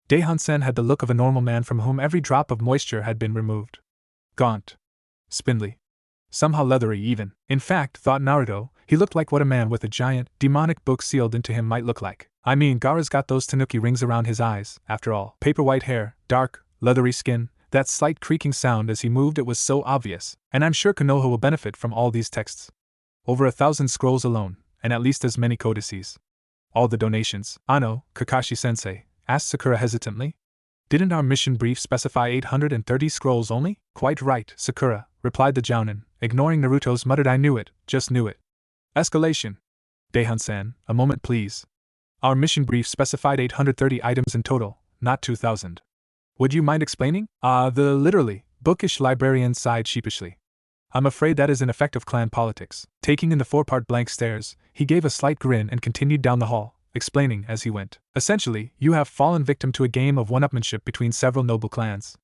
Daihon-sen had the look of a normal man from whom every drop of moisture had been removed. Gaunt. Spindly. Somehow leathery even. In fact, thought Naruto, he looked like what a man with a giant, demonic book sealed into him might look like. I mean, Gaara's got those tanuki rings around his eyes, after all. Paper white hair, dark, leathery skin, that slight creaking sound as he moved, it was so obvious. And I'm sure Konoha will benefit from all these texts. Over 1,000 scrolls alone, and at least as many codices. All the donations. Ano, Kakashi-sensei, asked Sakura hesitantly. Didn't our mission brief specify 830 scrolls only? Quite right, Sakura, replied the Jounin, ignoring Naruto's muttered I knew it, just knew it. Escalation. Daihon-san, a moment please. Our mission brief specified 830 items in total, not 2,000. Would you mind explaining? The literally, bookish librarian sighed sheepishly. I'm afraid that is an effect of clan politics. Taking in the 4-part blank stares, he gave a slight grin and continued down the hall, explaining as he went. Essentially, you have fallen victim to a game of one-upmanship between several noble clans.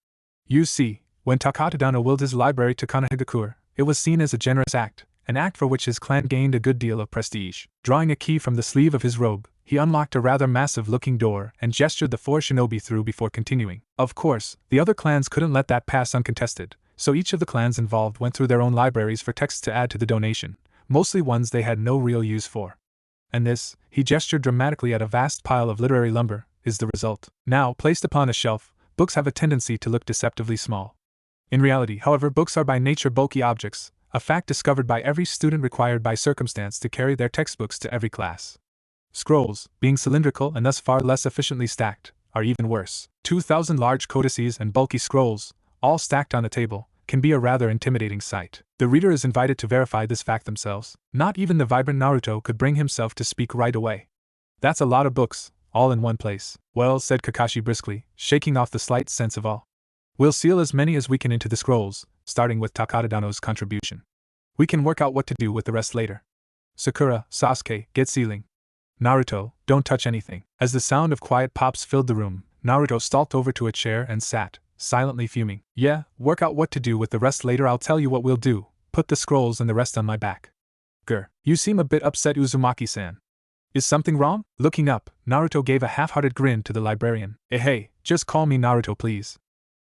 You see, when Takatadano willed his library to Konohagakure, it was seen as a generous act, an act for which his clan gained a good deal of prestige. Drawing a key from the sleeve of his robe, he unlocked a rather massive-looking door and gestured the 4 shinobi through before continuing. Of course, the other clans couldn't let that pass uncontested, so each of the clans involved went through their own libraries for texts to add to the donation, mostly ones they had no real use for. And this, he gestured dramatically at a vast pile of literary lumber, is the result. Now, placed upon a shelf, books have a tendency to look deceptively small. In reality, however, books are by nature bulky objects, a fact discovered by every student required by circumstance to carry their textbooks to every class. Scrolls, being cylindrical and thus far less efficiently stacked, are even worse. 2,000 large codices and bulky scrolls, all stacked on a table, can be a rather intimidating sight. The reader is invited to verify this fact themselves. Not even the vibrant Naruto could bring himself to speak right away. That's a lot of books, all in one place. Well, said Kakashi briskly, shaking off the slight sense of awe. We'll seal as many as we can into the scrolls, starting with Takatadano's contribution. We can work out what to do with the rest later. Sakura, Sasuke, get sealing. Naruto, don't touch anything. As the sound of quiet pops filled the room, Naruto stalked over to a chair and sat, silently fuming. Yeah, work out what to do with the rest later. I'll tell you what we'll do. Put the scrolls and the rest on my back. Grr. You seem a bit upset, Uzumaki-san. Is something wrong? Looking up, Naruto gave a half-hearted grin to the librarian. Hey, just call me Naruto please.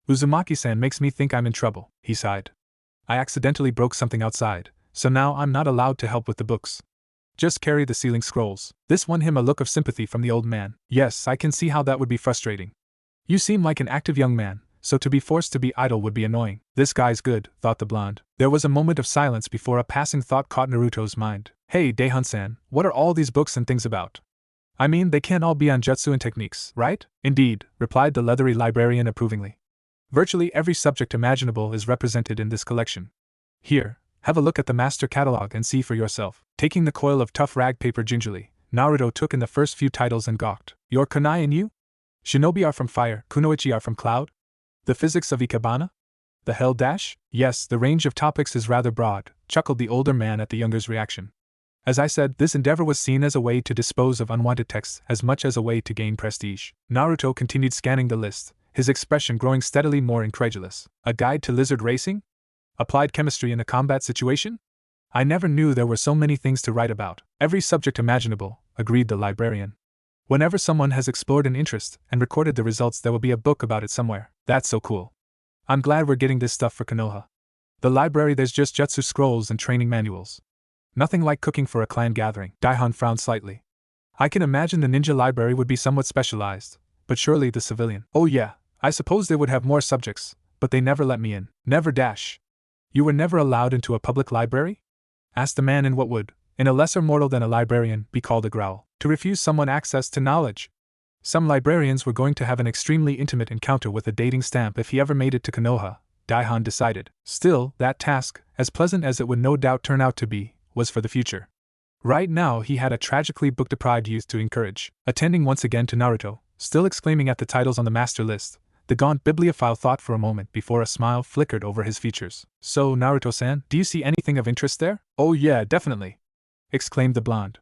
Uzumaki-san makes me think I'm in trouble, he sighed. I accidentally broke something outside, so now I'm not allowed to help with the books. Just carry the sealing scrolls. This won him a look of sympathy from the old man. Yes, I can see how that would be frustrating. You seem like an active young man, so to be forced to be idle would be annoying. This guy's good, thought the blonde. There was a moment of silence before a passing thought caught Naruto's mind. Hey, Daihun-san, what are all these books and things about? I mean, they can't all be on jutsu and techniques, right? Indeed, replied the leathery librarian approvingly. Virtually every subject imaginable is represented in this collection. Here, have a look at the master catalog and see for yourself. Taking the coil of tough rag paper gingerly, Naruto took in the first few titles and gawked. Your kunai and you? Shinobi are from fire, Kunoichi are from cloud? The physics of Ikebana? The hell dash? Yes, the range of topics is rather broad, chuckled the older man at the younger's reaction. As I said, this endeavor was seen as a way to dispose of unwanted texts as much as a way to gain prestige. Naruto continued scanning the list, his expression growing steadily more incredulous. A guide to lizard racing? Applied chemistry in a combat situation? I never knew there were so many things to write about. Every subject imaginable, agreed the librarian. Whenever someone has explored an interest and recorded the results, there will be a book about it somewhere. That's so cool. I'm glad we're getting this stuff for Konoha. The library, there's just jutsu scrolls and training manuals. Nothing like cooking for a clan gathering. Daihun frowned slightly. I can imagine the ninja library would be somewhat specialized, but surely the civilian. Oh yeah, I suppose they would have more subjects, but they never let me in. Never dash. You were never allowed into a public library? Asked the man in what would, in a lesser mortal than a librarian, be called a growl. To refuse someone access to knowledge. Some librarians were going to have an extremely intimate encounter with a dating stamp if he ever made it to Konoha, Daihun decided. Still, that task, as pleasant as it would no doubt turn out to be, was for the future. Right now he had a tragically book-deprived youth to encourage. Attending once again to Naruto, still exclaiming at the titles on the master list, the gaunt bibliophile thought for a moment before a smile flickered over his features. So, Naruto-san, do you see anything of interest there? Oh yeah, definitely, exclaimed the blonde.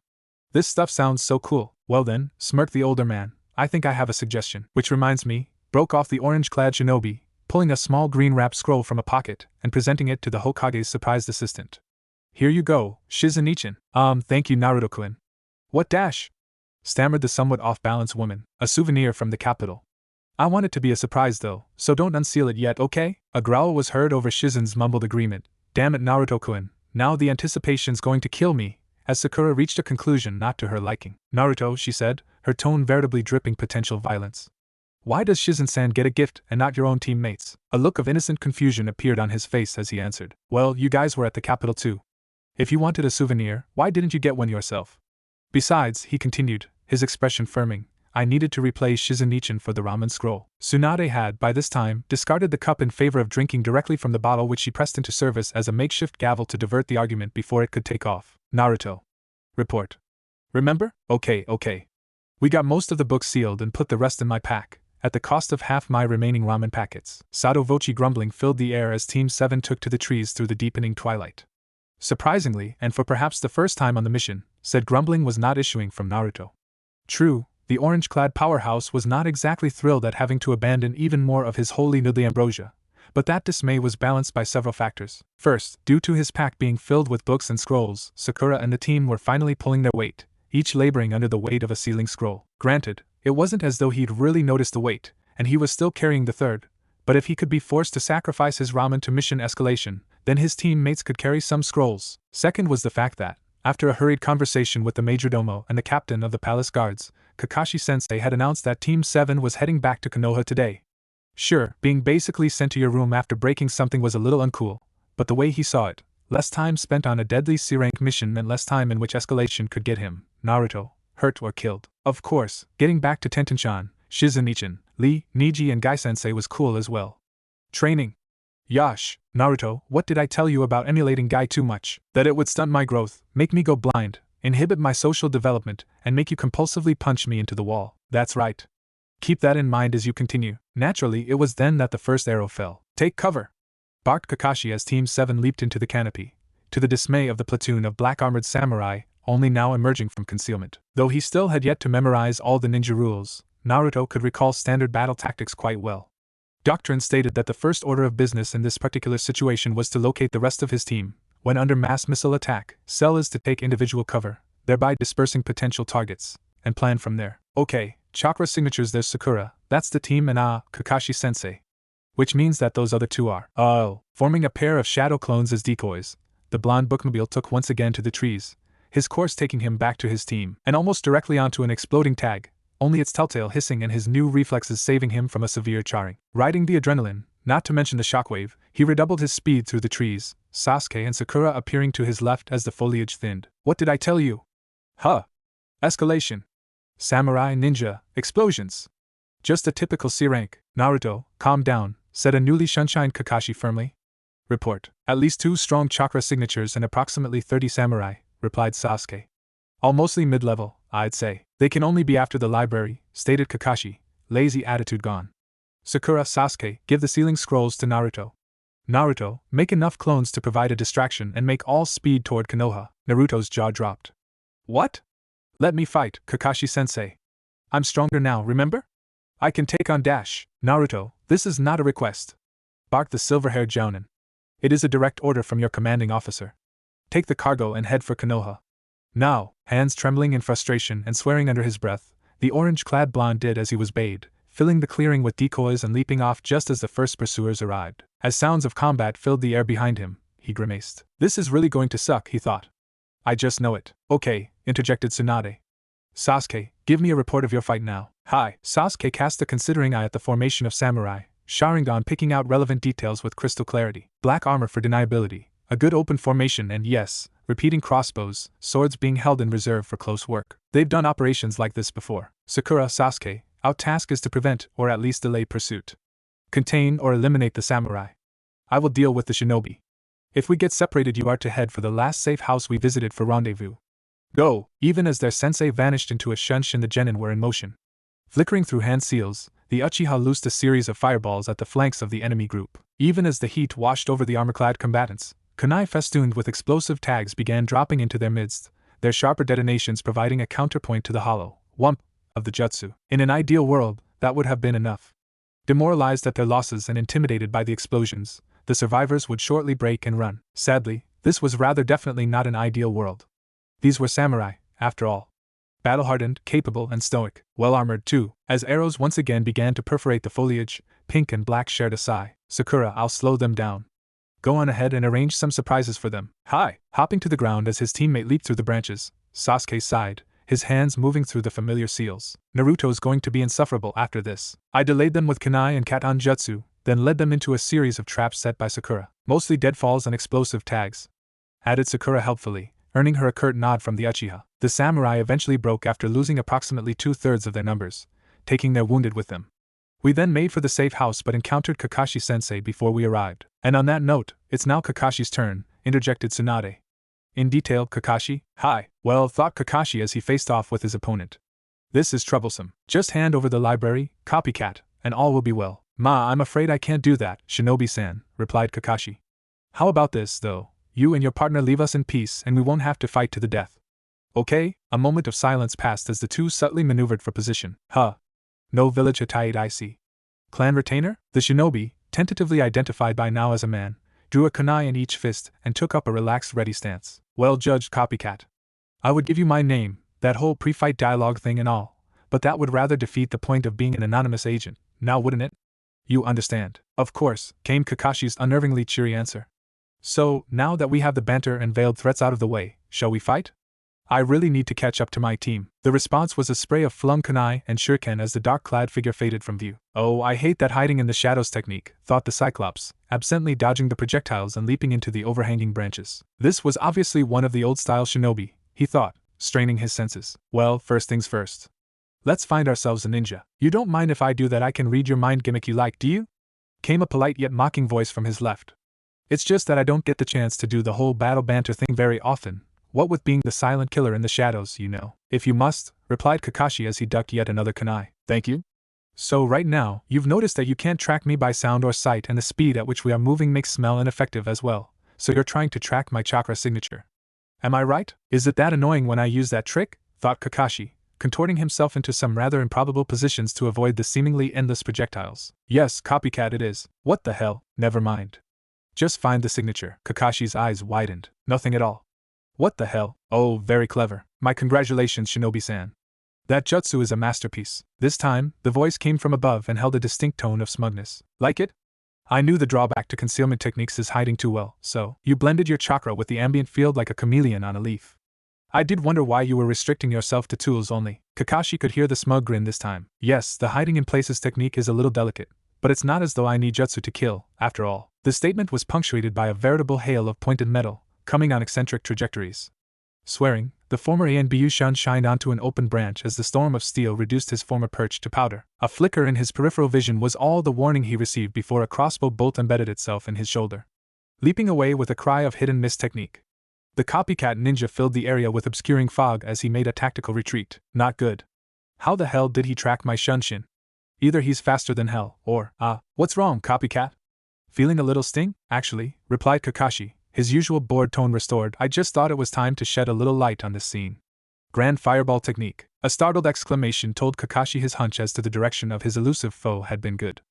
This stuff sounds so cool. Well then, smirked the older man, I think I have a suggestion. Which reminds me, broke off the orange-clad shinobi, pulling a small green-wrapped scroll from a pocket and presenting it to the Hokage's surprised assistant. Here you go, Shizen-ichin. Thank you, Naruto-kun. What dash? Stammered the somewhat off-balance woman. A souvenir from the capital. I want it to be a surprise though, so don't unseal it yet, okay? A growl was heard over Shizen's mumbled agreement. Damn it, Naruto-kun, now the anticipation's going to kill me, as Sakura reached a conclusion not to her liking. Naruto, she said, her tone veritably dripping potential violence. Why does Shizen-san get a gift and not your own teammates? A look of innocent confusion appeared on his face as he answered. Well, you guys were at the capital too. If you wanted a souvenir, why didn't you get one yourself? Besides, he continued, his expression firming, I needed to replace Shizen-ichin for the ramen scroll. Tsunade had, by this time, discarded the cup in favor of drinking directly from the bottle, which she pressed into service as a makeshift gavel to divert the argument before it could take off. Naruto. Report. Remember? Okay. We got most of the books sealed and put the rest in my pack, at the cost of half my remaining ramen packets. Sado Vochi grumbling filled the air as Team 7 took to the trees through the deepening twilight. Surprisingly, and for perhaps the first time on the mission, said grumbling was not issuing from Naruto. True, the orange-clad powerhouse was not exactly thrilled at having to abandon even more of his holy noodly ambrosia, but that dismay was balanced by several factors. First, due to his pack being filled with books and scrolls, Sakura and the team were finally pulling their weight, each laboring under the weight of a sealing scroll. Granted, it wasn't as though he'd really noticed the weight, and he was still carrying the third, but if he could be forced to sacrifice his ramen to mission escalation, then his teammates could carry some scrolls. Second was the fact that, after a hurried conversation with the majordomo and the captain of the palace guards, Kakashi-sensei had announced that Team 7 was heading back to Konoha today. Sure, being basically sent to your room after breaking something was a little uncool, but the way he saw it, less time spent on a deadly C-rank mission meant less time in which escalation could get him, Naruto, hurt or killed. Of course, getting back to Tenten-chan, Shizen-ichan, Lee, Neji and Gai-sensei was cool as well. Training. Yash, Naruto, what did I tell you about emulating Gai too much? That it would stunt my growth, make me go blind, inhibit my social development, and make you compulsively punch me into the wall. That's right. Keep that in mind as you continue. Naturally, it was then that the first arrow fell. Take cover! Barked Kakashi as Team 7 leaped into the canopy, to the dismay of the platoon of black-armored samurai, only now emerging from concealment. Though he still had yet to memorize all the ninja rules, Naruto could recall standard battle tactics quite well. Doctrine stated that the first order of business in this particular situation was to locate the rest of his team. When under mass missile attack, Cell is to take individual cover, thereby dispersing potential targets, and plan from there. Okay, chakra signatures, there's Sakura, that's the team, and Kakashi-sensei. Which means that those other two are, forming a pair of shadow clones as decoys. The blonde bookmobile took once again to the trees, his course taking him back to his team, and almost directly onto an exploding tag, only its telltale hissing and his new reflexes saving him from a severe charring. Riding the adrenaline, not to mention the shockwave, he redoubled his speed through the trees, Sasuke and Sakura appearing to his left as the foliage thinned. What did I tell you? Huh. Escalation. Samurai ninja, explosions. Just a typical C-rank. Naruto, calm down, said a newly sunshined Kakashi firmly. Report. At least 2 strong chakra signatures and approximately 30 samurai, replied Sasuke. All mostly mid-level, I'd say. They can only be after the library, stated Kakashi, lazy attitude gone. Sakura, Sasuke, give the sealing scrolls to Naruto. Naruto, make enough clones to provide a distraction and make all speed toward Konoha. Naruto's jaw dropped. What? Let me fight, Kakashi-sensei. I'm stronger now, remember? I can take on Dash. Naruto, this is not a request, barked the silver-haired jounin. It is a direct order from your commanding officer. Take the cargo and head for Konoha. Now, hands trembling in frustration and swearing under his breath, the orange-clad blonde did as he was bade, filling the clearing with decoys and leaping off just as the first pursuers arrived. As sounds of combat filled the air behind him, he grimaced. This is really going to suck, he thought. I just know it. Okay, interjected Tsunade. Sasuke, give me a report of your fight now. Hi. Sasuke cast a considering eye at the formation of samurai, Sharingan picking out relevant details with crystal clarity. Black armor for deniability, a good open formation, and yes, repeating crossbows, swords being held in reserve for close work. They've done operations like this before. Sakura, Sasuke, our task is to prevent or at least delay pursuit. Contain or eliminate the samurai. I will deal with the shinobi. If we get separated, you are to head for the last safe house we visited for rendezvous. Go! Even as their sensei vanished into a shunsh and the genin were in motion. Flickering through hand seals, the Uchiha loosed a series of fireballs at the flanks of the enemy group. Even as the heat washed over the armor-clad combatants, kunai festooned with explosive tags began dropping into their midst, their sharper detonations providing a counterpoint to the hollow whump of the jutsu. In an ideal world, that would have been enough. Demoralized at their losses and intimidated by the explosions, the survivors would shortly break and run. Sadly, this was rather definitely not an ideal world. These were samurai, after all. Battle-hardened, capable, and stoic, well-armored too. As arrows once again began to perforate the foliage, Pink and Black shared a sigh. Sakura, I'll slow them down. Go on ahead and arrange some surprises for them. Hi! Hopping to the ground as his teammate leaped through the branches, Sasuke sighed, his hands moving through the familiar seals. Naruto's going to be insufferable after this. I delayed them with kunai and katan jutsu, then led them into a series of traps set by Sakura, mostly deadfalls and explosive tags, added Sakura helpfully, earning her a curt nod from the Uchiha. The samurai eventually broke after losing approximately 2/3 of their numbers, taking their wounded with them. We then made for the safe house but encountered Kakashi-sensei before we arrived. And on that note, it's now Kakashi's turn, interjected Tsunade. In detail, Kakashi? Hi. Well, thought Kakashi as he faced off with his opponent. This is troublesome. Just hand over the library, copycat, and all will be well. Ma, I'm afraid I can't do that, Shinobi-san, replied Kakashi. How about this, though? You and your partner leave us in peace and we won't have to fight to the death. Okay, a moment of silence passed as the two subtly maneuvered for position. Huh. No village Hittite I see. Clan retainer? The shinobi, tentatively identified by now as a man, drew a kunai in each fist and took up a relaxed ready stance. Well judged, copycat. I would give you my name, that whole pre-fight dialogue thing and all, but that would rather defeat the point of being an anonymous agent, now wouldn't it? You understand. Of course, came Kakashi's unnervingly cheery answer. So, now that we have the banter and veiled threats out of the way, shall we fight? I really need to catch up to my team. The response was a spray of flung kunai and shuriken as the dark-clad figure faded from view. Oh, I hate that hiding in the shadows technique, thought the Cyclops, absently dodging the projectiles and leaping into the overhanging branches. This was obviously one of the old-style shinobi, he thought, straining his senses. Well, first things first. Let's find ourselves a ninja. You don't mind if I do that I can read your mind gimmick you like, do you? Came a polite yet mocking voice from his left. It's just that I don't get the chance to do the whole battle banter thing very often. What with being the silent killer in the shadows, you know. If you must, replied Kakashi as he ducked yet another kunai. Thank you. So right now, you've noticed that you can't track me by sound or sight, and the speed at which we are moving makes smell ineffective as well, so you're trying to track my chakra signature. Am I right? Is it that annoying when I use that trick? Thought Kakashi, contorting himself into some rather improbable positions to avoid the seemingly endless projectiles. Yes, copycat it is. What the hell? Never mind. Just find the signature. Kakashi's eyes widened. Nothing at all. What the hell? Oh, very clever. My congratulations, Shinobi-san. That jutsu is a masterpiece. This time, the voice came from above and held a distinct tone of smugness. Like it? I knew the drawback to concealment techniques is hiding too well, so you blended your chakra with the ambient field like a chameleon on a leaf. I did wonder why you were restricting yourself to tools only. Kakashi could hear the smug grin this time. Yes, the hiding in places technique is a little delicate, but it's not as though I need jutsu to kill, after all. The statement was punctuated by a veritable hail of pointed metal, coming on eccentric trajectories. Swearing, the former Anbu-shun shined onto an open branch as the storm of steel reduced his former perch to powder. A flicker in his peripheral vision was all the warning he received before a crossbow bolt embedded itself in his shoulder. Leaping away with a cry of hidden miss technique, the copycat ninja filled the area with obscuring fog as he made a tactical retreat. Not good. How the hell did he track my shunshin? Either he's faster than hell, or, what's wrong, copycat? Feeling a little sting? Actually, replied Kakashi, his usual bored tone restored. I just thought it was time to shed a little light on this scene. Grand fireball technique. A startled exclamation told Kakashi his hunch as to the direction of his elusive foe had been good.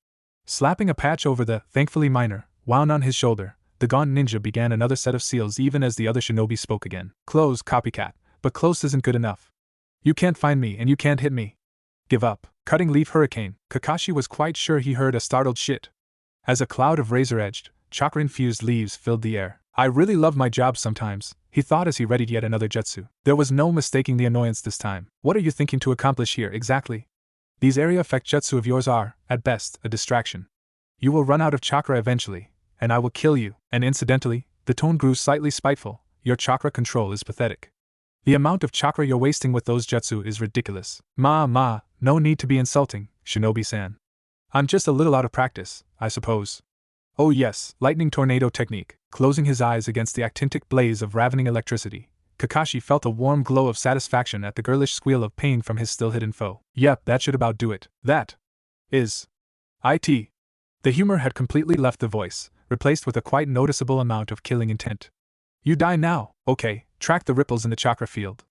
Slapping a patch over the, thankfully minor, wound on his shoulder, the gaunt ninja began another set of seals even as the other shinobi spoke again. Close, copycat, but close isn't good enough. You can't find me and you can't hit me. Give up. Cutting leaf hurricane. Kakashi was quite sure he heard a startled shit. As a cloud of razor-edged, chakra-infused leaves filled the air. I really love my job sometimes, he thought as he readied yet another jutsu. There was no mistaking the annoyance this time. What are you thinking to accomplish here exactly? These area effect jutsu of yours are, at best, a distraction. You will run out of chakra eventually, and I will kill you. And incidentally, the tone grew slightly spiteful, your chakra control is pathetic. The amount of chakra you're wasting with those jutsu is ridiculous. No need to be insulting, Shinobi-san. I'm just a little out of practice, I suppose. Oh yes, lightning tornado technique. Closing his eyes against the actintic blaze of ravening electricity, Kakashi felt a warm glow of satisfaction at the girlish squeal of pain from his still-hidden foe. Yep, that should about do it. That is it. The humor had completely left the voice, replaced with a quite noticeable amount of killing intent. You die now. Okay, track the ripples in the chakra field.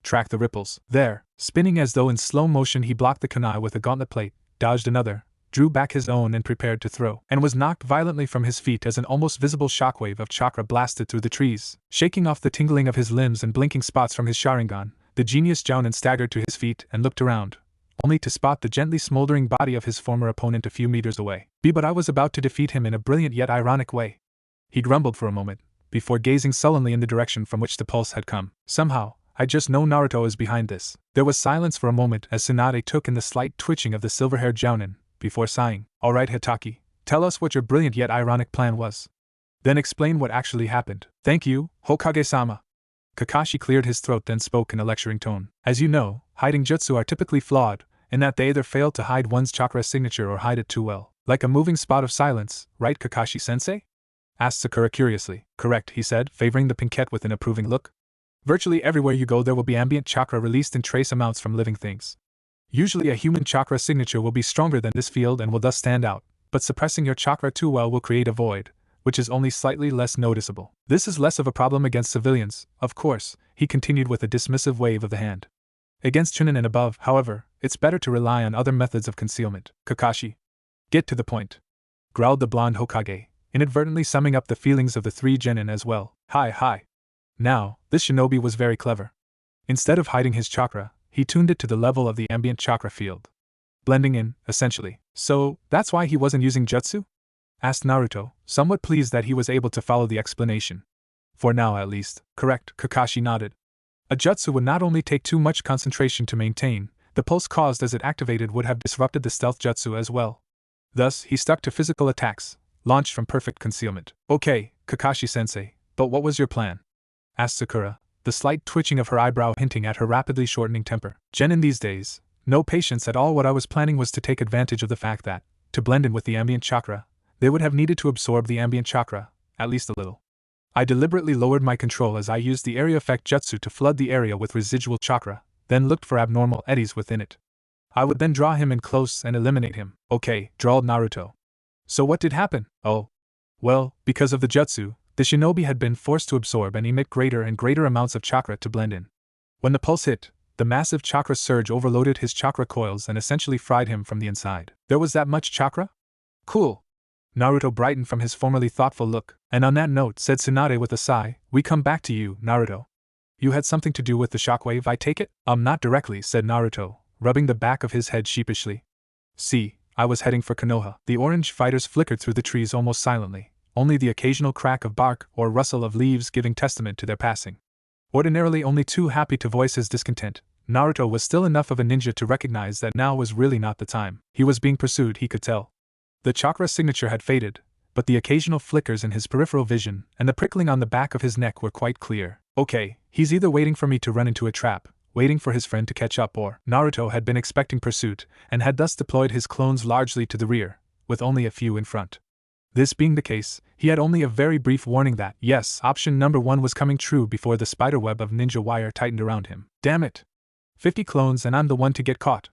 Track the ripples. There. Spinning as though in slow motion, he blocked the kunai with a gauntlet plate, dodged another, drew back his own and prepared to throw, and was knocked violently from his feet as an almost visible shockwave of chakra blasted through the trees. Shaking off the tingling of his limbs and blinking spots from his Sharingan, the genius Jounin staggered to his feet and looked around, only to spot the gently smoldering body of his former opponent a few meters away. But I was about to defeat him in a brilliant yet ironic way. He grumbled for a moment, before gazing sullenly in the direction from which the pulse had come. Somehow, I just know Naruto is behind this. There was silence for a moment as Tsunade took in the slight twitching of the silver-haired Jounin, before sighing. Alright Hitaki, tell us what your brilliant yet ironic plan was. Then explain what actually happened. Thank you, Hokage-sama. Kakashi cleared his throat then spoke in a lecturing tone. As you know, hiding jutsu are typically flawed, in that they either fail to hide one's chakra signature or hide it too well. Like a moving spot of silence, right Kakashi-sensei? Asked Sakura curiously. Correct, he said, favoring the pinkette with an approving look. Virtually everywhere you go there will be ambient chakra released in trace amounts from living things. Usually a human chakra signature will be stronger than this field and will thus stand out, but suppressing your chakra too well will create a void, which is only slightly less noticeable. This is less of a problem against civilians, of course, he continued with a dismissive wave of the hand. Against Chunin and above, however, it's better to rely on other methods of concealment. Kakashi. Get to the point, growled the blonde Hokage, inadvertently summing up the feelings of the three genin as well. Hi. Now, this shinobi was very clever. Instead of hiding his chakra, he tuned it to the level of the ambient chakra field. Blending in, essentially. So, that's why he wasn't using jutsu? Asked Naruto, somewhat pleased that he was able to follow the explanation. For now, at least. Correct, Kakashi nodded. A jutsu would not only take too much concentration to maintain, the pulse caused as it activated would have disrupted the stealth jutsu as well. Thus, he stuck to physical attacks, launched from perfect concealment. Okay, Kakashi-sensei, but what was your plan? Asked Sakura, the slight twitching of her eyebrow hinting at her rapidly shortening temper. Genin these days, no patience at all. What I was planning was to take advantage of the fact that, to blend in with the ambient chakra, they would have needed to absorb the ambient chakra, at least a little. I deliberately lowered my control as I used the area effect jutsu to flood the area with residual chakra, then looked for abnormal eddies within it. I would then draw him in close and eliminate him. Okay, drawled Naruto. So what did happen? Oh. Well, because of the jutsu, the shinobi had been forced to absorb and emit greater and greater amounts of chakra to blend in. When the pulse hit, the massive chakra surge overloaded his chakra coils and essentially fried him from the inside. There was that much chakra? Cool. Naruto brightened from his formerly thoughtful look, and on that note, said Tsunade with a sigh, we come back to you, Naruto. You had something to do with the shockwave, I take it? Not directly, said Naruto, rubbing the back of his head sheepishly. See, I was heading for Konoha. The orange fighters flickered through the trees almost silently, only the occasional crack of bark or rustle of leaves giving testament to their passing. Ordinarily only too happy to voice his discontent, Naruto was still enough of a ninja to recognize that now was really not the time. He was being pursued, he could tell. The chakra signature had faded, but the occasional flickers in his peripheral vision and the prickling on the back of his neck were quite clear. Okay, he's either waiting for me to run into a trap, waiting for his friend to catch up, or Naruto had been expecting pursuit and had thus deployed his clones largely to the rear, with only a few in front. This being the case, he had only a very brief warning that, yes, option number 1 was coming true before the spiderweb of ninja wire tightened around him. Damn it! 50 clones and I'm the one to get caught.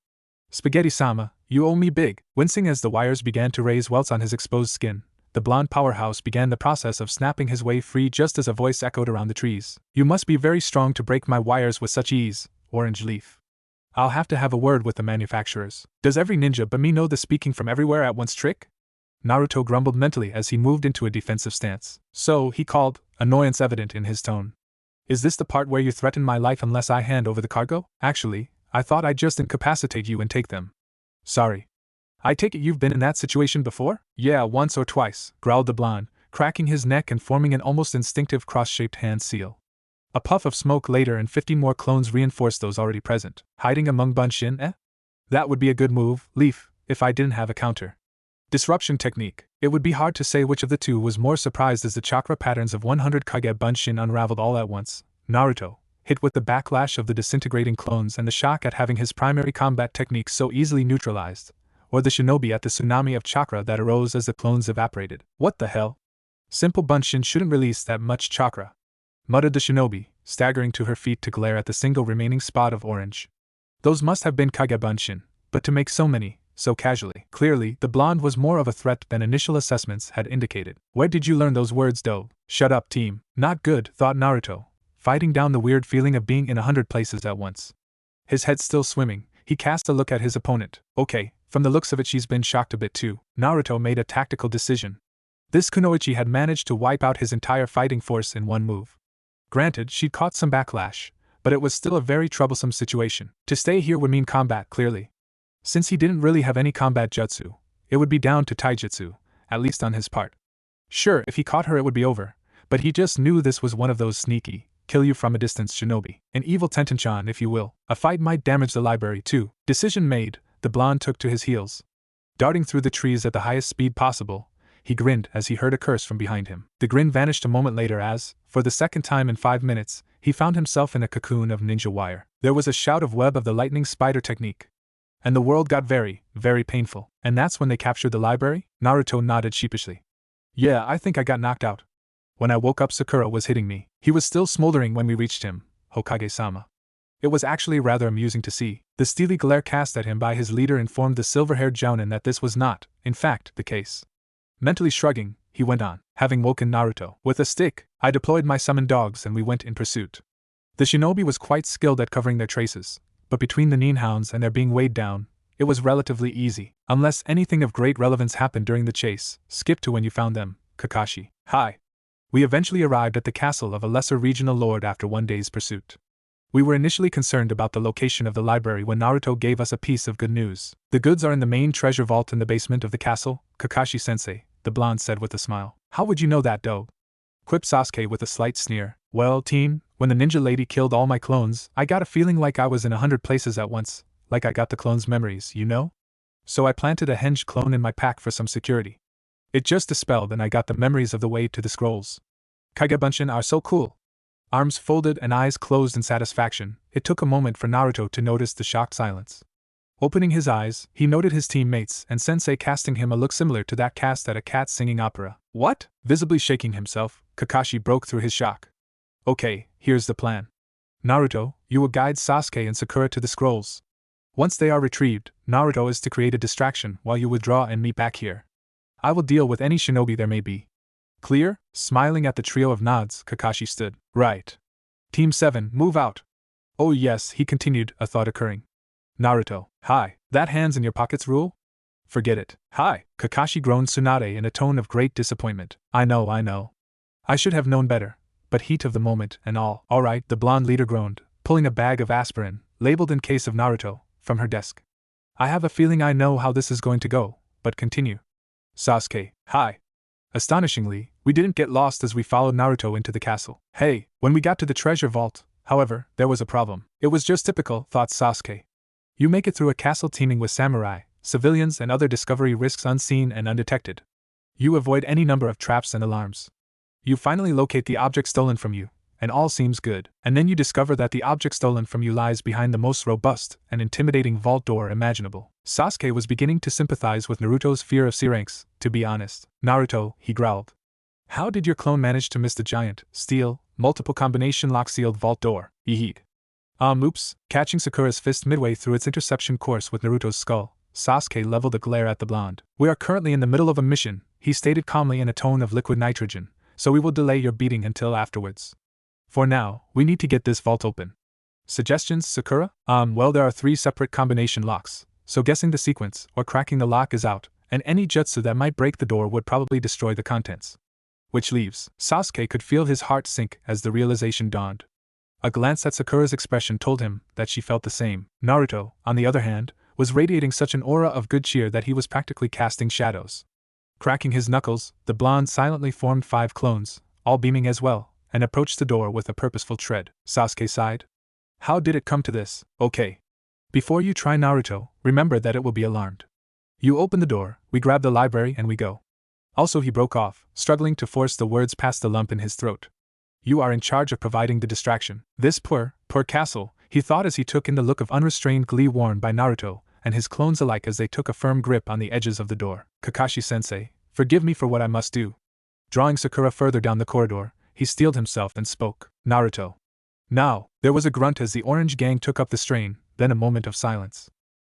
Spaghetti-sama, you owe me big. Wincing as the wires began to raise welts on his exposed skin, the blonde powerhouse began the process of snapping his way free just as a voice echoed around the trees. You must be very strong to break my wires with such ease, Orange Leaf. I'll have to have a word with the manufacturers. Does every ninja but me know the speaking from everywhere at once trick? Naruto grumbled mentally as he moved into a defensive stance. So, he called, annoyance evident in his tone. Is this the part where you threaten my life unless I hand over the cargo? Actually, I thought I'd just incapacitate you and take them. Sorry. I take it you've been in that situation before? Yeah, once or twice, growled the blonde, cracking his neck and forming an almost instinctive cross-shaped hand seal. A puff of smoke later and 50 more clones reinforced those already present. Hiding among Bunshin, That would be a good move, Leaf, if I didn't have a counter. Disruption technique. It would be hard to say which of the two was more surprised as the chakra patterns of 100 Kage Bunshin unraveled all at once. Naruto, hit with the backlash of the disintegrating clones and the shock at having his primary combat technique so easily neutralized, or the shinobi at the tsunami of chakra that arose as the clones evaporated. What the hell? Simple Bunshin shouldn't release that much chakra, muttered the shinobi, staggering to her feet to glare at the single remaining spot of orange. Those must have been Kage Bunshin, but to make so many, so casually. Clearly, the blonde was more of a threat than initial assessments had indicated. Where did you learn those words, though? Shut up, team. Not good, thought Naruto, fighting down the weird feeling of being in 100 places at once. His head still swimming, he cast a look at his opponent. Okay, from the looks of it she's been shocked a bit too. Naruto made a tactical decision. This Kunoichi had managed to wipe out his entire fighting force in one move. Granted, she'd caught some backlash, but it was still a very troublesome situation. To stay here would mean combat, clearly. Since he didn't really have any combat jutsu, it would be down to taijutsu, at least on his part. Sure, if he caught her it would be over, but he just knew this was one of those sneaky, kill-you-from-a-distance shinobi. An evil Tenten-chan, if you will. A fight might damage the library too. Decision made, the blonde took to his heels. Darting through the trees at the highest speed possible, he grinned as he heard a curse from behind him. The grin vanished a moment later as, for the second time in 5 minutes, he found himself in a cocoon of ninja wire. There was a shout of web of the lightning spider technique. And the world got very, very painful. And that's when they captured the library? Naruto nodded sheepishly. Yeah, I think I got knocked out. When I woke up Sakura was hitting me. He was still smoldering when we reached him, Hokage-sama. It was actually rather amusing to see. The steely glare cast at him by his leader informed the silver-haired jounin that this was not, in fact, the case. Mentally shrugging, he went on, having woken Naruto. With a stick, I deployed my summoned dogs and we went in pursuit. The shinobi was quite skilled at covering their traces, but between the Ninhounds and their being weighed down, it was relatively easy. Unless anything of great relevance happened during the chase, skip to when you found them, Kakashi. Hi. We eventually arrived at the castle of a lesser regional lord after one day's pursuit. We were initially concerned about the location of the library when Naruto gave us a piece of good news. The goods are in the main treasure vault in the basement of the castle, Kakashi-sensei, the blonde said with a smile. How would you know that, though? Quipped Sasuke with a slight sneer. Well, team, when the ninja lady killed all my clones, I got a feeling like I was in 100 places at once, like I got the clones' memories, you know? So I planted a hinged clone in my pack for some security. It just dispelled and I got the memories of the way to the scrolls. Kaigebunshin are so cool. Arms folded and eyes closed in satisfaction, it took a moment for Naruto to notice the shocked silence. Opening his eyes, he noted his teammates and Sensei casting him a look similar to that cast at a cat singing opera. What? Visibly shaking himself, Kakashi broke through his shock. Okay, here's the plan. Naruto, you will guide Sasuke and Sakura to the scrolls. Once they are retrieved, Naruto is to create a distraction while you withdraw and meet back here. I will deal with any shinobi there may be. Clear? Smiling at the trio of nods, Kakashi stood. Right. Team 7, move out. Oh yes, he continued, a thought occurring. Naruto, hi, that hands in your pockets rule? Forget it. Hi, Kakashi groaned Tsunade in a tone of great disappointment. I know. I should have known better, but heat of the moment and all. Alright, the blonde leader groaned, pulling a bag of aspirin, labeled in case of Naruto, from her desk. I have a feeling I know how this is going to go, but continue. Sasuke, hi. Astonishingly, we didn't get lost as we followed Naruto into the castle. Hey, when we got to the treasure vault, however, there was a problem. It was just typical, thought Sasuke. You make it through a castle teeming with samurai, civilians and other discovery risks unseen and undetected. You avoid any number of traps and alarms. You finally locate the object stolen from you, and all seems good. And then you discover that the object stolen from you lies behind the most robust and intimidating vault door imaginable. Sasuke was beginning to sympathize with Naruto's fear of C-ranks, to be honest. Naruto, he growled. How did your clone manage to miss the giant, steel, multiple combination lock-sealed vault door? Yeet. Oops, catching Sakura's fist midway through its interception course with Naruto's skull, Sasuke leveled a glare at the blonde. We are currently in the middle of a mission, he stated calmly in a tone of liquid nitrogen, so we will delay your beating until afterwards. For now, we need to get this vault open. Suggestions, Sakura? Well, there are 3 separate combination locks, so guessing the sequence or cracking the lock is out, and any jutsu that might break the door would probably destroy the contents. Which leaves, Sasuke could feel his heart sink as the realization dawned. A glance at Sakura's expression told him that she felt the same. Naruto, on the other hand, was radiating such an aura of good cheer that he was practically casting shadows. Cracking his knuckles, the blonde silently formed 5 clones, all beaming as well, and approached the door with a purposeful tread. Sasuke sighed. How did it come to this? Okay. Before you try Naruto, remember that it will be alarmed. You open the door, we grab the library and we go. Also he broke off, struggling to force the words past the lump in his throat. You are in charge of providing the distraction. This poor castle, he thought as he took in the look of unrestrained glee worn by Naruto and his clones alike as they took a firm grip on the edges of the door. Kakashi-sensei, forgive me for what I must do. Drawing Sakura further down the corridor, he steeled himself and spoke. Naruto. Now, there was a grunt as the orange gang took up the strain, then a moment of silence.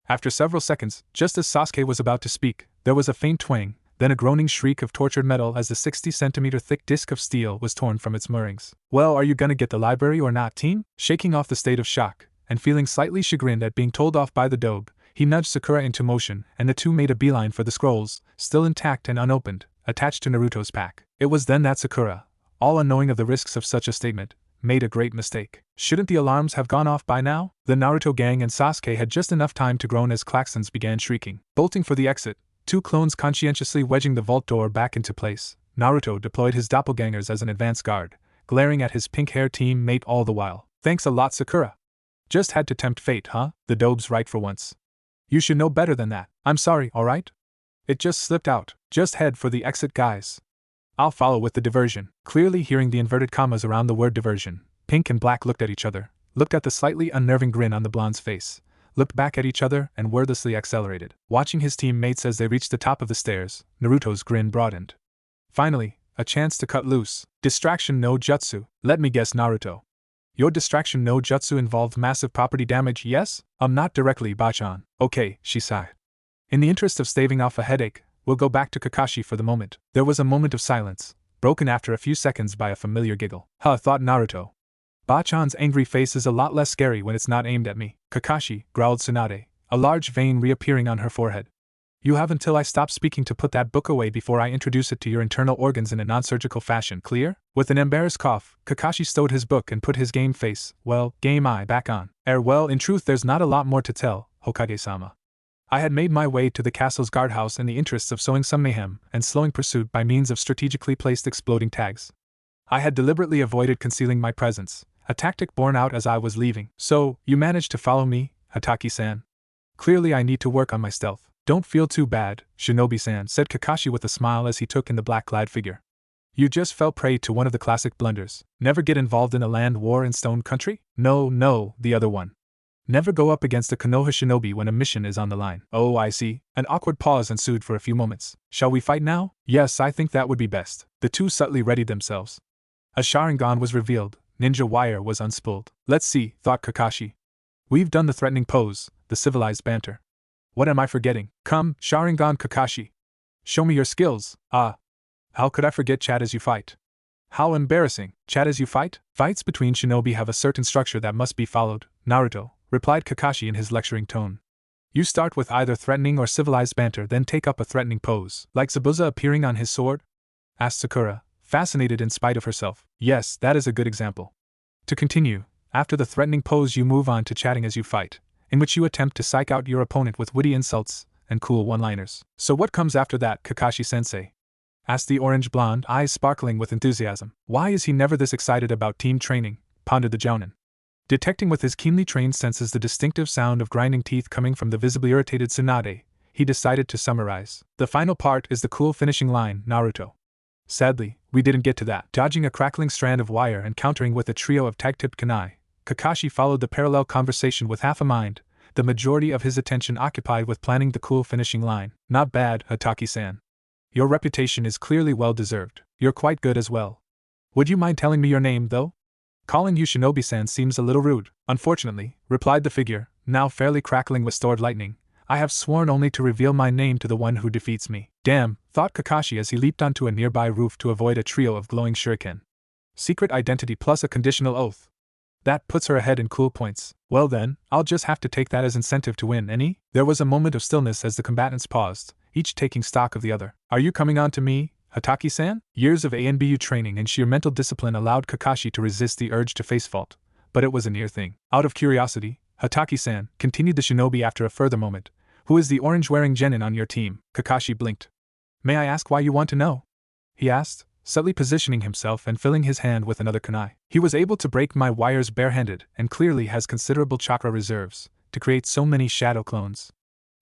After several seconds, just as Sasuke was about to speak, there was a faint twang, then a groaning shriek of tortured metal as the 60-centimeter thick disc of steel was torn from its moorings. Well, are you gonna get the library or not, team? Shaking off the state of shock, and feeling slightly chagrined at being told off by the dobe, he nudged Sakura into motion, and the two made a beeline for the scrolls, still intact and unopened, attached to Naruto's pack. It was then that Sakura, all unknowing of the risks of such a statement, made a great mistake. Shouldn't the alarms have gone off by now? The Naruto gang and Sasuke had just enough time to groan as klaxons began shrieking. Bolting for the exit, 2 clones conscientiously wedging the vault door back into place, Naruto deployed his doppelgangers as an advance guard, glaring at his pink-haired teammate all the while. Thanks a lot, Sakura. Just had to tempt fate, huh? The dobe's right for once. You should know better than that. I'm sorry, alright? It just slipped out. Just head for the exit, guys. I'll follow with the diversion. Clearly hearing the inverted commas around the word diversion, Pink and Black looked at each other, looked at the slightly unnerving grin on the blonde's face, looked back at each other and wordlessly accelerated. Watching his teammates as they reached the top of the stairs, Naruto's grin broadened. Finally, a chance to cut loose. Distraction no jutsu. Let me guess, Naruto. Your distraction no jutsu involved massive property damage, yes? Not directly, Bachan. Okay, she sighed. In the interest of staving off a headache, We'll go back to Kakashi for the moment. There was a moment of silence, broken after a few seconds by a familiar giggle. Huh, thought Naruto. Bachan's angry face is a lot less scary when it's not aimed at me. Kakashi, growled Tsunade, a large vein reappearing on her forehead. You have until I stop speaking to put that book away before I introduce it to your internal organs in a non-surgical fashion, clear? With an embarrassed cough, Kakashi stowed his book and put his game face, game eye back on. Well, in truth there's not a lot more to tell, Hokage-sama. I had made my way to the castle's guardhouse in the interests of sowing some mayhem and slowing pursuit by means of strategically placed exploding tags. I had deliberately avoided concealing my presence, a tactic borne out as I was leaving. So, you managed to follow me, Hataki-san? Clearly I need to work on my stealth. Don't feel too bad, Shinobi-san, said Kakashi with a smile as he took in the black-clad figure. You just fell prey to one of the classic blunders. Never get involved in a land war in Stone Country? No, the other one. Never go up against a Konoha shinobi when a mission is on the line. Oh, I see. An awkward pause ensued for a few moments. Shall we fight now? Yes, I think that would be best. The two subtly readied themselves. A Sharingan was revealed. Ninja wire was unspooled. Let's see, thought Kakashi. We've done the threatening pose, the civilized banter. What am I forgetting? Come, Sharingan Kakashi. Show me your skills. How could I forget chat as you fight? How embarrassing. Chat as you fight? Fights between shinobi have a certain structure that must be followed, Naruto, replied Kakashi in his lecturing tone. You start with either threatening or civilized banter, then take up a threatening pose. Like Zabuza appearing on his sword? Asked Sakura, fascinated in spite of herself. Yes, that is a good example. To continue, after the threatening pose you move on to chatting as you fight, in which you attempt to psych out your opponent with witty insults and cool one-liners. So what comes after that, Kakashi-sensei? Asked the orange-blonde, eyes sparkling with enthusiasm. Why is he never this excited about team training? Pondered the jounin. Detecting with his keenly trained senses the distinctive sound of grinding teeth coming from the visibly irritated Tsunade, he decided to summarize. The final part is the cool finishing line, Naruto. Sadly, we didn't get to that. Dodging a crackling strand of wire and countering with a trio of tag-tipped kunai, Kakashi followed the parallel conversation with half a mind, the majority of his attention occupied with planning the cool finishing line. Not bad, Hataki-san. Your reputation is clearly well-deserved. You're quite good as well. Would you mind telling me your name, though? Calling you Shinobi-san seems a little rude. Unfortunately, replied the figure, now fairly crackling with stored lightning, I have sworn only to reveal my name to the one who defeats me. Damn, thought Kakashi as he leaped onto a nearby roof to avoid a trio of glowing shuriken. Secret identity plus a conditional oath. That puts her ahead in cool points. Well then, I'll just have to take that as incentive to win, any? There was a moment of stillness as the combatants paused, each taking stock of the other. Are you coming on to me, Hataki-san? Years of ANBU training and sheer mental discipline allowed Kakashi to resist the urge to face fault, but it was a near thing. Out of curiosity, Hataki-san, continued the shinobi after a further moment, who is the orange-wearing genin on your team? Kakashi blinked. May I ask why you want to know? He asked, subtly positioning himself and filling his hand with another kunai. He was able to break my wires barehanded and clearly has considerable chakra reserves to create so many shadow clones.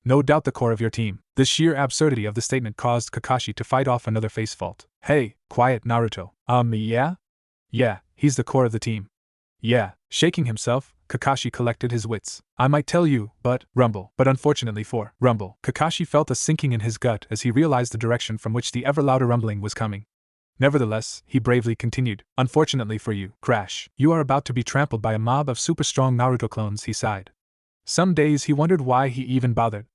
No doubt the core of your team. The sheer absurdity of the statement caused Kakashi to fight off another face fault. Hey, quiet Naruto. Yeah? Yeah, he's the core of the team. Yeah. Shaking himself, Kakashi collected his wits. I might tell you, but, rumble. But unfortunately for rumble, Kakashi felt a sinking in his gut as he realized the direction from which the ever louder rumbling was coming. Nevertheless, he bravely continued, unfortunately for you, crash. You are about to be trampled by a mob of super-strong Naruto clones, he sighed. Some days he wondered why he even bothered.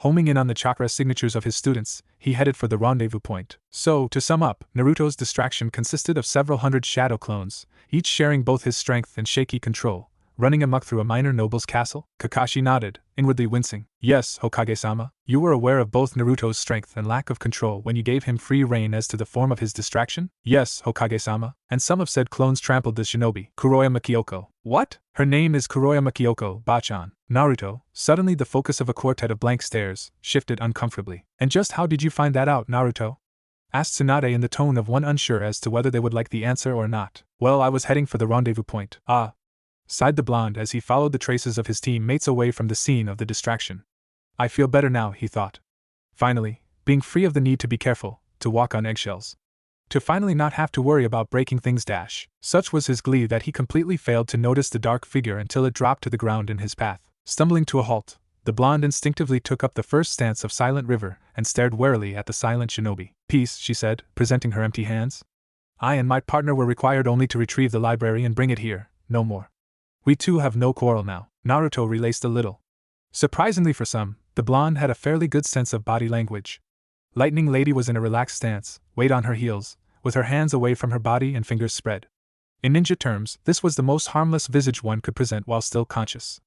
Homing in on the chakra signatures of his students, he headed for the rendezvous point. So, to sum up, Naruto's distraction consisted of several hundred shadow clones, each sharing both his strength and shaky control, running amok through a minor noble's castle? Kakashi nodded, inwardly wincing. Yes, Hokage-sama, you were aware of both Naruto's strength and lack of control when you gave him free rein as to the form of his distraction? Yes, Hokage-sama, and some have said clones trampled the shinobi, Kuroyama Kyoko. What? Her name is Kuroyama Kyoko, Bachan. Naruto, suddenly the focus of a quartet of blank stares, shifted uncomfortably. And just how did you find that out, Naruto? Asked Tsunade in the tone of one unsure as to whether they would like the answer or not. Well, I was heading for the rendezvous point. Sighed the blonde as he followed the traces of his teammates away from the scene of the distraction. I feel better now, he thought. Finally, being free of the need to be careful, to walk on eggshells. To finally not have to worry about breaking things. Such was his glee that he completely failed to notice the dark figure until it dropped to the ground in his path. Stumbling to a halt, the blonde instinctively took up the first stance of Silent River and stared warily at the silent shinobi. Peace, she said, presenting her empty hands. I and my partner were required only to retrieve the library and bring it here, no more. We two have no quarrel now. Naruto relaced a little. Surprisingly for some, the blonde had a fairly good sense of body language. Lightning Lady was in a relaxed stance, weight on her heels, with her hands away from her body and fingers spread. In ninja terms, this was the most harmless visage one could present while still conscious.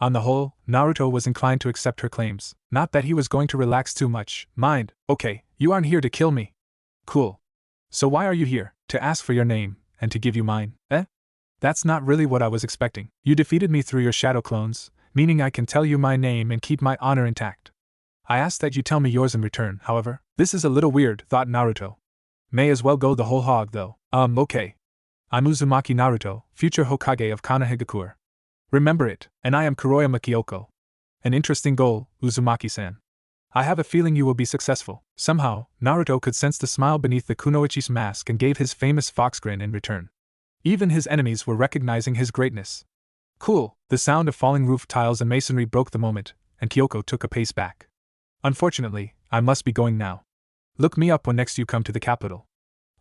On the whole, Naruto was inclined to accept her claims. Not that he was going to relax too much. Mind, okay, you aren't here to kill me. Cool. So why are you here? To ask for your name, and to give you mine, eh? That's not really what I was expecting. You defeated me through your shadow clones, meaning I can tell you my name and keep my honor intact. I ask that you tell me yours in return, however. This is a little weird, thought Naruto. May as well go the whole hog though. Okay. I'm Uzumaki Naruto, future Hokage of Konohagakure. Remember it, and I am Kuroyama Kyoko. An interesting goal, Uzumaki-san. I have a feeling you will be successful. Somehow, Naruto could sense the smile beneath the Kunoichi's mask and gave his famous fox grin in return. Even his enemies were recognizing his greatness. Cool. The sound of falling roof tiles and masonry broke the moment, and Kyoko took a pace back. Unfortunately, I must be going now. Look me up when next you come to the capital.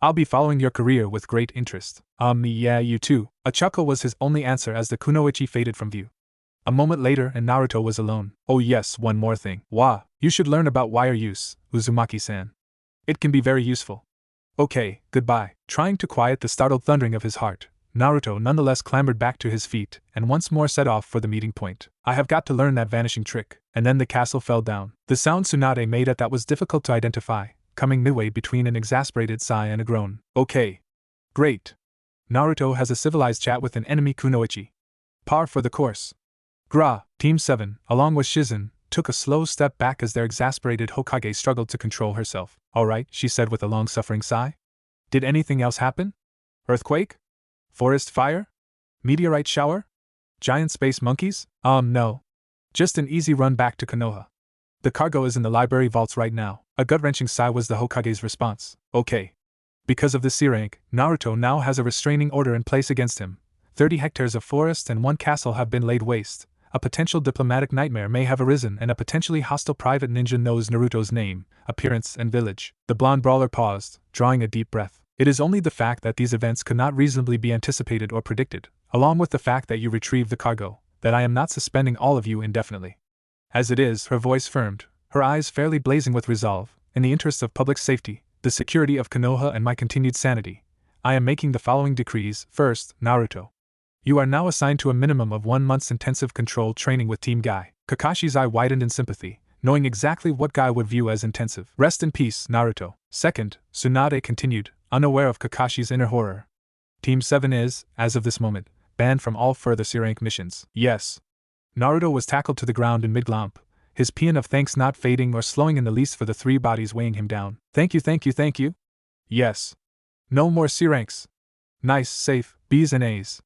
I'll be following your career with great interest. Yeah, you too. A chuckle was his only answer as the Kunoichi faded from view. A moment later and Naruto was alone. Oh yes, one more thing. You should learn about wire use, Uzumaki-san. It can be very useful. Okay, goodbye. Trying to quiet the startled thundering of his heart, Naruto nonetheless clambered back to his feet and once more set off for the meeting point. I have got to learn that vanishing trick. And then the castle fell down. The sound Tsunade made at that was difficult to identify, coming midway between an exasperated sigh and a groan. Okay. Great. Naruto has a civilized chat with an enemy Kunoichi. Par for the course. Gra, Team 7, along with Shizen, took a slow step back as their exasperated Hokage struggled to control herself. Alright, she said with a long-suffering sigh. Did anything else happen? Earthquake? Forest fire? Meteorite shower? Giant space monkeys? No. Just an easy run back to Konoha. The cargo is in the library vaults right now. A gut-wrenching sigh was the Hokage's response. Okay. Because of the C rank, Naruto now has a restraining order in place against him. 30 hectares of forest and 1 castle have been laid waste. A potential diplomatic nightmare may have arisen and a potentially hostile private ninja knows Naruto's name, appearance, and village. The blonde brawler paused, drawing a deep breath. It is only the fact that these events could not reasonably be anticipated or predicted, along with the fact that you retrieved the cargo, that I am not suspending all of you indefinitely. As it is, her voice firmed, her eyes fairly blazing with resolve. In the interests of public safety, the security of Konoha and my continued sanity, I am making the following decrees. First, Naruto. You are now assigned to a minimum of 1 month's intensive control training with Team Guy. Kakashi's eye widened in sympathy, knowing exactly what Guy would view as intensive. Rest in peace, Naruto. Second, Tsunade continued, unaware of Kakashi's inner horror. Team 7 is, as of this moment, banned from all further C-rank missions. Yes. Naruto was tackled to the ground in mid-glomp, his paean of thanks not fading or slowing in the least for the 3 bodies weighing him down. Thank you. Yes. No more C-ranks. Nice, safe, B's and A's.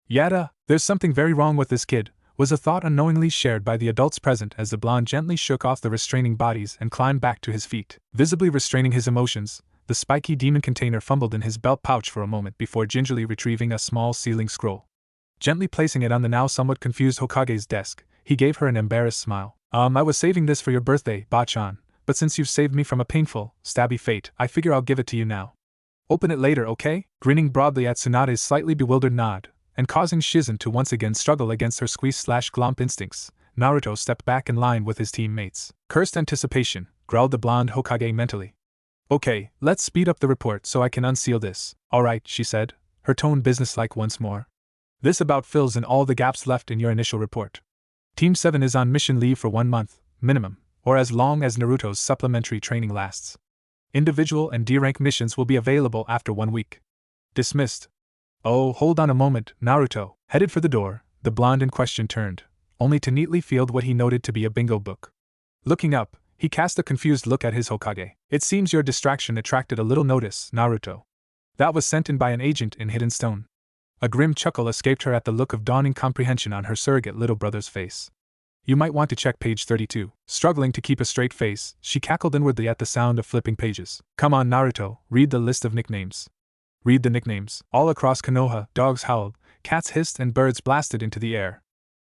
Yada, there's something very wrong with this kid, was a thought unknowingly shared by the adults present as the blonde gently shook off the restraining bodies and climbed back to his feet. Visibly restraining his emotions, the spiky demon container fumbled in his belt pouch for a moment before gingerly retrieving a small sealing scroll. Gently placing it on the now somewhat confused Hokage's desk, he gave her an embarrassed smile. I was saving this for your birthday, Bachan, but since you've saved me from a painful, stabby fate, I figure I'll give it to you now. Open it later, okay? Grinning broadly at Tsunade's slightly bewildered nod, and causing Shizen to once again struggle against her squeeze/glomp instincts, Naruto stepped back in line with his teammates. Cursed anticipation, growled the blonde Hokage mentally. Okay, let's speed up the report so I can unseal this. Alright, she said, her tone businesslike once more. This about fills in all the gaps left in your initial report. Team 7 is on mission leave for 1 month, minimum, or as long as Naruto's supplementary training lasts. Individual and D-rank missions will be available after 1 week. Dismissed. Oh, hold on a moment, Naruto. Headed for the door, the blonde in question turned, only to neatly field what he noted to be a bingo book. Looking up, he cast a confused look at his Hokage. It seems your distraction attracted a little notice, Naruto. That was sent in by an agent in Hidden Stone. A grim chuckle escaped her at the look of dawning comprehension on her surrogate little brother's face. You might want to check page 32. Struggling to keep a straight face, she cackled inwardly at the sound of flipping pages. Come on, Naruto, read the list of nicknames. Read the nicknames. All across Konoha, dogs howled, cats hissed, and birds blasted into the air.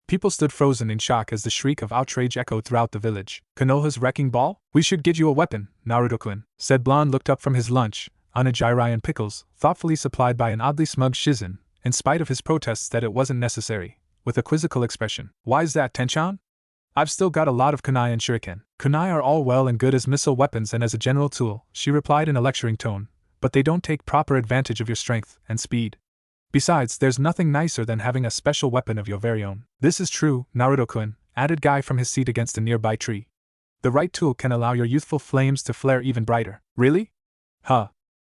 People stood frozen in shock as the shriek of outrage echoed throughout the village. Konoha's wrecking ball? We should get you a weapon, Naruto-kun, said Blonde looked up from his lunch, onigiri and pickles, thoughtfully supplied by an oddly smug Shizen, in spite of his protests that it wasn't necessary, with a quizzical expression. Why's that, Tenchan? I've still got a lot of kunai and shuriken. Kunai are all well and good as missile weapons and as a general tool, she replied in a lecturing tone, but they don't take proper advantage of your strength and speed. Besides, there's nothing nicer than having a special weapon of your very own. This is true, Naruto-kun, added Guy from his seat against a nearby tree. The right tool can allow your youthful flames to flare even brighter. Really? Huh.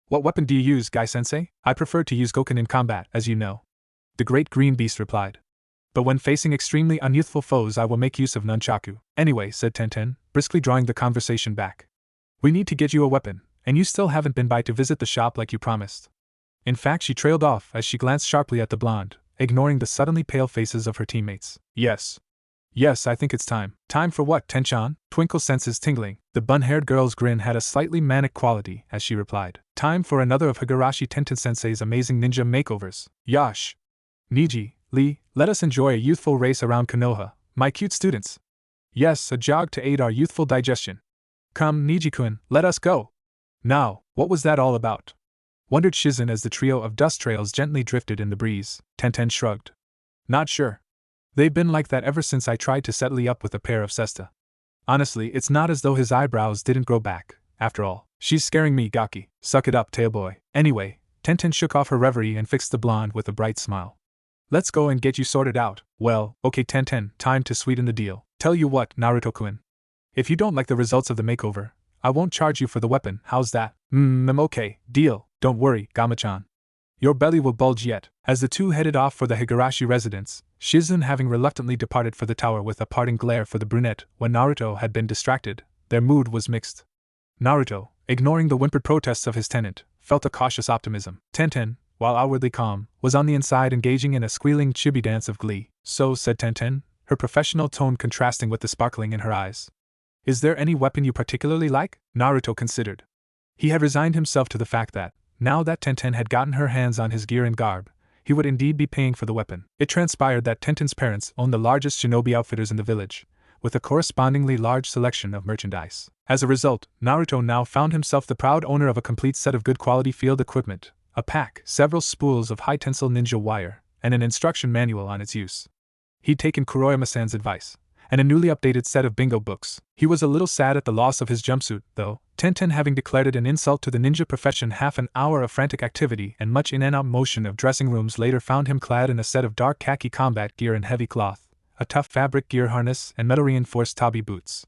What weapon do you use, Guy-sensei? I prefer to use Goken in combat, as you know. The great green beast replied. But when facing extremely unyouthful foes I will make use of nunchaku. Anyway, said Tenten, briskly drawing the conversation back. We need to get you a weapon, and you still haven't been by to visit the shop like you promised. In fact, she trailed off as she glanced sharply at the blonde, ignoring the suddenly pale faces of her teammates. Yes. Yes, I think it's time. Time for what, Tenchan? Twinkle's senses tingling. The bun-haired girl's grin had a slightly manic quality as she replied. Time for another of Higurashi Tenten-sensei's amazing ninja makeovers. Yash. Neji, Lee, let us enjoy a youthful race around Konoha, my cute students. Yes, a jog to aid our youthful digestion. Come, Neji-kun, let us go. Now, what was that all about? Wondered Shizen as the trio of dust trails gently drifted in the breeze. Tenten shrugged. Not sure. They've been like that ever since I tried to set Lee up with a pair of cesta. Honestly, it's not as though his eyebrows didn't grow back, after all. She's scaring me, Gaki. Suck it up, tailboy. Anyway, Tenten shook off her reverie and fixed the blonde with a bright smile. Let's go and get you sorted out. Well, okay Tenten, time to sweeten the deal. Tell you what, Naruto-kun. If you don't like the results of the makeover, I won't charge you for the weapon, how's that? Okay, deal. Don't worry, Gama-chan. Your belly will bulge yet. As the two headed off for the Higurashi residence, Shizen having reluctantly departed for the tower with a parting glare for the brunette when Naruto had been distracted, their mood was mixed. Naruto, ignoring the whimpered protests of his tenant, felt a cautious optimism. Tenten, while outwardly calm, was on the inside engaging in a squealing chibi dance of glee. So, said Tenten, her professional tone contrasting with the sparkling in her eyes. Is there any weapon you particularly like? Naruto considered. He had resigned himself to the fact that, now that Tenten had gotten her hands on his gear and garb, he would indeed be paying for the weapon. It transpired that Tenten's parents owned the largest shinobi outfitters in the village, with a correspondingly large selection of merchandise. As a result, Naruto now found himself the proud owner of a complete set of good quality field equipment, a pack, several spools of high-tensile ninja wire, and an instruction manual on its use. He'd taken Kuroyama-san's advice, and a newly updated set of bingo books. He was a little sad at the loss of his jumpsuit, though, Tenten having declared it an insult to the ninja profession. Half an hour of frantic activity and much in and out motion of dressing rooms later found him clad in a set of dark khaki combat gear and heavy cloth, a tough fabric gear harness and metal-reinforced tabi boots.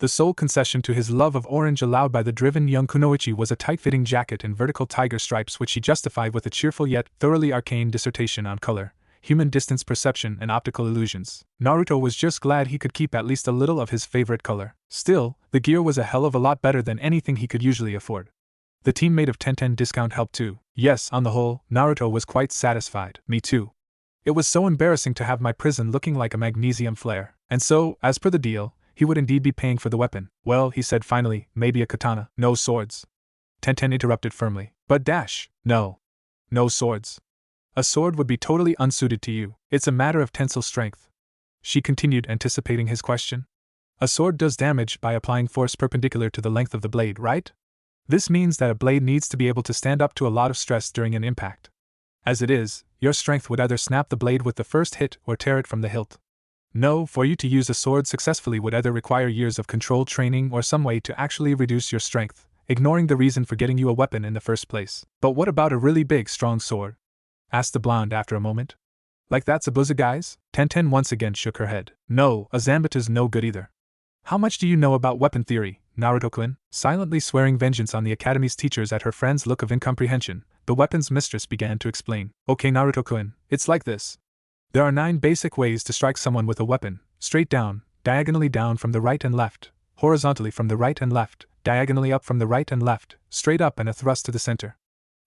The sole concession to his love of orange allowed by the driven young Kunoichi was a tight-fitting jacket and vertical tiger stripes which he justified with a cheerful yet thoroughly arcane dissertation on color, human distance perception and optical illusions. Naruto was just glad he could keep at least a little of his favorite color. Still, the gear was a hell of a lot better than anything he could usually afford. The teammate of Tenten discount helped too. Yes, on the whole, Naruto was quite satisfied. Me too. It was so embarrassing to have my prison looking like a magnesium flare. And so, as per the deal, he would indeed be paying for the weapon. Well, he said finally, maybe a katana. No swords. Tenten interrupted firmly. But dash. No. No swords. A sword would be totally unsuited to you. It's a matter of tensile strength. She continued, anticipating his question. A sword does damage by applying force perpendicular to the length of the blade, right? This means that a blade needs to be able to stand up to a lot of stress during an impact. As it is, your strength would either snap the blade with the first hit or tear it from the hilt. No, for you to use a sword successfully would either require years of controlled training or some way to actually reduce your strength, ignoring the reason for getting you a weapon in the first place. But what about a really big, strong sword? Asked the blonde after a moment. Like that Zabuza guy's? Tenten once again shook her head. No, a Zambata's no good either. How much do you know about weapon theory, Naruto-kun? Silently swearing vengeance on the academy's teachers at her friend's look of incomprehension, the weapons mistress began to explain. Okay Naruto-kun, it's like this. There are 9 basic ways to strike someone with a weapon: straight down, diagonally down from the right and left, horizontally from the right and left, diagonally up from the right and left, straight up and a thrust to the center.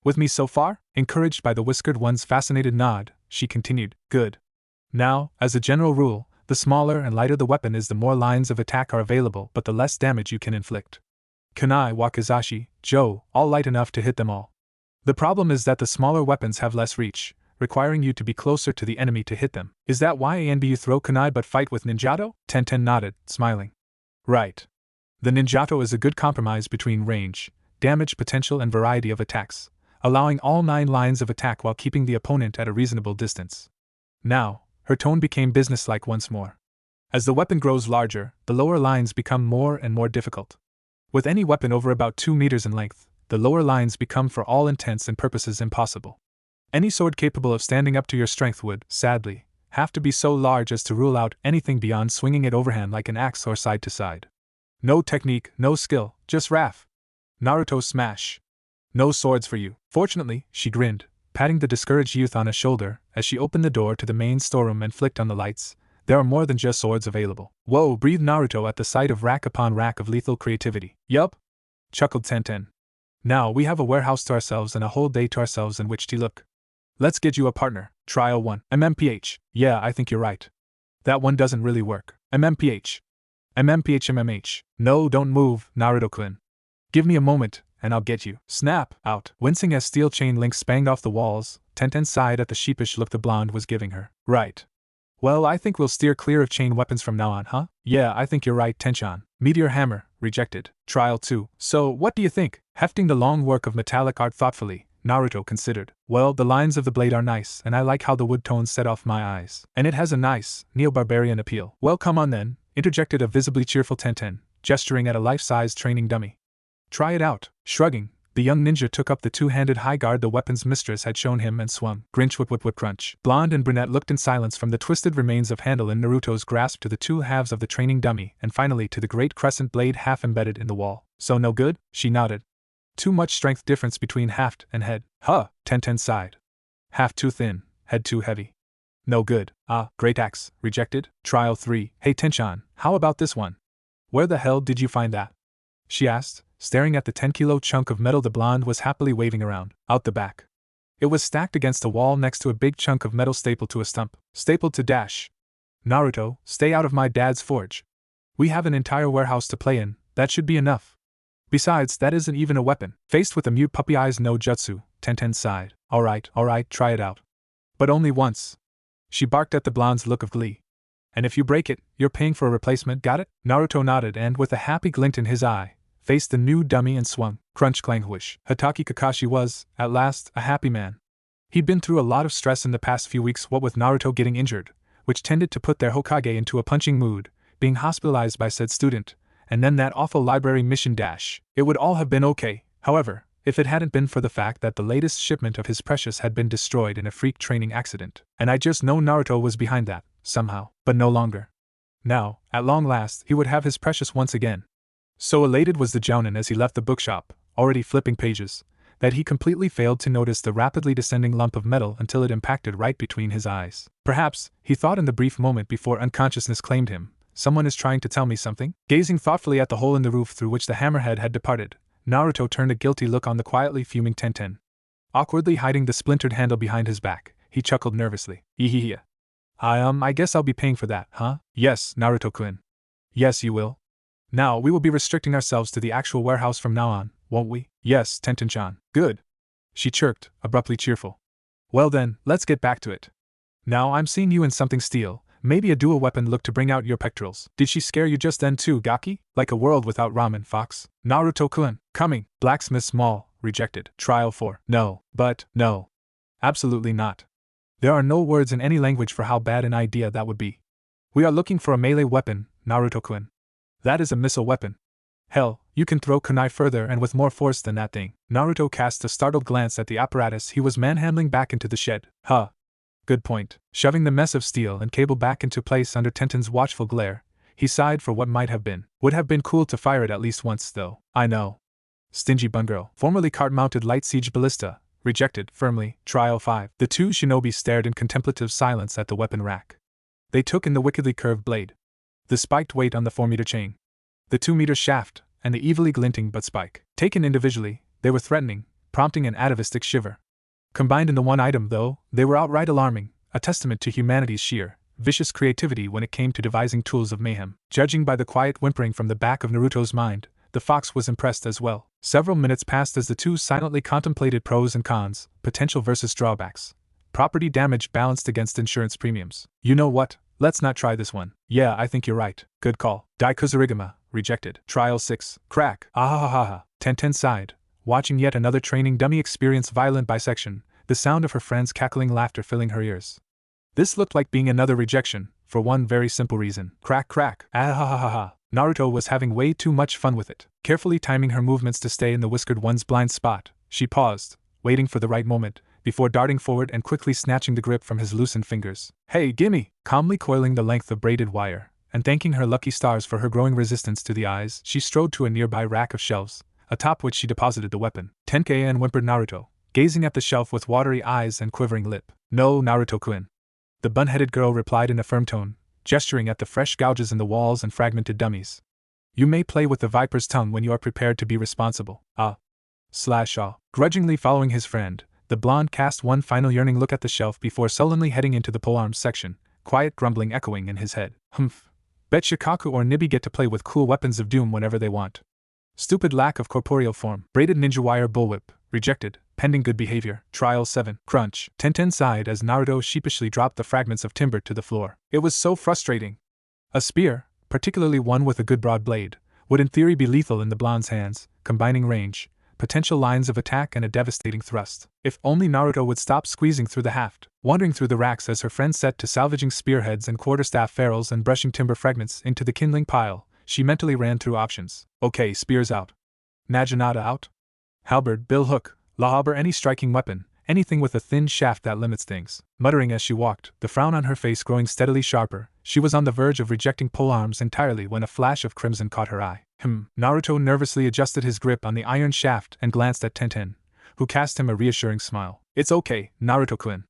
With me so far? Encouraged by the whiskered one's fascinated nod, she continued. Good. Now, as a general rule, the smaller and lighter the weapon is, the more lines of attack are available, but the less damage you can inflict. Kunai, wakizashi, jo, all light enough to hit them all. The problem is that the smaller weapons have less reach, requiring you to be closer to the enemy to hit them. Is that why you throw kunai but fight with ninjato? Tenten nodded, smiling. Right. The ninjato is a good compromise between range, damage potential and variety of attacks, allowing all 9 lines of attack while keeping the opponent at a reasonable distance. Now, her tone became businesslike once more. As the weapon grows larger, the lower lines become more and more difficult. With any weapon over about 2 meters in length, the lower lines become for all intents and purposes impossible. Any sword capable of standing up to your strength would, sadly, have to be so large as to rule out anything beyond swinging it overhand like an axe or side to side. No technique, no skill, just Raf. Naruto smash. No swords for you. Fortunately, she grinned, patting the discouraged youth on his shoulder as she opened the door to the main storeroom and flicked on the lights. There are more than just swords available. Whoa, breathed Naruto at the sight of rack upon rack of lethal creativity. Yup, chuckled Tenten. Now we have a warehouse to ourselves and a whole day to ourselves in which to look. Let's get you a partner. Trial 1. MMPH. Yeah, I think you're right. That one doesn't really work. MMPH. MMPH. No, don't move, Naruto-kun. Give me a moment, and I'll get you. Snap, out. Wincing as steel chain links spanged off the walls, Tenten sighed at the sheepish look the blonde was giving her. Right. Well, I think we'll steer clear of chain weapons from now on, huh? Yeah, I think you're right, Tenchan. Meteor hammer, rejected. Trial 2. So, what do you think? Hefting the long work of metallic art thoughtfully, Naruto considered. Well, the lines of the blade are nice, and I like how the wood tones set off my eyes. And it has a nice, neo-barbarian appeal. Well, come on then, interjected a visibly cheerful Tenten, gesturing at a life-size training dummy. Try it out. Shrugging, the young ninja took up the two-handed high guard the weapon's mistress had shown him and swung. Grinch whip whip whip crunch. Blonde and brunette looked in silence from the twisted remains of handle in Naruto's grasp to the two halves of the training dummy and finally to the great crescent blade half embedded in the wall. So no good? She nodded. Too much strength difference between haft and head. Huh, Tenten sighed. Haft too thin, head too heavy. No good. Ah, great axe, rejected. Trial 3. Hey Tenchan, how about this one? Where the hell did you find that? She asked, staring at the 10-kilo chunk of metal the blonde was happily waving around. Out the back. It was stacked against a wall next to a big chunk of metal stapled to a stump. Stapled to dash. Naruto, stay out of my dad's forge. We have an entire warehouse to play in, that should be enough. Besides, that isn't even a weapon. Faced with the mute puppy eyes no jutsu, Tenten sighed. Alright, try it out. But only once. She barked at the blonde's look of glee. And if you break it, you're paying for a replacement, got it? Naruto nodded and, with a happy glint in his eye, faced the new dummy and swung. Crunch clang whoosh. Hatake Kakashi was, at last, a happy man. He'd been through a lot of stress in the past few weeks, what with Naruto getting injured, which tended to put their Hokage into a punching mood, being hospitalized by said student, and then that awful library mission dash. It would all have been okay, however, if it hadn't been for the fact that the latest shipment of his precious had been destroyed in a freak training accident. And I just know Naruto was behind that, somehow, but no longer. Now, at long last, he would have his precious once again. So elated was the Jounin as he left the bookshop, already flipping pages, that he completely failed to notice the rapidly descending lump of metal until it impacted right between his eyes. Perhaps, he thought in the brief moment before unconsciousness claimed him, someone is trying to tell me something? Gazing thoughtfully at the hole in the roof through which the hammerhead had departed, Naruto turned a guilty look on the quietly fuming Tenten. Awkwardly hiding the splintered handle behind his back, he chuckled nervously. Ehehe. I guess I'll be paying for that, huh? Yes, Naruto-kun. Yes, you will. Now, we will be restricting ourselves to the actual warehouse from now on, won't we? Yes, Tenten-chan. Good. She chirped, abruptly cheerful. Well then, let's get back to it. Now I'm seeing you in something steel, maybe a dual weapon look to bring out your pectorals. Did she scare you just then too, Gaki? Like a world without ramen, Fox. Naruto-kun. Coming. Blacksmith small, rejected. Trial 4. No. But, no. Absolutely not. There are no words in any language for how bad an idea that would be. We are looking for a melee weapon, Naruto-kun. That is a missile weapon. Hell, you can throw kunai further and with more force than that thing. Naruto cast a startled glance at the apparatus he was manhandling back into the shed. Huh. Good point. Shoving the mess of steel and cable back into place under Tenten's watchful glare, he sighed for what might have been. Would have been cool to fire it at least once, though. I know. Stingy bungirl. Formerly cart-mounted light siege ballista. Rejected, firmly. Trial 5. The two shinobi stared in contemplative silence at the weapon rack. They took in the wickedly curved blade, the spiked weight on the 4-meter chain, the 2-meter shaft, and the evilly glinting butt spike. Taken individually, they were threatening, prompting an atavistic shiver. Combined in the one item, though, they were outright alarming, a testament to humanity's sheer, vicious creativity when it came to devising tools of mayhem. Judging by the quiet whimpering from the back of Naruto's mind, the fox was impressed as well. Several minutes passed as the two silently contemplated pros and cons, potential versus drawbacks, property damage balanced against insurance premiums. You know what? Let's not try this one. Yeah, I think you're right. Good call. Daikuzurigama, rejected. Trial 6. Crack. Ahahaha. Tenten sighed, watching yet another training dummy experience violent bisection, the sound of her friend's cackling laughter filling her ears. This looked like being another rejection, for one very simple reason. Crack crack. Ah ha ha ha ha. Naruto was having way too much fun with it. Carefully timing her movements to stay in the whiskered one's blind spot, she paused, waiting for the right moment, before darting forward and quickly snatching the grip from his loosened fingers. Hey, gimme! Calmly coiling the length of braided wire, and thanking her lucky stars for her growing resistance to the eyes, she strode to a nearby rack of shelves, atop which she deposited the weapon. Tenkei, whimpered Naruto, gazing at the shelf with watery eyes and quivering lip. No, Naruto-kun. The bun-headed girl replied in a firm tone, gesturing at the fresh gouges in the walls and fragmented dummies. You may play with the viper's tongue when you are prepared to be responsible. Grudgingly following his friend, the blonde cast one final yearning look at the shelf before sullenly heading into the polearms section, quiet grumbling echoing in his head. Humph. Bet Shikaku or Nibi get to play with cool weapons of doom whenever they want. Stupid lack of corporeal form. Braided ninja wire bullwhip. Rejected. Pending good behavior. Trial 7. Crunch. Tenten sighed as Naruto sheepishly dropped the fragments of timber to the floor. It was so frustrating. A spear, particularly one with a good broad blade, would in theory be lethal in the blonde's hands, combining range, potential lines of attack and a devastating thrust. If only Naruto would stop squeezing through the haft, wandering through the racks as her friend set to salvaging spearheads and quarterstaff ferrules and brushing timber fragments into the kindling pile, she mentally ran through options. Okay, spears out. Naginata out. Halberd, bill hook, lahaber, any striking weapon, anything with a thin shaft that limits things. Muttering as she walked, the frown on her face growing steadily sharper, she was on the verge of rejecting polearms entirely when a flash of crimson caught her eye. Naruto nervously adjusted his grip on the iron shaft and glanced at Tenten, who cast him a reassuring smile. It's okay, Naruto-kun.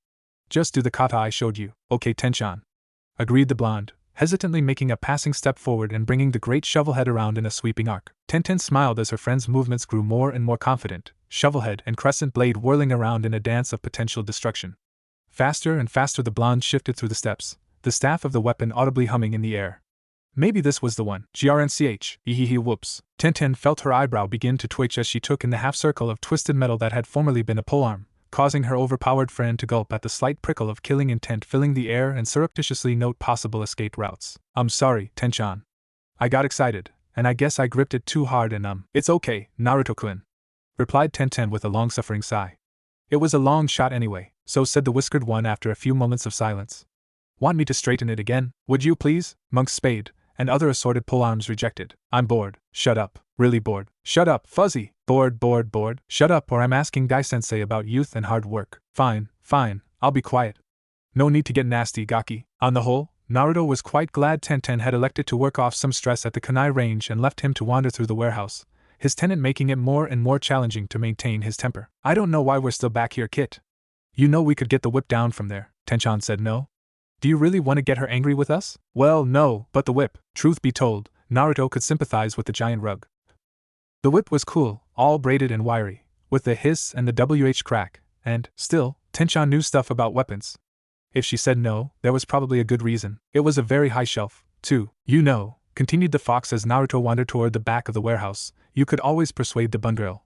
Just do the kata I showed you. Okay, Tenchan. Agreed the blonde, hesitantly making a passing step forward and bringing the great shovelhead around in a sweeping arc. Tenten smiled as her friend's movements grew more and more confident, shovelhead and crescent blade whirling around in a dance of potential destruction. Faster and faster the blonde shifted through the steps, the staff of the weapon audibly humming in the air. Maybe this was the one. GRNCH, ehehe whoops. Tenten felt her eyebrow begin to twitch as she took in the half-circle of twisted metal that had formerly been a polearm, causing her overpowered friend to gulp at the slight prickle of killing intent filling the air and surreptitiously note possible escape routes. I'm sorry, Tenchan. I got excited, and I guess I gripped it too hard and It's okay, Naruto-kun, replied Tenten with a long-suffering sigh. It was a long shot anyway, so said the whiskered one after a few moments of silence. Want me to straighten it again, would you please? Monk's spade, and other assorted polearms rejected. I'm bored. Shut up. Really bored. Shut up, Fuzzy. Bored. Shut up or I'm asking Guy-sensei about youth and hard work. Fine, I'll be quiet. No need to get nasty, Gaki. On the whole, Naruto was quite glad Tenten had elected to work off some stress at the kunai range and left him to wander through the warehouse, his tenant making it more and more challenging to maintain his temper. I don't know why we're still back here, Kit. You know we could get the whip down from there. Tenchan said no. Do you really want to get her angry with us? Well, no, but the whip. Truth be told, Naruto could sympathize with the giant rug. The whip was cool, all braided and wiry, with the hiss and the WH crack, and, still, Tenchan knew stuff about weapons. If she said no, there was probably a good reason. It was a very high shelf, too. You know, continued the fox as Naruto wandered toward the back of the warehouse, you could always persuade the bun girl.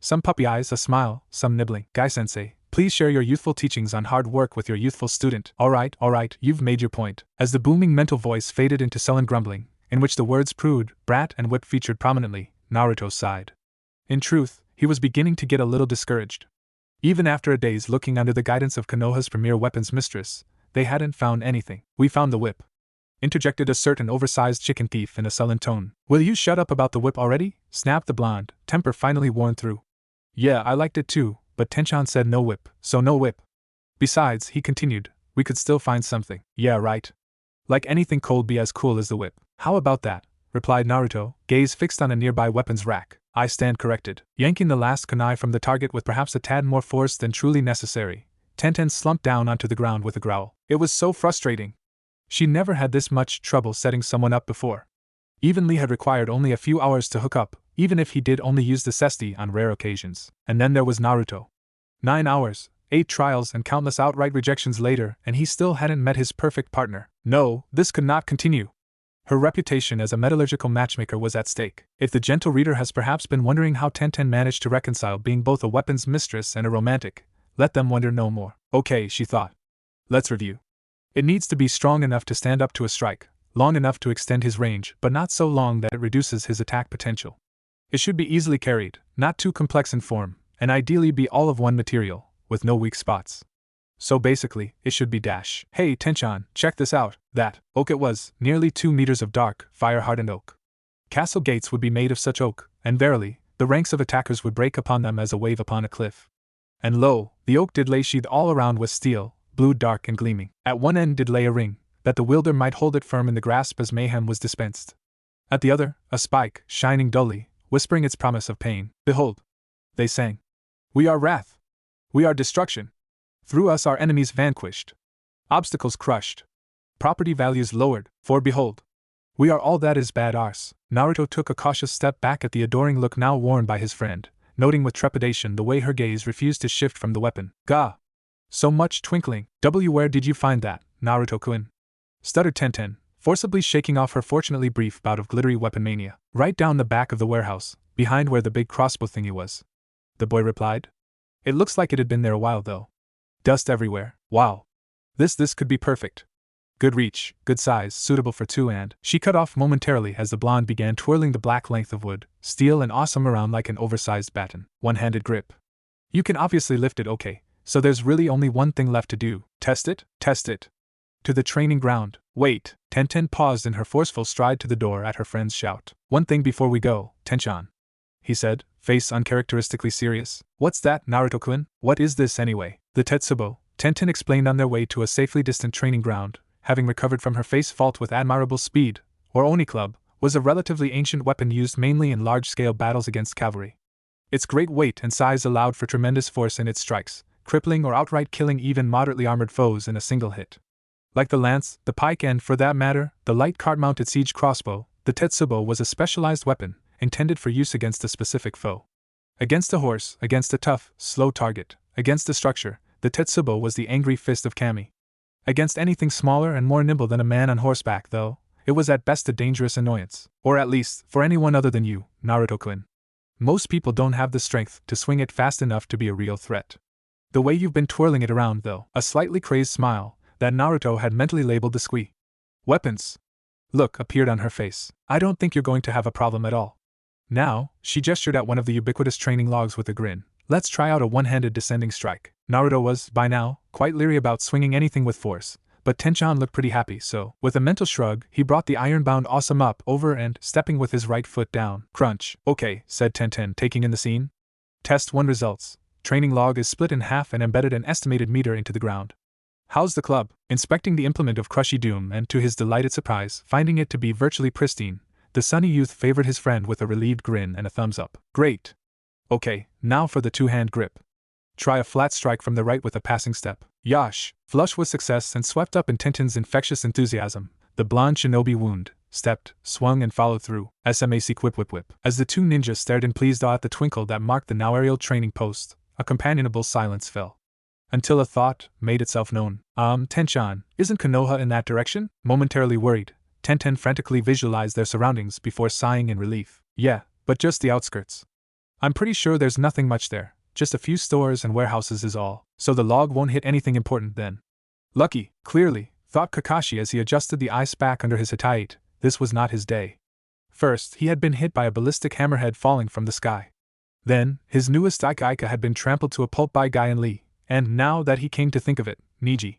Some puppy eyes, a smile, some nibbling. Guy-sensei, please share your youthful teachings on hard work with your youthful student. All right, you've made your point. As the booming mental voice faded into sullen grumbling, in which the words prude, brat, and whip featured prominently, Naruto sighed. In truth, he was beginning to get a little discouraged. Even after a day's looking under the guidance of Konoha's premier weapons mistress, they hadn't found anything. We found the whip, interjected a certain oversized chicken thief in a sullen tone. Will you shut up about the whip already? Snapped the blonde, temper finally worn through. Yeah, I liked it too, but Tenchan said no whip, so no whip. Besides, he continued, we could still find something. Yeah, right. Like anything cold be as cool as the whip. How about that? Replied Naruto, gaze fixed on a nearby weapons rack. I stand corrected. Yanking the last kunai from the target with perhaps a tad more force than truly necessary, Tenten slumped down onto the ground with a growl. It was so frustrating. She never had this much trouble setting someone up before. Even Lee had required only a few hours to hook up, even if he did only use the cesti on rare occasions. And then there was Naruto. 9 hours, 8 trials and countless outright rejections later, and he still hadn't met his perfect partner. No, this could not continue. Her reputation as a metallurgical matchmaker was at stake. If the gentle reader has perhaps been wondering how Tenten managed to reconcile being both a weapons mistress and a romantic, let them wonder no more. Okay, she thought. Let's review. It needs to be strong enough to stand up to a strike, long enough to extend his range, but not so long that it reduces his attack potential. It should be easily carried, not too complex in form, and ideally be all of one material, with no weak spots. So basically, it should be dash. Hey Tenchan, check this out. That oak it was, nearly 2 meters of dark, fire-hardened oak. Castle gates would be made of such oak, and verily, the ranks of attackers would break upon them as a wave upon a cliff. And lo, the oak did lay sheathed all around with steel, blue dark and gleaming. At one end did lay a ring, that the wielder might hold it firm in the grasp as mayhem was dispensed. At the other, a spike, shining dully, whispering its promise of pain. Behold! They sang. We are wrath. We are destruction. Through us our enemies vanquished. Obstacles crushed. Property values lowered, for behold! We are all that is bad ours. Naruto took a cautious step back at the adoring look now worn by his friend, noting with trepidation the way her gaze refused to shift from the weapon. Gah! So much twinkling. Where did you find that, Naruto-kun? Stuttered Tenten, forcibly shaking off her fortunately brief bout of glittery weapon mania. Right down the back of the warehouse, behind where the big crossbow thingy was. The boy replied. It looks like it had been there a while though. Dust everywhere. Wow. This could be perfect. Good reach, good size, suitable for two and… She cut off momentarily as the blonde began twirling the black length of wood, steel and awesome around like an oversized baton. One-handed grip. You can obviously lift it okay, so there's really only one thing left to do. Test it? Test it. To the training ground. Wait. Tenten paused in her forceful stride to the door at her friend's shout. One thing before we go, Tenchan, he said, face uncharacteristically serious. What's that, Naruto-kun? What is this anyway? The Tetsubo, Tenten explained on their way to a safely distant training ground, having recovered from her face fault with admirable speed, or Oni Club, was a relatively ancient weapon used mainly in large-scale battles against cavalry. Its great weight and size allowed for tremendous force in its strikes, crippling or outright killing even moderately armored foes in a single hit. Like the lance, the pike and, for that matter, the light cart-mounted siege crossbow, the Tetsubo was a specialized weapon, intended for use against a specific foe. Against a horse, against a tough, slow target, against a structure, the Tetsubo was the angry fist of Kami. Against anything smaller and more nimble than a man on horseback, though, it was at best a dangerous annoyance. Or at least, for anyone other than you, Naruto-kun. Most people don't have the strength to swing it fast enough to be a real threat. The way you've been twirling it around, though, a slightly crazed smile, that Naruto had mentally labeled the squee. Weapons. Look appeared on her face. I don't think you're going to have a problem at all. Now, she gestured at one of the ubiquitous training logs with a grin. Let's try out a one-handed descending strike. Naruto was, by now, quite leery about swinging anything with force, but Tenchan looked pretty happy, so, with a mental shrug, he brought the iron-bound awesome up over and, stepping with his right foot down. Crunch. Okay, said Tenten, taking in the scene. Test 1 results. Training log is split in half and embedded an estimated meter into the ground. How's the club? Inspecting the implement of Crushy Doom and, to his delighted surprise, finding it to be virtually pristine, the sunny youth favored his friend with a relieved grin and a thumbs up. Great. Okay, now for the two-hand grip. Try a flat strike from the right with a passing step. Yosh! Flush with success and swept up in Tenten's infectious enthusiasm, the blonde shinobi wound, stepped, swung and followed through. SMAC quip whip whip. As the two ninjas stared in pleased awe at the twinkle that marked the now aerial training post, a companionable silence fell. Until a thought made itself known. Tenchan, isn't Konoha in that direction? Momentarily worried, Tenten frantically visualized their surroundings before sighing in relief. Yeah, but just the outskirts. I'm pretty sure there's nothing much there, just a few stores and warehouses is all, so the log won't hit anything important then. Lucky, clearly, thought Kakashi as he adjusted the ice back under his hitite. This was not his day. First, he had been hit by a ballistic hammerhead falling from the sky. Then, his newest Ika had been trampled to a pulp by Guy and Lee, and now that he came to think of it, Neji.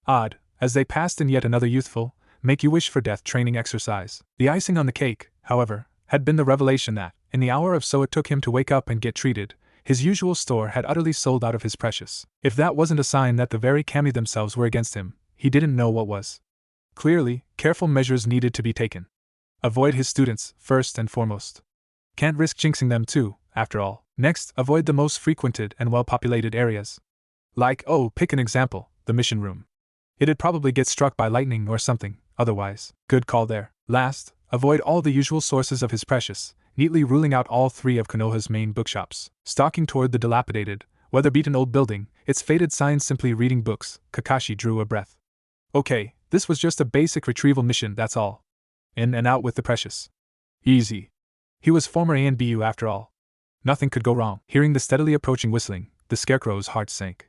Odd, as they passed in yet another youthful, make-you-wish-for-death training exercise. The icing on the cake, however, had been the revelation that, in the hour or so it took him to wake up and get treated, his usual store had utterly sold out of his precious. If that wasn't a sign that the very kami themselves were against him, he didn't know what was. Clearly, careful measures needed to be taken. Avoid his students, first and foremost. Can't risk jinxing them too, after all. Next, avoid the most frequented and well-populated areas. Like, pick an example, the mission room. It'd probably get struck by lightning or something, otherwise. Good call there. Last, avoid all the usual sources of his precious, neatly ruling out all 3 of Konoha's main bookshops. Stalking toward the dilapidated, weather-beaten old building, its faded signs simply reading books, Kakashi drew a breath. Okay, this was just a basic retrieval mission, that's all. In and out with the precious. Easy. He was former ANBU after all. Nothing could go wrong. Hearing the steadily approaching whistling, the scarecrow's heart sank.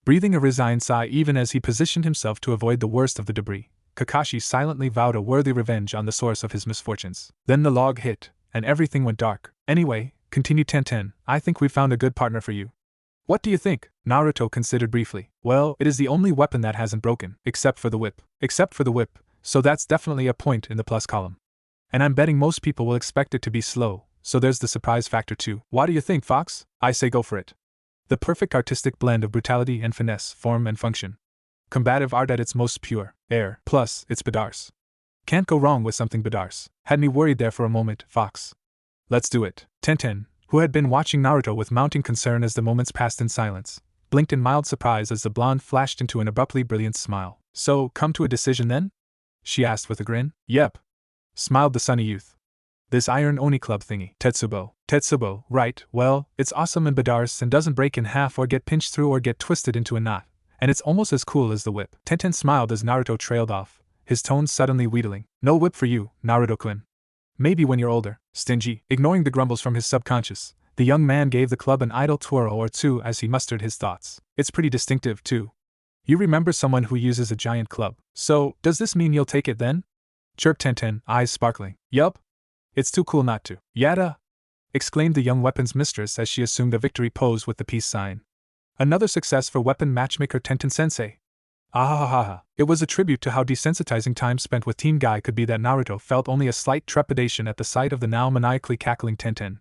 Breathing a resigned sigh even as he positioned himself to avoid the worst of the debris, Kakashi silently vowed a worthy revenge on the source of his misfortunes. Then the log hit, and everything went dark. Anyway, continued Tenten, I think we found a good partner for you. What do you think? Naruto considered briefly. Well, it is the only weapon that hasn't broken, except for the whip. Except for the whip, so that's definitely a point in the plus column. And I'm betting most people will expect it to be slow, so there's the surprise factor too. What do you think, Fox? I say go for it. The perfect artistic blend of brutality and finesse, form and function. Combative art at its most pure, air, plus, it's badass. Can't go wrong with something badass. Had me worried there for a moment, Fox. Let's do it. Tenten, who had been watching Naruto with mounting concern as the moments passed in silence, blinked in mild surprise as the blonde flashed into an abruptly brilliant smile. So, come to a decision then? She asked with a grin. Yep. Smiled the sunny youth. This iron Oni club thingy. Tetsubo, right, well, it's awesome and badass and doesn't break in half or get pinched through or get twisted into a knot, and it's almost as cool as the whip. Tenten smiled as Naruto trailed off, his tone suddenly wheedling. No whip for you, Naruto-kun. Maybe when you're older. Stingy. Ignoring the grumbles from his subconscious, the young man gave the club an idle twirl or two as he mustered his thoughts. It's pretty distinctive, too. You remember someone who uses a giant club. So, does this mean you'll take it then? Chirped Tenten, eyes sparkling. Yup. It's too cool not to. Yada! Exclaimed the young weapons mistress as she assumed a victory pose with the peace sign. Another success for weapon matchmaker Tenten-sensei. Ahahaha. It was a tribute to how desensitizing time spent with Team Guy could be that Naruto felt only a slight trepidation at the sight of the now maniacally cackling Tenten.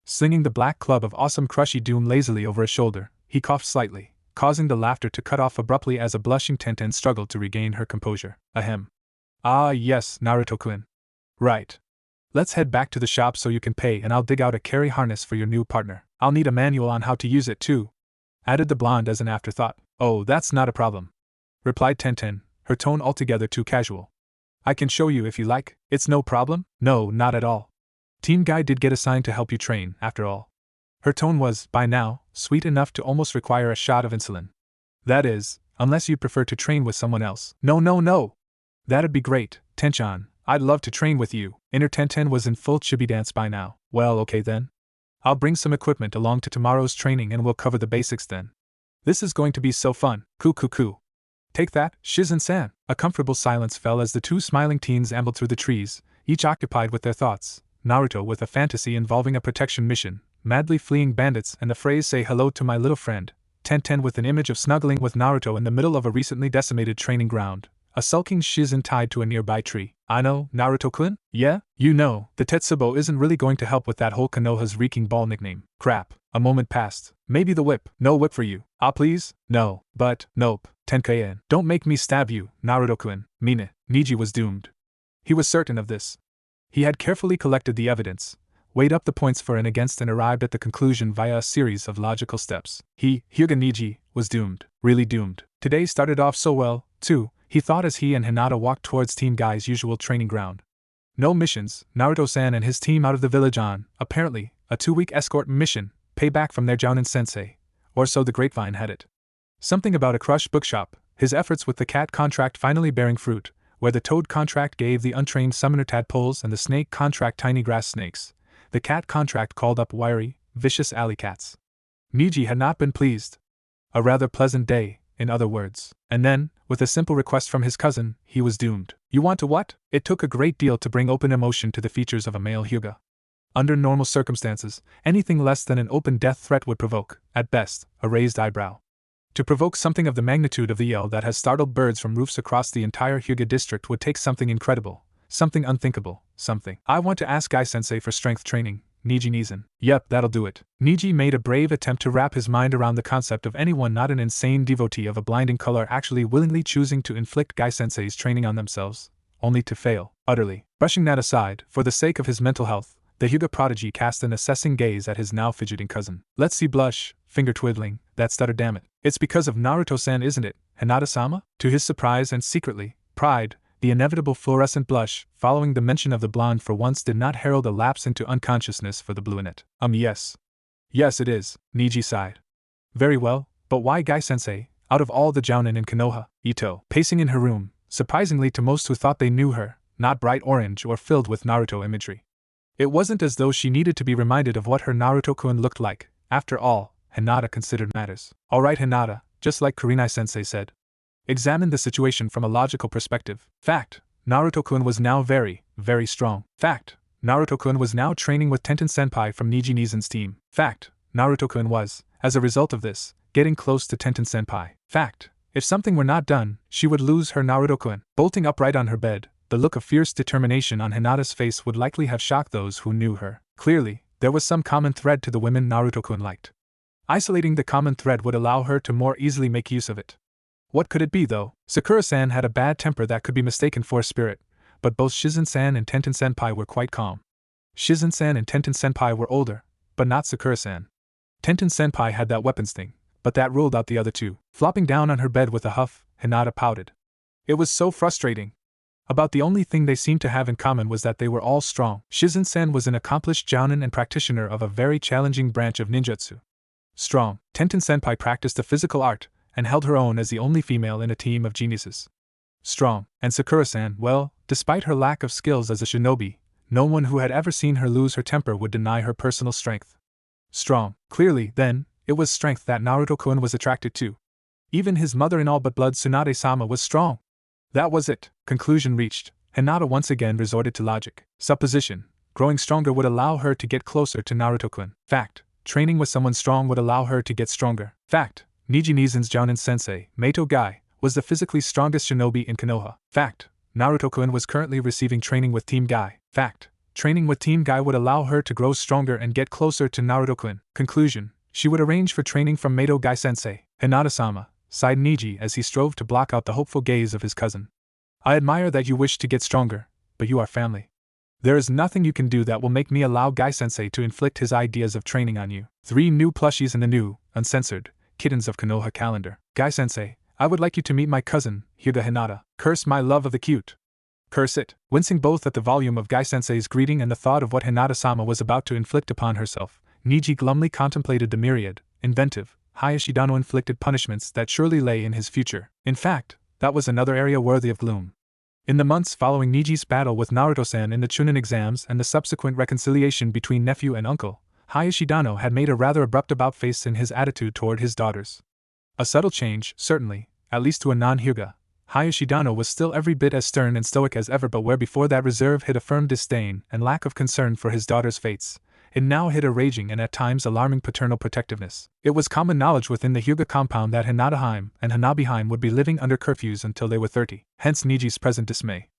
Slinging the black club of awesome Crushy Doom lazily over his shoulder, he coughed slightly, causing the laughter to cut off abruptly as a blushing Tenten struggled to regain her composure. Ahem. Ah yes, Naruto-kun. Right. Let's head back to the shop so you can pay and I'll dig out a carry harness for your new partner. I'll need a manual on how to use it too, added the blonde as an afterthought. Oh, that's not a problem, replied Tenten, her tone altogether too casual. I can show you if you like. It's no problem? No, not at all. Team Guy did get assigned to help you train, after all. Her tone was, by now, sweet enough to almost require a shot of insulin. That is, unless you prefer to train with someone else. No. That'd be great, Tenchan. I'd love to train with you. Inner Tenten was in full chibi dance by now. Well, okay then. I'll bring some equipment along to tomorrow's training and we'll cover the basics then. This is going to be so fun. Coo. Take that, Shizen-san. A comfortable silence fell as the two smiling teens ambled through the trees, each occupied with their thoughts. Naruto with a fantasy involving a protection mission, madly fleeing bandits, and the phrase "say hello to my little friend." Tenten with an image of snuggling with Naruto in the middle of a recently decimated training ground. A sulking Shizen tied to a nearby tree. I know, Naruto-kun? Yeah? You know, the Tetsubo isn't really going to help with that whole Konoha's reeking ball nickname. Crap. A moment passed. Maybe the whip. No whip for you. Ah please? No. But, nope. Tenkai-en. Don't make me stab you, Naruto-kun. Mine. Neji was doomed. He was certain of this. He had carefully collected the evidence, weighed up the points for and against and arrived at the conclusion via a series of logical steps. Hyuga Neji was doomed. Really doomed. Today started off so well, too, he thought as he and Hinata walked towards Team Guy's usual training ground. No missions, Naruto-san and his team out of the village on, apparently, a 2-week escort mission, payback from their Jounin-sensei, or so the grapevine had it. Something about a crushed bookshop, his efforts with the cat contract finally bearing fruit, where the toad contract gave the untrained summoner tadpoles and the snake contract tiny grass snakes. The cat contract called up wiry, vicious alley cats. Neji had not been pleased. A rather pleasant day, in other words. And then, with a simple request from his cousin, he was doomed. You want to what? It took a great deal to bring open emotion to the features of a male Hyuga. Under normal circumstances, anything less than an open death threat would provoke, at best, a raised eyebrow. To provoke something of the magnitude of the yell that has startled birds from roofs across the entire Hyuga district would take something incredible, something unthinkable, something. I want to ask Guy-sensei for strength training, Neji Nizan. Yep, that'll do it. Neji made a brave attempt to wrap his mind around the concept of anyone not an insane devotee of a blinding color actually willingly choosing to inflict Guy-sensei's training on themselves, only to fail, utterly. Brushing that aside, for the sake of his mental health, the Hyuga prodigy cast an assessing gaze at his now fidgeting cousin. Let's see blush, finger twiddling, that stutter dammit. It's because of Naruto-san, isn't it, Hinata-sama? To his surprise and secretly, pride, the inevitable fluorescent blush, following the mention of the blonde for once did not herald a lapse into unconsciousness for the brunette. Yes. Yes it is, Neji sighed. Very well, but why Guy-sensei, out of all the Jounin in Konoha? Ito, pacing in her room, surprisingly to most who thought they knew her, not bright orange or filled with Naruto imagery. It wasn't as though she needed to be reminded of what her Naruto-kun looked like. After all, Hinata considered matters. Alright Hinata, just like Kurinai-sensei said. Examine the situation from a logical perspective. Fact, Naruto-kun was now very, very strong. Fact, Naruto-kun was now training with Tenten-senpai from Neji Nizan's team. Fact, Naruto-kun was, as a result of this, getting close to Tenten-senpai. Fact. If something were not done, she would lose her Naruto-kun. Bolting upright on her bed, the look of fierce determination on Hinata's face would likely have shocked those who knew her. Clearly, there was some common thread to the women Naruto-kun liked. Isolating the common thread would allow her to more easily make use of it. What could it be, though? Sakura-san had a bad temper that could be mistaken for a spirit, but both Shizen-san and Tenten-senpai were quite calm. Shizen-san and Tenten-senpai were older, but not Sakura-san. Tenten-senpai had that weapons thing, but that ruled out the other two. Flopping down on her bed with a huff, Hinata pouted. It was so frustrating. About the only thing they seemed to have in common was that they were all strong. Shizen-san was an accomplished jounin and practitioner of a very challenging branch of ninjutsu. Strong, Tenten-senpai practiced a physical art, and held her own as the only female in a team of geniuses. Strong, and Sakura-san, well, despite her lack of skills as a shinobi, no one who had ever seen her lose her temper would deny her personal strength. Strong. Clearly, then, it was strength that Naruto-kun was attracted to. Even his mother-in-all but blood Tsunade-sama was strong. That was it. Conclusion reached. Hinata once again resorted to logic. Supposition. Growing stronger would allow her to get closer to Naruto-kun. Fact. Training with someone strong would allow her to get stronger. Fact. Neji Nizin's Jounin sensei, Meito Gai, was the physically strongest shinobi in Konoha. Fact. Naruto-kun was currently receiving training with Team Gai. Fact. Training with Team Gai would allow her to grow stronger and get closer to Naruto-kun. Conclusion. She would arrange for training from Meito Gai sensei. Hinata-sama, sighed Neji as he strove to block out the hopeful gaze of his cousin. I admire that you wish to get stronger, but you are family. There is nothing you can do that will make me allow Gai-sensei to inflict his ideas of training on you. 3 new plushies in the new, uncensored, Kittens of Konoha calendar. Gai-sensei, I would like you to meet my cousin, Hyuga Hinata. Curse my love of the cute. Curse it. Wincing both at the volume of Gai-sensei's greeting and the thought of what Hinata-sama was about to inflict upon herself, Neji glumly contemplated the myriad, inventive, Hayashidano-inflicted punishments that surely lay in his future. In fact, that was another area worthy of gloom. In the months following Neji's battle with Naruto-san in the Chunin exams and the subsequent reconciliation between nephew and uncle, Hayashidano had made a rather abrupt about-face in his attitude toward his daughters. A subtle change, certainly, at least to a non-Hyuga. Hayashidano was still every bit as stern and stoic as ever, but where before that reserve hid a firm disdain and lack of concern for his daughters' fates, it now hid a raging and at times alarming paternal protectiveness. It was common knowledge within the Hyuga compound that Hinata-heim and Hanabi-heim would be living under curfews until they were 30, hence Neji's present dismay.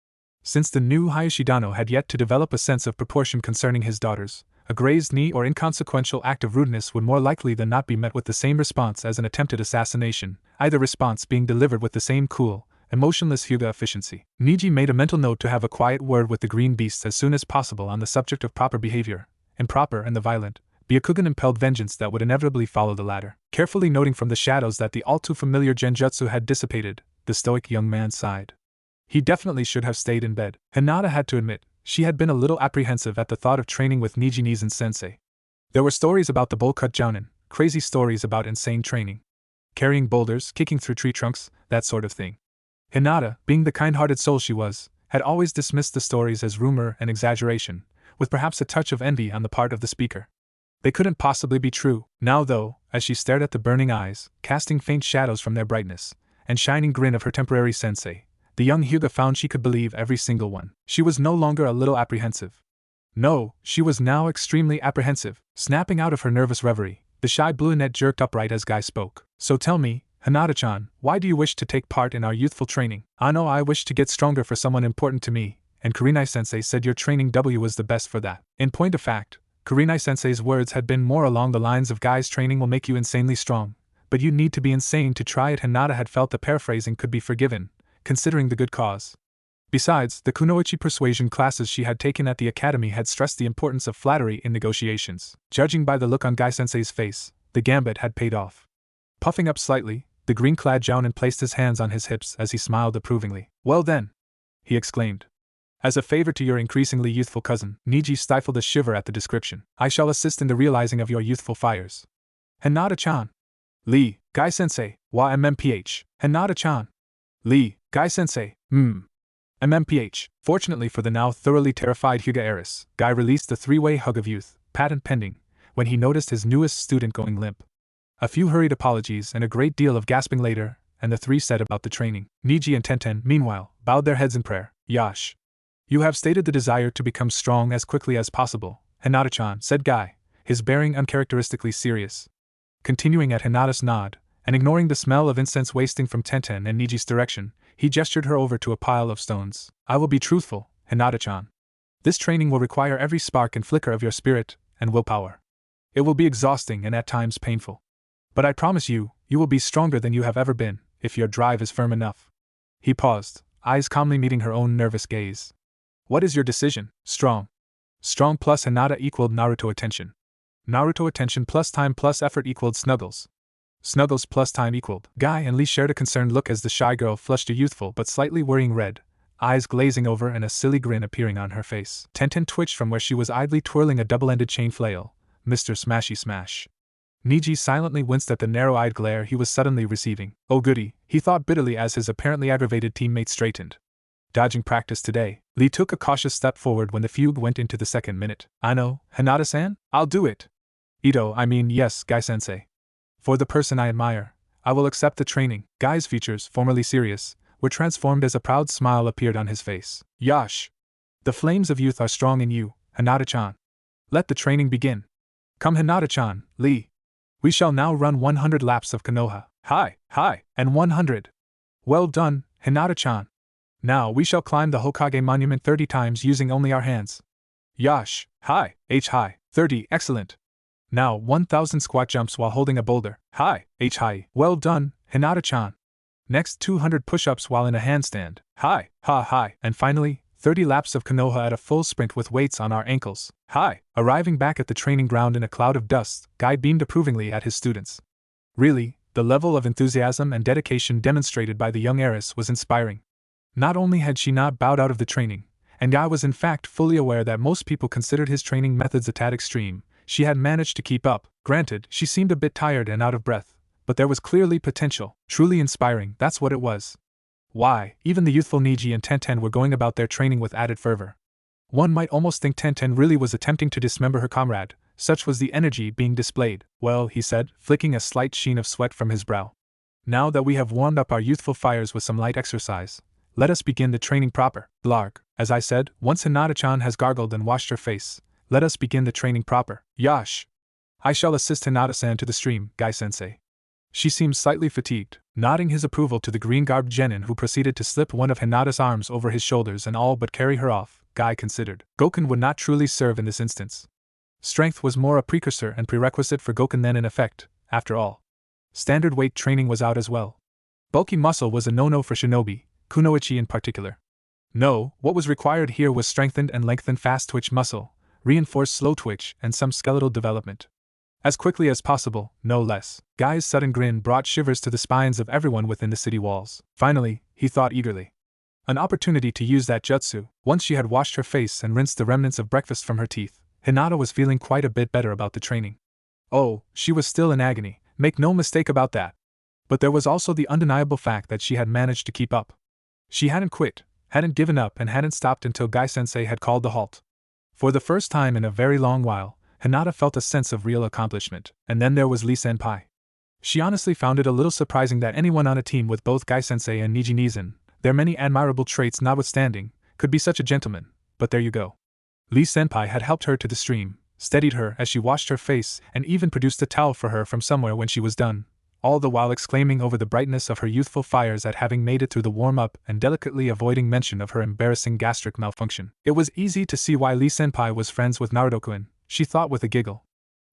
Since the new Hayashidano had yet to develop a sense of proportion concerning his daughters, a grazed knee or inconsequential act of rudeness would more likely than not be met with the same response as an attempted assassination, either response being delivered with the same cool, emotionless Hyuga efficiency. Neji made a mental note to have a quiet word with the green beasts as soon as possible on the subject of proper behavior, improper and the violent, Byakugan-impelled vengeance that would inevitably follow the latter. Carefully noting from the shadows that the all-too-familiar genjutsu had dissipated, the stoic young man sighed. He definitely should have stayed in bed. Hinata had to admit, she had been a little apprehensive at the thought of training with Neji Nizen sensei. There were stories about the bowl-cut jounin, crazy stories about insane training. Carrying boulders, kicking through tree trunks, that sort of thing. Hinata, being the kind-hearted soul she was, had always dismissed the stories as rumor and exaggeration, with perhaps a touch of envy on the part of the speaker. They couldn't possibly be true. Now though, as she stared at the burning eyes, casting faint shadows from their brightness, and shining grin of her temporary sensei, the young Hyuga found she could believe every single one. She was no longer a little apprehensive. No, she was now extremely apprehensive. Snapping out of her nervous reverie, the shy brunette jerked upright as Guy spoke. So tell me, Hinata-chan, why do you wish to take part in our youthful training? I know I wish to get stronger for someone important to me, and Kurinai-sensei said your training was the best for that. In point of fact, Kurinai-sensei's words had been more along the lines of Guy's training will make you insanely strong, but you need to be insane to try it. Hinata had felt the paraphrasing could be forgiven, considering the good cause. Besides, the Kunoichi persuasion classes she had taken at the academy had stressed the importance of flattery in negotiations. Judging by the look on Guy-sensei's face, the gambit had paid off. Puffing up slightly, the green-clad jounin placed his hands on his hips as he smiled approvingly. Well then, he exclaimed. As a favor to your increasingly youthful cousin, Neji stifled a shiver at the description. I shall assist in the realizing of your youthful fires. Hinata-chan. Lee, Guy-sensei, wa MMPH. Hinata-chan. Lee, Guy-sensei, MMPH. Fortunately for the now thoroughly terrified Hyuga heiress, Guy released the three-way hug of youth, patent pending, when he noticed his newest student going limp. A few hurried apologies and a great deal of gasping later, and the three set about the training. Neji and Tenten, meanwhile, bowed their heads in prayer. Yash. You have stated the desire to become strong as quickly as possible, Hinata-chan, said Guy, his bearing uncharacteristically serious. Continuing at Hinata's nod, and ignoring the smell of incense wasting from Tenten and Neji's direction, he gestured her over to a pile of stones. I will be truthful, Hinata-chan. This training will require every spark and flicker of your spirit and willpower. It will be exhausting and at times painful. But I promise you, you will be stronger than you have ever been, if your drive is firm enough. He paused, eyes calmly meeting her own nervous gaze. What is your decision? Strong. Strong plus Hinata equaled Naruto attention. Naruto attention plus time plus effort equaled Snuggles. Snuggles plus time equaled Guy, and Lee shared a concerned look as the shy girl flushed a youthful but slightly worrying red, eyes glazing over and a silly grin appearing on her face. Tenten twitched from where she was idly twirling a double-ended chain flail. Mr. Smashy Smash. Neji silently winced at the narrow-eyed glare he was suddenly receiving. Oh goody, he thought bitterly as his apparently aggravated teammate straightened. Dodging practice today. Lee took a cautious step forward when the fugue went into the second minute. I know, Hinata-san? I'll do it. Yes, Guy-sensei. For the person I admire, I will accept the training. Guy's features, formerly serious, were transformed as a proud smile appeared on his face. Yash! The flames of youth are strong in you, Hinata-chan. Let the training begin. Come Hinata-chan, Lee. We shall now run 100 laps of Konoha. Hi, and 100. Well done, Hinata-chan. Now we shall climb the Hokage monument 30 times using only our hands. Yash, high, 30, excellent. Now 1000 squat jumps while holding a boulder. High. Well done, Hinata-chan. Next 200 push-ups while in a handstand. High. And finally, 30 laps of Konoha at a full sprint with weights on our ankles. High. Arriving back at the training ground in a cloud of dust, Guy beamed approvingly at his students. Really, the level of enthusiasm and dedication demonstrated by the young heiress was inspiring. Not only had she not bowed out of the training, and Guy was in fact fully aware that most people considered his training methods a tad extreme, she had managed to keep up. Granted, she seemed a bit tired and out of breath, but there was clearly potential. Truly inspiring, that's what it was. Why, even the youthful Neji and Tenten were going about their training with added fervor. One might almost think Tenten really was attempting to dismember her comrade, such was the energy being displayed. Well, he said, flicking a slight sheen of sweat from his brow. Now that we have warmed up our youthful fires with some light exercise, let us begin the training proper. Blarg. As I said, once Hinata-chan has gargled and washed her face, let us begin the training proper. Yash! I shall assist Hinata-san to the stream, Guy-sensei. She seemed slightly fatigued, nodding his approval to the green-garbed genin who proceeded to slip one of Hinata's arms over his shoulders and all but carry her off. Guy considered. Goken would not truly serve in this instance. Strength was more a precursor and prerequisite for Goken than in effect, after all. Standard weight training was out as well. Bulky muscle was a no-no for shinobi, Kunoichi in particular. No, what was required here was strengthened and lengthened fast-twitch muscle, reinforced slow twitch, and some skeletal development. As quickly as possible, no less. Guy's sudden grin brought shivers to the spines of everyone within the city walls. Finally, he thought eagerly. An opportunity to use that jutsu. Once she had washed her face and rinsed the remnants of breakfast from her teeth, Hinata was feeling quite a bit better about the training. Oh, she was still in agony, make no mistake about that. But there was also the undeniable fact that she had managed to keep up. She hadn't quit, hadn't given up, and hadn't stopped until Guy-sensei had called the halt. For the first time in a very long while, Hinata felt a sense of real accomplishment. And then there was Lee-senpai. She honestly found it a little surprising that anyone on a team with both Guy-sensei and Neji Nizan, their many admirable traits notwithstanding, could be such a gentleman, but there you go. Lee-senpai had helped her to the stream, steadied her as she washed her face, and even produced a towel for her from somewhere when she was done, all the while exclaiming over the brightness of her youthful fires at having made it through the warm-up and delicately avoiding mention of her embarrassing gastric malfunction. It was easy to see why Lee-senpai was friends with Naruto-kun, she thought with a giggle.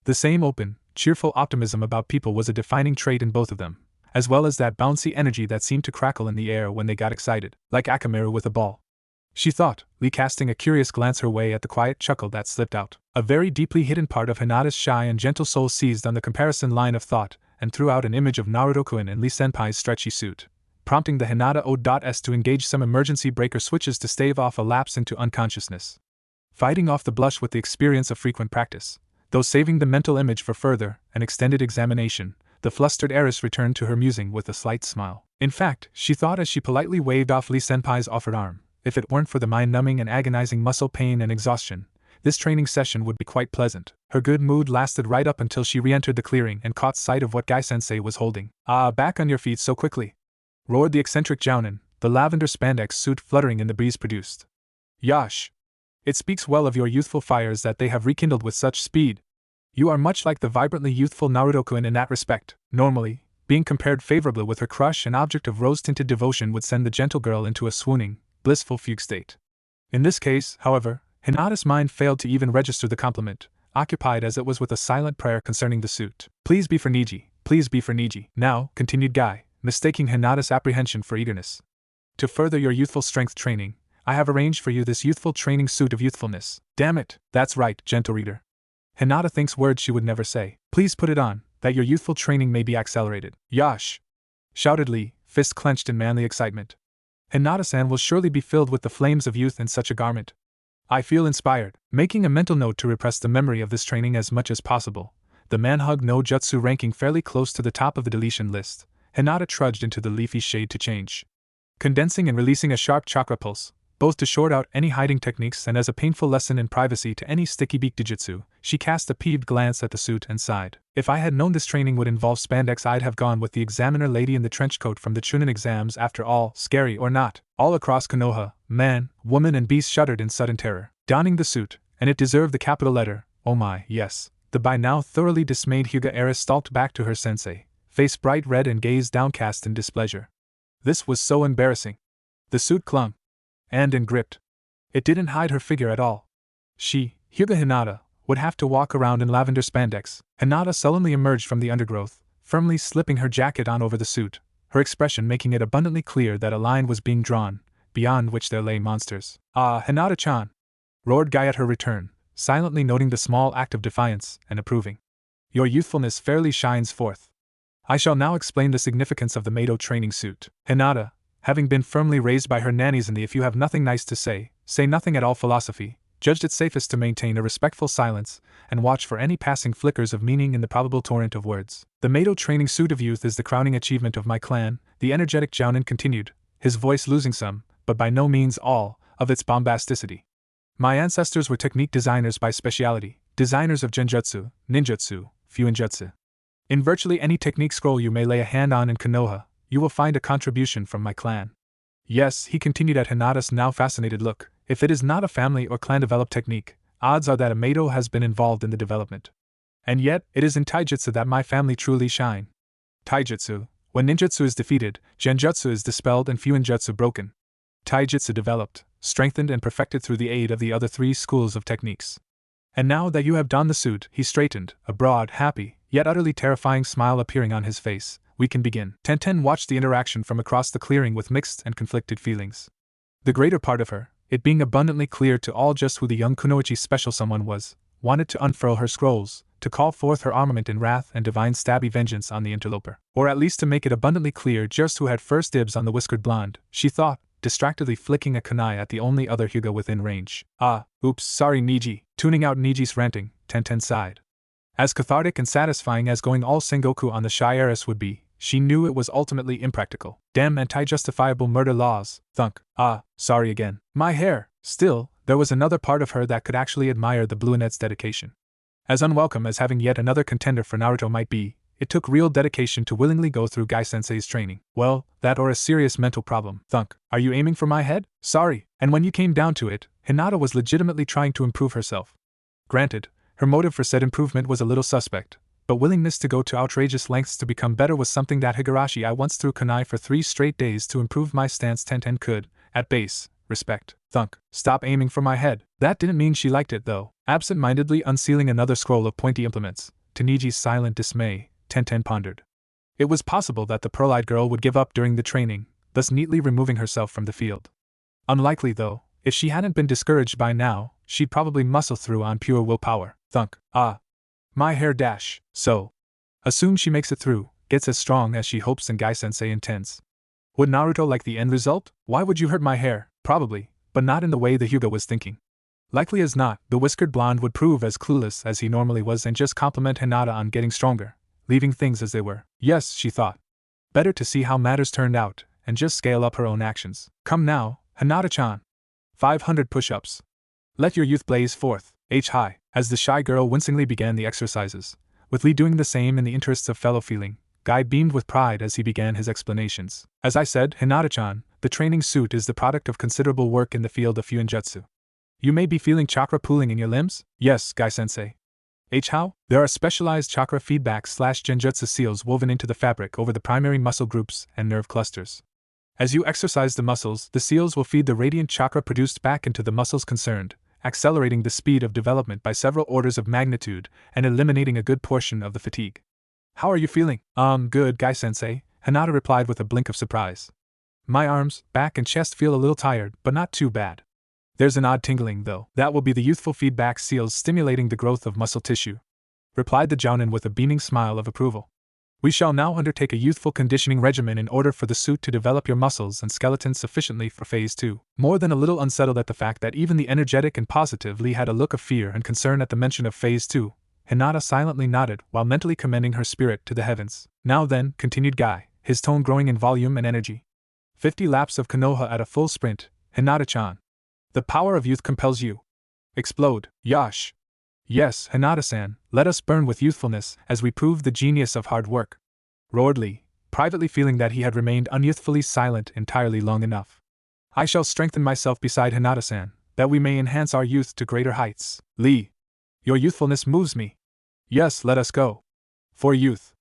The same open, cheerful optimism about people was a defining trait in both of them, as well as that bouncy energy that seemed to crackle in the air when they got excited, like Akamaru with a ball. She thought, Lee casting a curious glance her way at the quiet chuckle that slipped out. A very deeply hidden part of Hinata's shy and gentle soul seized on the comparison line of thought, and threw out an image of Naruto-kun in Lee-senpai's stretchy suit, prompting the Hinata O.S to engage some emergency breaker switches to stave off a lapse into unconsciousness. Fighting off the blush with the experience of frequent practice, though saving the mental image for further and extended examination, the flustered heiress returned to her musing with a slight smile. In fact, she thought as she politely waved off Lee-senpai's offered arm, if it weren't for the mind-numbing and agonizing muscle pain and exhaustion, this training session would be quite pleasant. Her good mood lasted right up until she re-entered the clearing and caught sight of what Guy-sensei was holding. Ah, back on your feet so quickly! Roared the eccentric Jounin, the lavender spandex suit fluttering in the breeze produced. Yash! It speaks well of your youthful fires that they have rekindled with such speed. You are much like the vibrantly youthful Naruto-kun in that respect. Normally, being compared favorably with her crush and object of rose-tinted devotion would send the gentle girl into a swooning, blissful fugue state. In this case, however, Hinata's mind failed to even register the compliment, occupied as it was with a silent prayer concerning the suit. Please be for Neji, please be for Neji. Now, continued Guy, mistaking Hinata's apprehension for eagerness. To further your youthful strength training, I have arranged for you this youthful training suit of youthfulness. Damn it, that's right, gentle reader. Hinata thinks words she would never say. Please put it on, that your youthful training may be accelerated. Yash! Shouted Lee, fist clenched in manly excitement. Hinata-san will surely be filled with the flames of youth in such a garment. I feel inspired. Making a mental note to repress the memory of this training as much as possible, the manhug no jutsu ranking fairly close to the top of the deletion list, Hinata trudged into the leafy shade to change. Condensing and releasing a sharp chakra pulse, both to short out any hiding techniques and as a painful lesson in privacy to any sticky beak dijutsu, she cast a peeved glance at the suit and sighed. If I had known this training would involve spandex, I'd have gone with the examiner lady in the trench coat from the Chunin exams. After all, scary or not, all across Konoha, man, woman and beast shuddered in sudden terror. Donning the suit, and it deserved the capital letter, oh my, yes, the by now thoroughly dismayed Hyuga heiress stalked back to her sensei, face bright red and gaze downcast in displeasure. This was so embarrassing. The suit clung and gripped. It didn't hide her figure at all. She, Hyuga Hinata, would have to walk around in lavender spandex. Hinata sullenly emerged from the undergrowth, firmly slipping her jacket on over the suit, her expression making it abundantly clear that a line was being drawn, beyond which there lay monsters. Ah, Hinata-chan! Roared Guy at her return, silently noting the small act of defiance and approving. Your youthfulness fairly shines forth. I shall now explain the significance of the Mado training suit. Hinata, having been firmly raised by her nannies in the if you have nothing nice to say nothing at all philosophy, judged it safest to maintain a respectful silence and watch for any passing flickers of meaning in the probable torrent of words. The Mado training suit of youth is the crowning achievement of my clan, the energetic Jounin continued, his voice losing some, but by no means all, of its bombasticity. My ancestors were technique designers by speciality, designers of genjutsu, ninjutsu, fuinjutsu. In virtually any technique scroll you may lay a hand on in Konoha, you will find a contribution from my clan. Yes, he continued at Hinata's now fascinated look, if it is not a family or clan-developed technique, odds are that a Mado has been involved in the development. And yet, it is in taijutsu that my family truly shine. Taijutsu, when ninjutsu is defeated, genjutsu is dispelled and fuinjutsu broken. Taijutsu developed, strengthened and perfected through the aid of the other three schools of techniques. And now that you have donned the suit, he straightened, a broad, happy, yet utterly terrifying smile appearing on his face. We can begin. Tenten watched the interaction from across the clearing with mixed and conflicted feelings. The greater part of her, it being abundantly clear to all just who the young Kunoichi special someone was, wanted to unfurl her scrolls, to call forth her armament in wrath and divine stabby vengeance on the interloper. Or at least to make it abundantly clear just who had first dibs on the whiskered blonde, she thought, distractedly flicking a kunai at the only other Hyuga within range. Ah, oops, sorry Neji. Tuning out Neji's ranting, Tenten sighed. As cathartic and satisfying as going all Sengoku on the shy heiress would be, she knew it was ultimately impractical. Damn anti-justifiable murder laws, thunk. Ah, sorry again. My hair. Still, there was another part of her that could actually admire the Bluenet's dedication. As unwelcome as having yet another contender for Naruto might be, it took real dedication to willingly go through Gai-sensei's training. Well, that or a serious mental problem. Thunk. Are you aiming for my head? Sorry. And when you came down to it, Hinata was legitimately trying to improve herself. Granted, her motive for said improvement was a little suspect, but willingness to go to outrageous lengths to become better was something that Higurashi I once threw kunai for 3 straight days to improve my stance. Tenten could, at base, respect. Thunk. Stop aiming for my head. That didn't mean she liked it though. Absent-mindedly unsealing another scroll of pointy implements, to Niji's silent dismay, Tenten pondered. It was possible that the pearl-eyed girl would give up during the training, thus neatly removing herself from the field. Unlikely though, if she hadn't been discouraged by now, she'd probably muscle through on pure willpower. Thunk. Ah. My hair dash. So. Assume she makes it through, gets as strong as she hopes and Gai-sensei intends. Would Naruto like the end result? Why would you hurt my hair? Probably, but not in the way the Hyuga was thinking. Likely as not, the whiskered blonde would prove as clueless as he normally was and just compliment Hinata on getting stronger, leaving things as they were. Yes, she thought. Better to see how matters turned out, and just scale up her own actions. Come now, Hinata-chan. 500 push-ups. Let your youth blaze forth. High. As the shy girl wincingly began the exercises, with Lee doing the same in the interests of fellow feeling, Guy beamed with pride as he began his explanations. As I said, Hinata-chan, the training suit is the product of considerable work in the field of fuinjutsu. You may be feeling chakra pooling in your limbs? Yes, Guy-sensei. How? There are specialized chakra feedback/genjutsu seals woven into the fabric over the primary muscle groups and nerve clusters. As you exercise the muscles, the seals will feed the radiant chakra produced back into the muscles concerned, accelerating the speed of development by several orders of magnitude and eliminating a good portion of the fatigue. How are you feeling? Good, Guy-sensei, Hinata replied with a blink of surprise. My arms, back and chest feel a little tired, but not too bad. There's an odd tingling, though. That will be the youthful feedback seals stimulating the growth of muscle tissue, replied the jounin with a beaming smile of approval. We shall now undertake a youthful conditioning regimen in order for the suit to develop your muscles and skeleton sufficiently for Phase 2. More than a little unsettled at the fact that even the energetic and positive Lee had a look of fear and concern at the mention of Phase 2, Hinata silently nodded while mentally commending her spirit to the heavens. Now then, continued Guy, his tone growing in volume and energy. 50 laps of Konoha at a full sprint, Hinata-chan. The power of youth compels you. Explode, Yash. Yes, Hinata-san, let us burn with youthfulness as we prove the genius of hard work, roared Lee, privately feeling that he had remained unyouthfully silent entirely long enough. I shall strengthen myself beside Hinata-san, that we may enhance our youth to greater heights. Lee, your youthfulness moves me. Yes, let us go. For youth,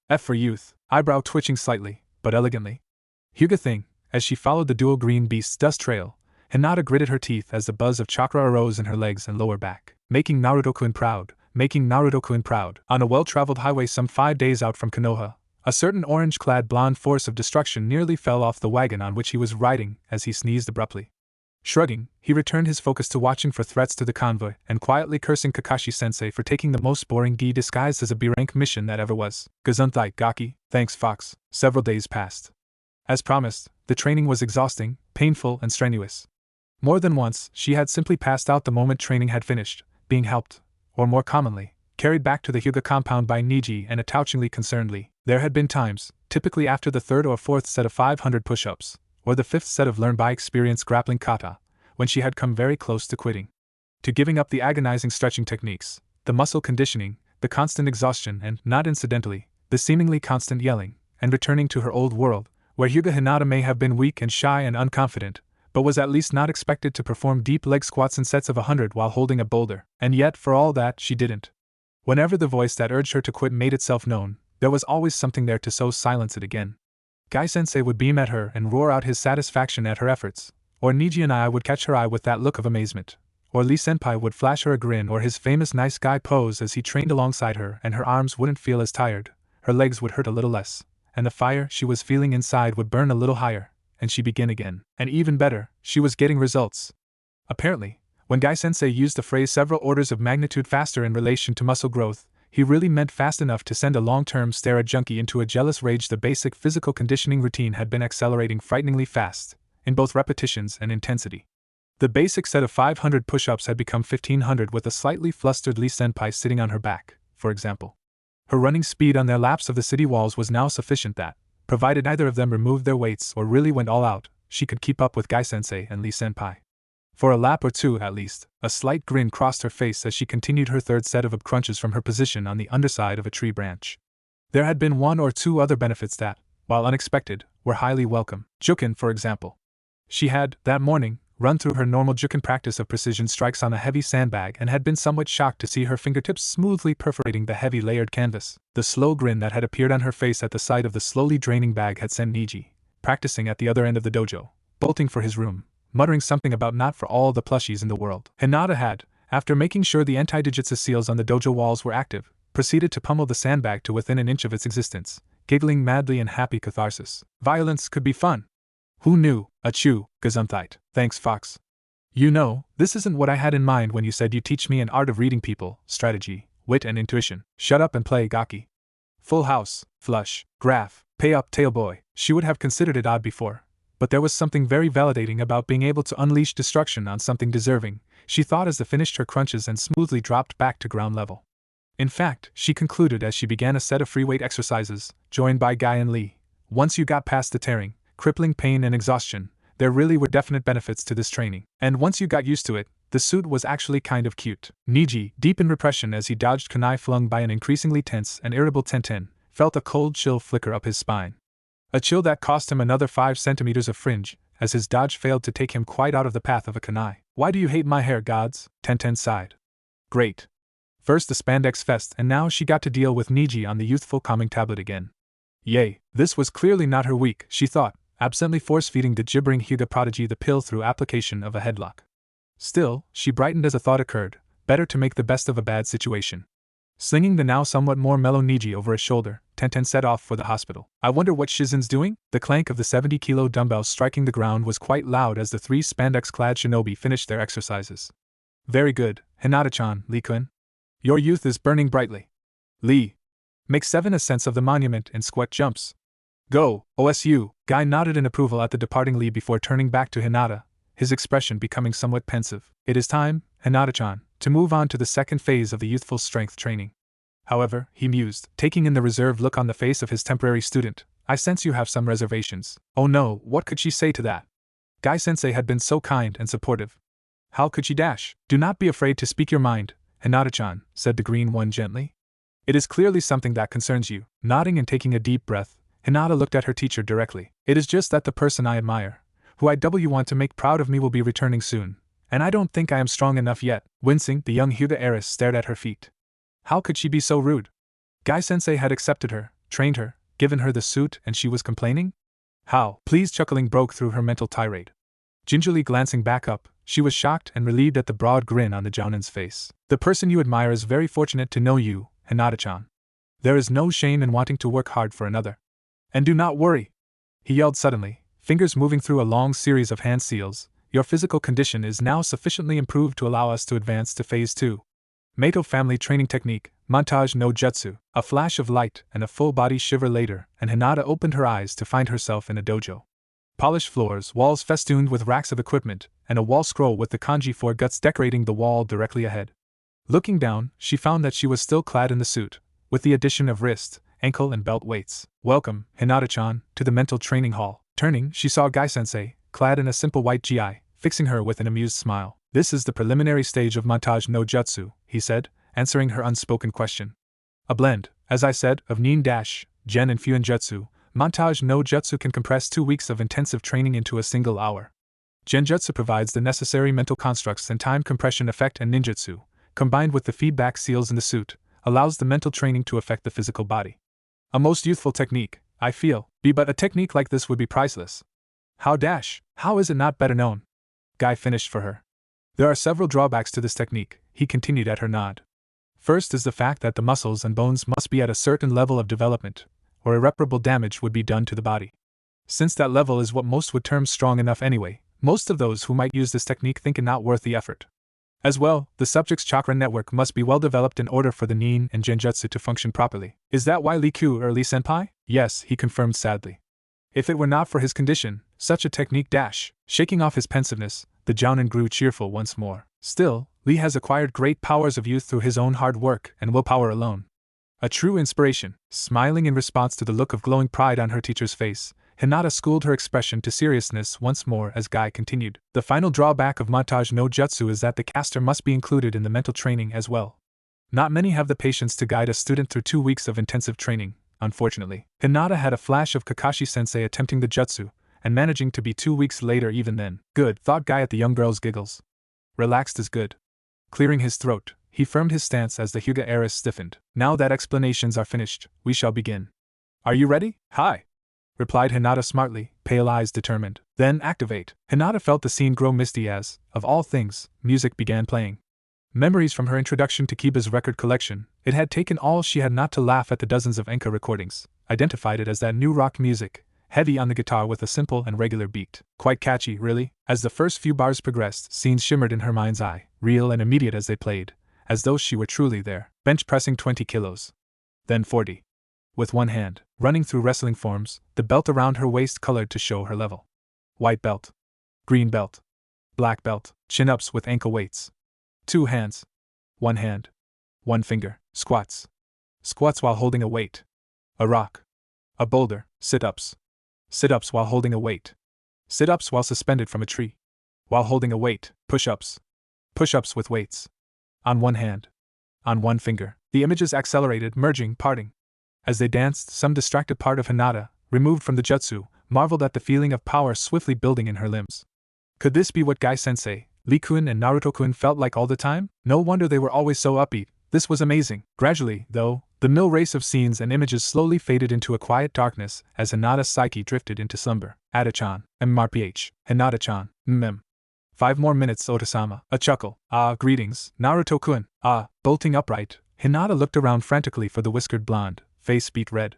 F for youth, eyebrow twitching slightly, but elegantly. Hyuga thing, as she followed the dual green beast's dust trail, Hinata gritted her teeth as the buzz of chakra arose in her legs and lower back. Making Naruto-kun proud. On a well-traveled highway some 5 days out from Konoha, a certain orange-clad blonde force of destruction nearly fell off the wagon on which he was riding as he sneezed abruptly. Shrugging, he returned his focus to watching for threats to the convoy and quietly cursing Kakashi-sensei for taking the most boring gi disguised as a B-rank mission that ever was. Gesundheit, Gaki. Thanks, Fox. Several days passed. As promised, the training was exhausting, painful, and strenuous. More than once, she had simply passed out the moment training had finished, being helped, or more commonly, carried back to the Hyuga compound by Neji and a touchingly concerned Lee. There had been times, typically after the third or fourth set of 500 push-ups, or the fifth set of learned-by-experience grappling kata, when she had come very close to quitting. To giving up the agonizing stretching techniques, the muscle conditioning, the constant exhaustion and, not incidentally, the seemingly constant yelling, and returning to her old world, where Hyuga Hinata may have been weak and shy and unconfident, but was at least not expected to perform deep leg squats in sets of 100 while holding a boulder. And yet, for all that, she didn't. Whenever the voice that urged her to quit made itself known, there was always something there to so silence it again. Guy-sensei would beam at her and roar out his satisfaction at her efforts, or Neji and I would catch her eye with that look of amazement, or Lee-senpai would flash her a grin or his famous nice guy pose as he trained alongside her, and her arms wouldn't feel as tired, her legs would hurt a little less, and the fire she was feeling inside would burn a little higher, and she begin again. And even better, she was getting results. Apparently, when Guy-sensei used the phrase several orders of magnitude faster in relation to muscle growth, he really meant fast enough to send a long-term steroid junkie into a jealous rage. The basic physical conditioning routine had been accelerating frighteningly fast, in both repetitions and intensity. The basic set of 500 push-ups had become 1500 with a slightly flustered Lee-senpai sitting on her back, for example. Her running speed on their laps of the city walls was now sufficient that, provided neither of them removed their weights or really went all out, she could keep up with Guy-sensei and Lee-senpai. For a lap or two at least, a slight grin crossed her face as she continued her third set of ab crunches from her position on the underside of a tree branch. There had been one or two other benefits that, while unexpected, were highly welcome. Jukin, for example. She had, that morning, run through her normal Jukin practice of precision strikes on a heavy sandbag and had been somewhat shocked to see her fingertips smoothly perforating the heavy layered canvas. The slow grin that had appeared on her face at the sight of the slowly draining bag had sent Neji, practicing at the other end of the dojo, bolting for his room, muttering something about not for all the plushies in the world. Hinata had, after making sure the anti-digitsu seals on the dojo walls were active, proceeded to pummel the sandbag to within an inch of its existence, giggling madly in happy catharsis. Violence could be fun. Who knew? Achoo, Gesundheit. Thanks, Fox. You know, this isn't what I had in mind when you said you teach me an art of reading people, strategy, wit and intuition. Shut up and play, Gaki. Full house, flush, graph, pay up, tailboy. She would have considered it odd before, but there was something very validating about being able to unleash destruction on something deserving, she thought as they finished her crunches and smoothly dropped back to ground level. In fact, she concluded as she began a set of free weight exercises, joined by Guy and Lee, once you got past the tearing, crippling pain and exhaustion, there really were definite benefits to this training. And once you got used to it, the suit was actually kind of cute. Neji, deep in repression as he dodged kunai flung by an increasingly tense and irritable Tenten, felt a cold chill flicker up his spine. A chill that cost him another 5 centimeters of fringe, as his dodge failed to take him quite out of the path of a kunai. Why do you hate my hair, gods? Tenten sighed. Great. First the spandex fest, and now she got to deal with Neji on the youthful calming tablet again. Yay, this was clearly not her week, she thought, absently force-feeding the gibbering Hyuga prodigy the pill through application of a headlock. Still, she brightened as a thought occurred, better to make the best of a bad situation. Slinging the now somewhat more mellow Neji over his shoulder, Tenten set off for the hospital. I wonder what Shizen's doing? The clank of the 70-kilo dumbbells striking the ground was quite loud as the three spandex-clad shinobi finished their exercises. Very good, Hinata-chan, Lee-kun. Your youth is burning brightly. Lee. Make 7 ascents of the monument and squat jumps. Go, OSU. Guy nodded in approval at the departing Lee before turning back to Hinata, his expression becoming somewhat pensive. It is time, Hinata-chan, to move on to the second phase of the youthful strength training. However, he mused, taking in the reserved look on the face of his temporary student, I sense you have some reservations. Oh no, what could she say to that? Guy-sensei had been so kind and supportive. How could she dash? Do not be afraid to speak your mind, Hinata-chan, said the green one gently. It is clearly something that concerns you. Nodding and taking a deep breath, Hinata looked at her teacher directly. It is just that the person I admire, who I want to make proud of me, will be returning soon, and I don't think I am strong enough yet. Wincing, the young Hyuga heiress stared at her feet. How could she be so rude? Guy-sensei had accepted her, trained her, given her the suit, and she was complaining? How? Please, chuckling broke through her mental tirade. Gingerly glancing back up, she was shocked and relieved at the broad grin on the Jounin's face. The person you admire is very fortunate to know you, Hinata-chan. There is no shame in wanting to work hard for another. And do not worry, he yelled suddenly, fingers moving through a long series of hand seals. Your physical condition is now sufficiently improved to allow us to advance to Phase 2. Meito Family Training Technique, Montage no Jutsu. A flash of light and a full-body shiver later, and Hinata opened her eyes to find herself in a dojo. Polished floors, walls festooned with racks of equipment, and a wall scroll with the kanji for guts decorating the wall directly ahead. Looking down, she found that she was still clad in the suit, with the addition of wrist, ankle and belt weights. Welcome, Hinata-chan, to the mental training hall. Turning, she saw Guy-sensei, clad in a simple white gi, fixing her with an amused smile. This is the preliminary stage of Montage no Jutsu, he said, answering her unspoken question. A blend, as I said, of Nin dash, Gen and Fuin Jutsu. Montage no Jutsu can compress 2 weeks of intensive training into a single hour. Genjutsu provides the necessary mental constructs and time compression effect, and ninjutsu, combined with the feedback seals in the suit, allows the mental training to affect the physical body. A most youthful technique, I feel, but a technique like this would be priceless. How is it not better known? Guy finished for her. There are several drawbacks to this technique, he continued at her nod. First is the fact that the muscles and bones must be at a certain level of development, or irreparable damage would be done to the body. Since that level is what most would term strong enough anyway, most of those who might use this technique think it not worth the effort. As well, the subject's chakra network must be well developed in order for the Nin and Genjutsu to function properly. Is that why Lee-Kyu or Lee-senpai? Yes, he confirmed sadly. If it were not for his condition, such a technique shaking off his pensiveness, the Jounin grew cheerful once more. Still, Lee has acquired great powers of youth through his own hard work and willpower alone. A true inspiration. Smiling in response to the look of glowing pride on her teacher's face, Hinata schooled her expression to seriousness once more as Guy continued. The final drawback of Montage no Jutsu is that the caster must be included in the mental training as well. Not many have the patience to guide a student through 2 weeks of intensive training, unfortunately. Hinata had a flash of Kakashi-sensei attempting the jutsu, and managing to be 2 weeks later even then. Good, thought Guy at the young girl's giggles. Relaxed is good. Clearing his throat, he firmed his stance as the Hyuga heiress stiffened. Now that explanations are finished, we shall begin. Are you ready? Hi! Replied Hinata smartly, pale eyes determined. Then activate. Hinata felt the scene grow misty as, of all things, music began playing. Memories from her introduction to Kiba's record collection, it had taken all she had not to laugh at the dozens of Enka recordings, identified it as that new rock music, heavy on the guitar with a simple and regular beat. Quite catchy, really. As the first few bars progressed, scenes shimmered in her mind's eye, real and immediate as they played, as though she were truly there. Bench pressing 20 kilos. Then 40. With one hand, running through wrestling forms, the belt around her waist colored to show her level. White belt. Green belt. Black belt. Chin-ups with ankle weights. 2 hands. 1 hand. 1 finger. Squats. Squats while holding a weight. A rock. A boulder. Sit-ups. Sit-ups while holding a weight. Sit-ups while suspended from a tree. While holding a weight. Push-ups. Push-ups with weights. On 1 hand. On 1 finger. The images accelerated, merging, parting. As they danced, some distracted part of Hinata, removed from the jutsu, marveled at the feeling of power swiftly building in her limbs. Could this be what Guy-sensei, Lee-kun and Naruto-kun felt like all the time? No wonder they were always so upbeat, This was amazing. Gradually, though, the mill race of scenes and images slowly faded into a quiet darkness as Hinata's psyche drifted into slumber. Ada-chan, MRPH, Hinata-chan, 5 more minutes, Otasama. A chuckle. Ah, greetings, Naruto-kun. Ah, bolting upright, Hinata looked around frantically for the whiskered blonde, face beet red.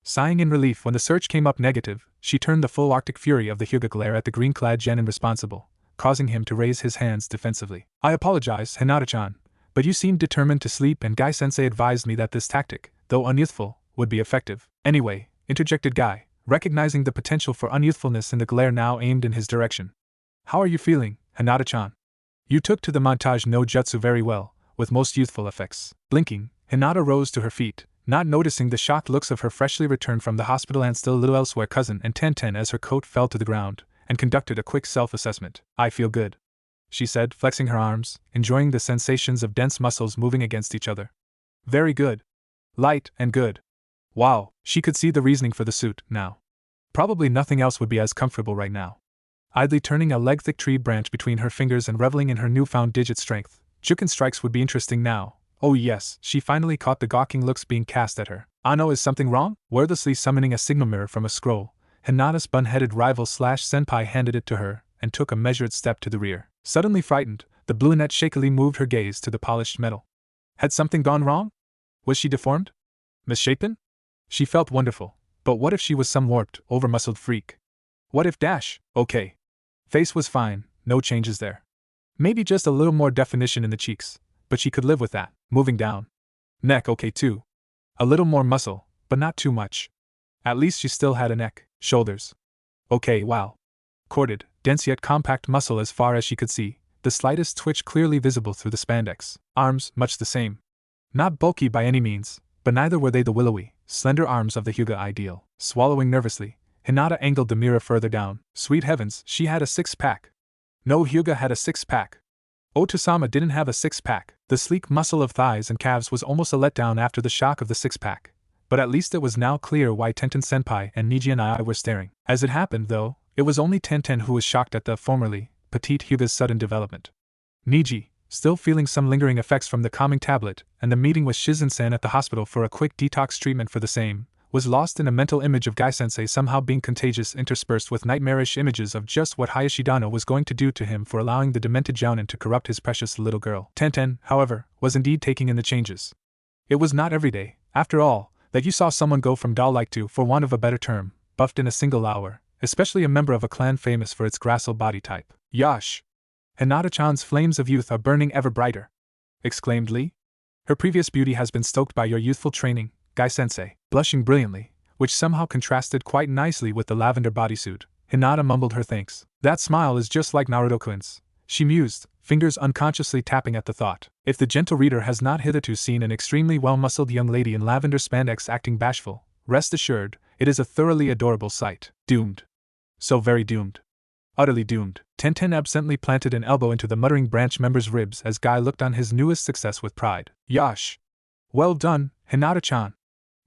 Sighing in relief when the search came up negative, she turned the full arctic fury of the Hyuga glare at the green-clad genin responsible, causing him to raise his hands defensively. I apologize, Hinata-chan, but you seemed determined to sleep and Guy-sensei advised me that this tactic, though unyouthful, would be effective. Anyway, interjected Guy, recognizing the potential for unyouthfulness in the glare now aimed in his direction. How are you feeling, Hinata-chan? You took to the montage no jutsu very well, with most youthful effects. Blinking, Hinata rose to her feet, not noticing the shocked looks of her freshly returned from the hospital and still a little elsewhere cousin and Tenten as her coat fell to the ground, and conducted a quick self-assessment. I feel good, she said, flexing her arms, enjoying the sensations of dense muscles moving against each other. Very good. Light and good. Wow, she could see the reasoning for the suit, now. Probably nothing else would be as comfortable right now. Idly turning a leg-thick tree branch between her fingers and reveling in her newfound digit strength, Juken strikes would be interesting now. Oh yes, she finally caught the gawking looks being cast at her. Ano, is something wrong? Wordlessly summoning a signal mirror from a scroll, Hinata's bun-headed rival/senpai handed it to her, and took a measured step to the rear. Suddenly frightened, the brunette shakily moved her gaze to the polished metal. Had something gone wrong? Was she deformed? Misshapen? She felt wonderful, but what if she was some warped, over-muscled freak? What if okay. Face was fine, no changes there. Maybe just a little more definition in the cheeks, but she could live with that. Moving down. Neck okay too. A little more muscle, but not too much. At least she still had a neck. Shoulders. Okay, wow. Corded, dense yet compact muscle as far as she could see, the slightest twitch clearly visible through the spandex. Arms, much the same. Not bulky by any means, but neither were they the willowy, slender arms of the Hyuga ideal. Swallowing nervously, Hinata angled the mirror further down. Sweet heavens, she had a six-pack. No Hyuga had a six-pack. Otasama didn't have a six-pack. The sleek muscle of thighs and calves was almost a letdown after the shock of the six-pack, but at least it was now clear why Tenten-senpai and Neji and I were staring. As it happened, though, it was only Tenten who was shocked at the formerly petite Hyuga's sudden development. Neji, still feeling some lingering effects from the calming tablet and the meeting with Shizen-san at the hospital for a quick detox treatment for the same, was lost in a mental image of Guy-sensei somehow being contagious, interspersed with nightmarish images of just what Hayashidano was going to do to him for allowing the demented jounin to corrupt his precious little girl. Tenten, however, was indeed taking in the changes. It was not every day, after all, that you saw someone go from doll-like to, for want of a better term, buffed in a single hour, especially a member of a clan famous for its gracile body type. Yash! Hinata-chan's flames of youth are burning ever brighter, exclaimed Lee. Her previous beauty has been stoked by your youthful training, Guy-sensei. Blushing brilliantly, which somehow contrasted quite nicely with the lavender bodysuit, Hinata mumbled her thanks. That smile is just like Naruto-kun's, she mused, fingers unconsciously tapping at the thought. If the gentle reader has not hitherto seen an extremely well-muscled young lady in lavender spandex acting bashful, rest assured, it is a thoroughly adorable sight. Doomed. So very doomed. Utterly doomed. Tenten absently planted an elbow into the muttering branch member's ribs as Guy looked on his newest success with pride. Yash! Well done, Hinata-chan.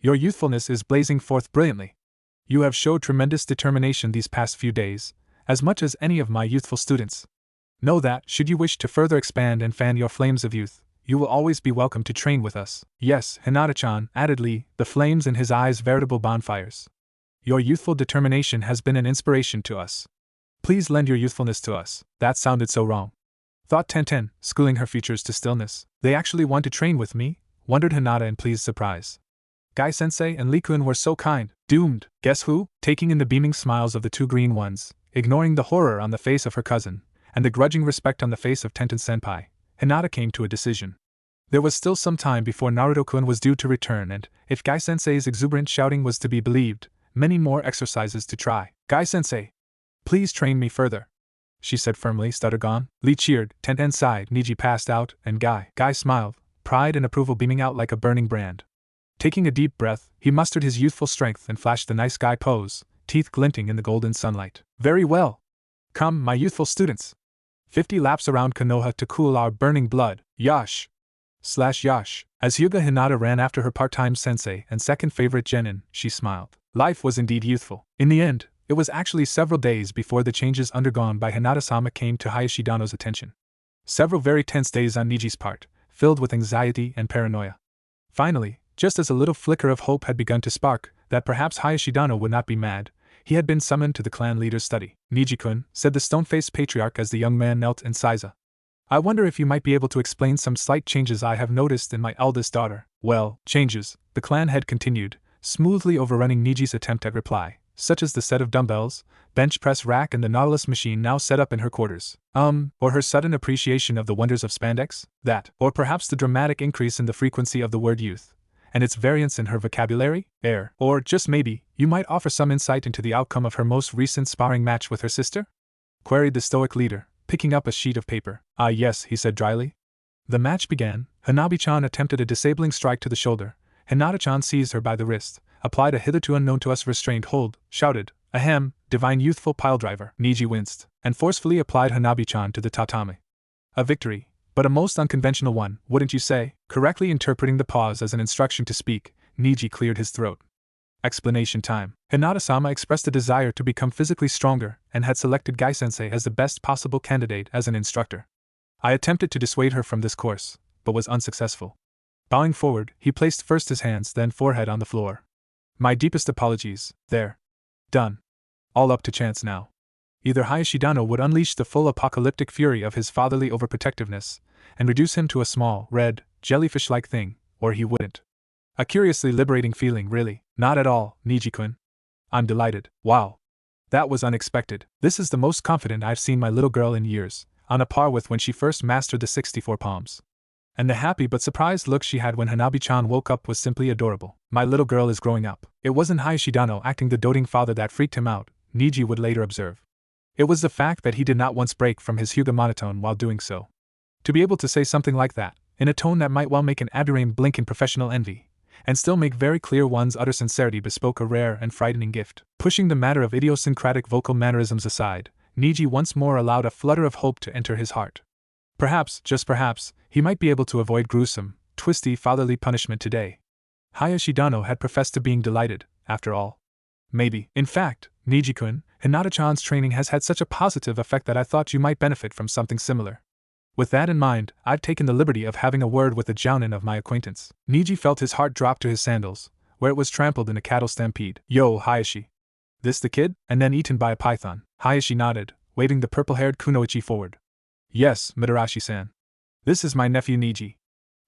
Your youthfulness is blazing forth brilliantly. You have showed tremendous determination these past few days, as much as any of my youthful students. Know that, should you wish to further expand and fan your flames of youth, you will always be welcome to train with us. Yes, Hinata-chan, added Lee, the flames in his eyes veritable bonfires. Your youthful determination has been an inspiration to us. Please lend your youthfulness to us. That sounded so wrong, thought Tenten, schooling her features to stillness. They actually want to train with me? Wondered Hinata in pleased surprise. Guy-sensei and Lee-kun were so kind. Doomed. Guess who? Taking in the beaming smiles of the two green ones, ignoring the horror on the face of her cousin, and the grudging respect on the face of Tenten-senpai, Hinata came to a decision. There was still some time before Naruto-kun was due to return and, if Guy-sensei's exuberant shouting was to be believed, many more exercises to try. Guy-sensei, please train me further, she said firmly. Stutter gone. Lee cheered, Tenten sighed, Neji passed out, and Guy smiled, pride and approval beaming out like a burning brand. Taking a deep breath, he mustered his youthful strength and flashed the nice guy pose, teeth glinting in the golden sunlight. Very well. Come, my youthful students. 50 laps around Konoha to cool our burning blood. Yash! Yash! As Hyuga Hinata ran after her part-time sensei and second favorite genin, she smiled. Life was indeed youthful. In the end, it was actually several days before the changes undergone by Hinata-sama came to Hayashidano's attention. Several very tense days on Niji's part, filled with anxiety and paranoia. Finally, just as a little flicker of hope had begun to spark, that perhaps Hayashidano would not be mad, he had been summoned to the clan leader's study. "Neji-kun," said the stone-faced patriarch as the young man knelt in Saiza. "I wonder if you might be able to explain some slight changes I have noticed in my eldest daughter." "Well, changes," the clan head continued, smoothly overrunning Niji's attempt at reply, "such as the set of dumbbells, bench press rack and the Nautilus machine now set up in her quarters. Or her sudden appreciation of the wonders of spandex? That, or perhaps the dramatic increase in the frequency of the word youth, and its variance in her vocabulary? Or, just maybe, you might offer some insight into the outcome of her most recent sparring match with her sister?" queried the stoic leader, picking up a sheet of paper. "Ah yes," he said dryly. The match began. Hanabi-chan attempted a disabling strike to the shoulder. Hinata-chan seized her by the wrist, applied a hitherto unknown to us restrained hold, shouted, "Ahem, divine youthful piledriver." Neji winced, and forcefully applied Hanabi-chan to the tatami. A victory, but a most unconventional one, wouldn't you say? Correctly interpreting the pause as an instruction to speak, Neji cleared his throat. Explanation time. Hinata-sama expressed a desire to become physically stronger and had selected Gai-sensei as the best possible candidate as an instructor. I attempted to dissuade her from this course, but was unsuccessful. Bowing forward, he placed first his hands, then forehead on the floor. "My deepest apologies. There. Done. All up to chance now." Either Hayashidano would unleash the full apocalyptic fury of his fatherly overprotectiveness and reduce him to a small, red, jellyfish-like thing, or he wouldn't. A curiously liberating feeling, really. "Not at all, Neji-kun. I'm delighted." "Wow. That was unexpected. This is the most confident I've seen my little girl in years, on a par with when she first mastered the 64 palms. And the happy but surprised look she had when Hanabi-chan woke up was simply adorable. My little girl is growing up." It wasn't Hayashidano acting the doting father that freaked him out, Neji would later observe. It was the fact that he did not once break from his Hyuga monotone while doing so. To be able to say something like that, in a tone that might well make an Abdurrahim blink in professional envy, and still make very clear one's utter sincerity, bespoke a rare and frightening gift. Pushing the matter of idiosyncratic vocal mannerisms aside, Neji once more allowed a flutter of hope to enter his heart. Perhaps, just perhaps, he might be able to avoid gruesome, twisty fatherly punishment today. Hayashidano had professed to being delighted, after all. Maybe. "In fact, Neji-kun, Hinata-chan's training has had such a positive effect that I thought you might benefit from something similar. With that in mind, I've taken the liberty of having a word with a jounin of my acquaintance." Neji felt his heart drop to his sandals, where it was trampled in a cattle stampede. "Yo, Hayashi. This the kid? And then eaten by a python?" Hayashi nodded, waving the purple-haired Kunoichi forward. "Yes, Mitarashi-san. This is my nephew Neji.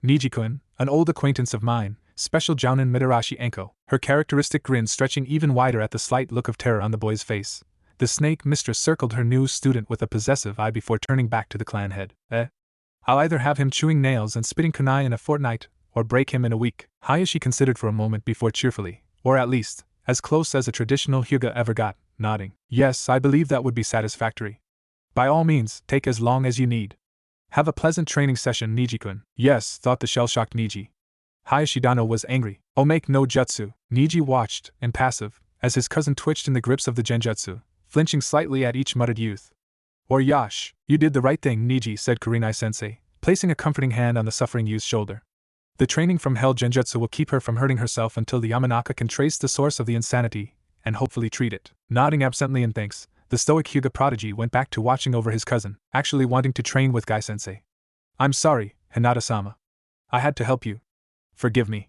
Neji-kun, an old acquaintance of mine, Special Jounin Mitarashi Enko," her characteristic grin stretching even wider at the slight look of terror on the boy's face. The snake mistress circled her new student with a possessive eye before turning back to the clan head. I'll either have him chewing nails and spitting kunai in a fortnight, or break him in a week." Hayashi considered for a moment before cheerfully, or at least, as close as a traditional Hyuga ever got, nodding. "Yes, I believe that would be satisfactory. By all means, take as long as you need. Have a pleasant training session, Neji-kun." "Yes," thought the shell-shocked Neji. Hayashidano was angry. "Oh, make no jutsu." Neji watched, impassive, as his cousin twitched in the grips of the genjutsu, flinching slightly at each muttered youth. "Or Yash, you did the right thing, Neji," said Kurenai-sensei, placing a comforting hand on the suffering youth's shoulder. "The training from Hell Genjutsu will keep her from hurting herself until the Yamanaka can trace the source of the insanity, and hopefully treat it." Nodding absently in thanks, the stoic Hyuga prodigy went back to watching over his cousin, actually wanting to train with Gai-sensei. "I'm sorry, Hinata-sama. I had to help you. Forgive me."